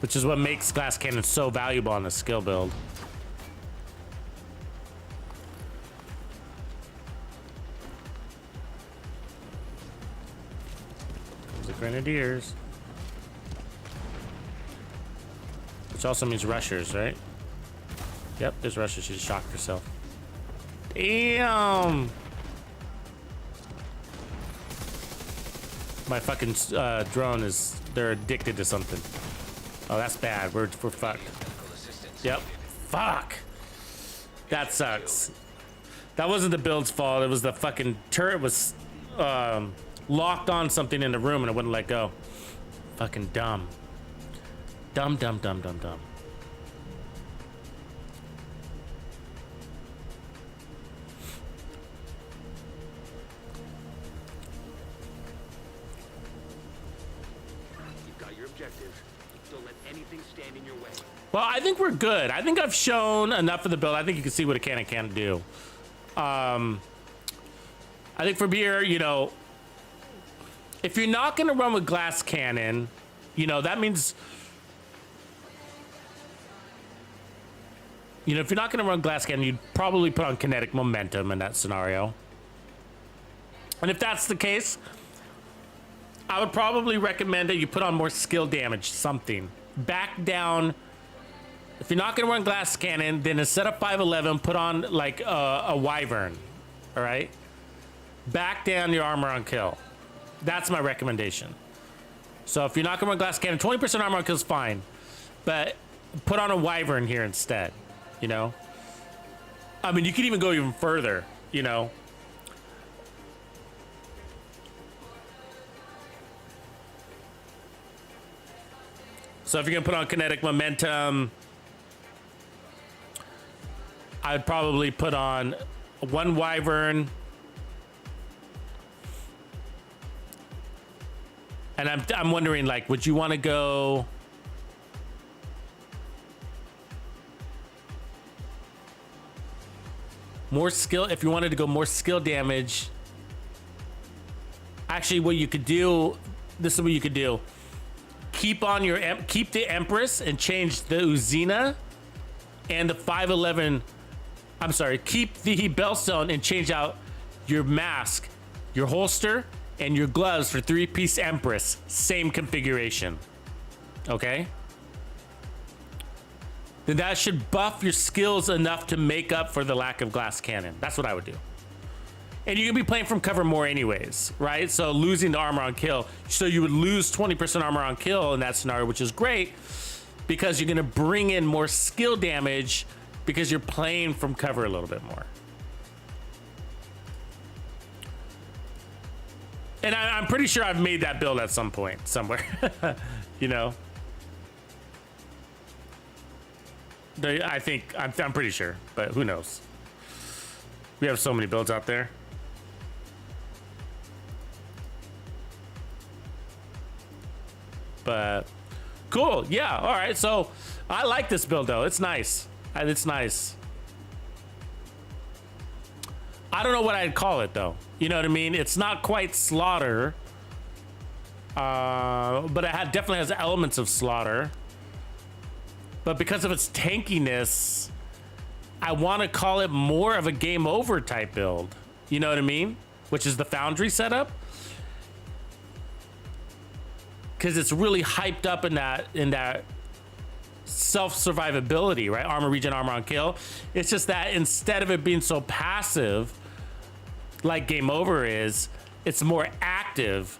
Which is what makes glass cannon so valuable on the skill build. The grenadiers. Which also means rushers, right? Yep, there's rushers. She just shocked herself. Damn! My fucking drone is... They're addicted to something. Oh, that's bad. We're fucked. Yep. Fuck! That sucks. That wasn't the build's fault. It was the fucking turret was locked on something in the room and it wouldn't let go. Fucking dumb. Dumb, dumb, dumb, dumb, dumb. You've got your objective. Don't let anything stand in your way. Well, I think we're good. I think I've shown enough of the build. I think you can see what a cannon can do. I think from here, you know, if you're not going to run with glass cannon, you know, that means... You know, if you're not going to run glass cannon, you'd probably put on kinetic momentum in that scenario. And if that's the case, I would probably recommend that you put on more skill damage, something. Back down. If you're not going to run glass cannon, then instead of 511, put on like a wyvern. All right? Back down your armor on kill. That's my recommendation. So if you're not going to run glass cannon, 20% armor on kill is fine. But put on a wyvern here instead. You know? I mean, you could even go even further, you know? So if you're gonna put on kinetic momentum, I'd probably put on one wyvern. And I'm wondering, like, would you want to go... More skill, if you wanted to go more skill damage. Actually, what you could do, this is what you could do. Keep on your, keep the Empress and change the Uzina and the 511. I'm sorry, keep the Bellstone and change out your mask, your holster, and your gloves for 3-piece Empress. Same configuration. Okay? Then that should buff your skills enough to make up for the lack of glass cannon. That's what I would do. And you can be playing from cover more anyways, right? So losing the armor on kill. So you would lose 20% armor on kill in that scenario, which is great because you're gonna bring in more skill damage because you're playing from cover a little bit more. And I'm pretty sure I've made that build at some point, somewhere, you know? I think, I'm pretty sure, but who knows? We have so many builds out there. But cool, yeah, all right. So I like this build though. It's nice. It's nice. I don't know what I'd call it though. You know what I mean? It's not quite Slaughter, but it definitely has elements of Slaughter. But because of its tankiness, I want to call it more of a game over type build. You know what I mean? Which is the Foundry setup. Because it's really hyped up in that self-survivability, right? Armor regen, armor on kill. It's just that instead of it being so passive, like Game Over is, it's more active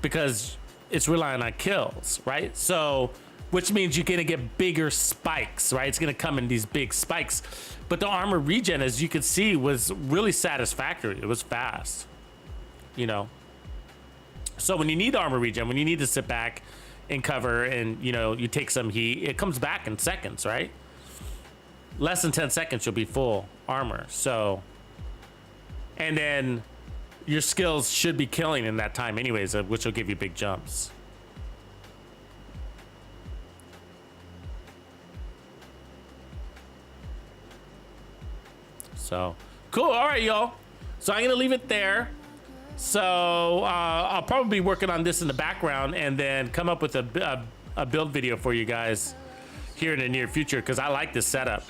because it's relying on kills, right? So, which means you're gonna get bigger spikes, right? It's gonna come in these big spikes. But the armor regen, as you could see, was really satisfactory. It was fast, you know? So when you need armor regen, when you need to sit back and cover and, you know, you take some heat, it comes back in seconds, right? Less than 10 seconds, you'll be full armor. So And then your skills should be killing in that time anyways, which will give you big jumps. So, cool. All right, y'all. So I'm going to leave it there. So I'll probably be working on this in the background and then come up with a build video for you guys here in the near future because I like this setup.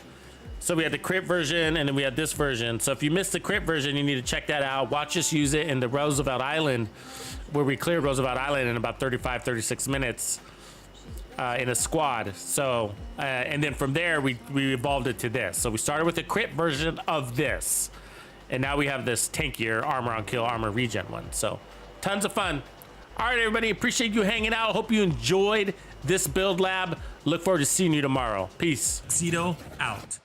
So we had the crit version and then we had this version. So if you missed the crit version, you need to check that out. Watch us use it in the Roosevelt Island, where we cleared Roosevelt Island in about 35, 36 minutes in a squad. So, and then from there, we evolved it to this. So we started with the crit version of this. And now we have this tankier armor on kill, armor regen one. So tons of fun. All right, everybody, appreciate you hanging out. Hope you enjoyed this build lab. Look forward to seeing you tomorrow. Peace. Tuxedo out.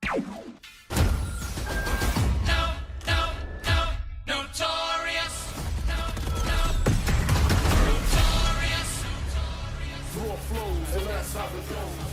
Raw flows, and that's how it goes.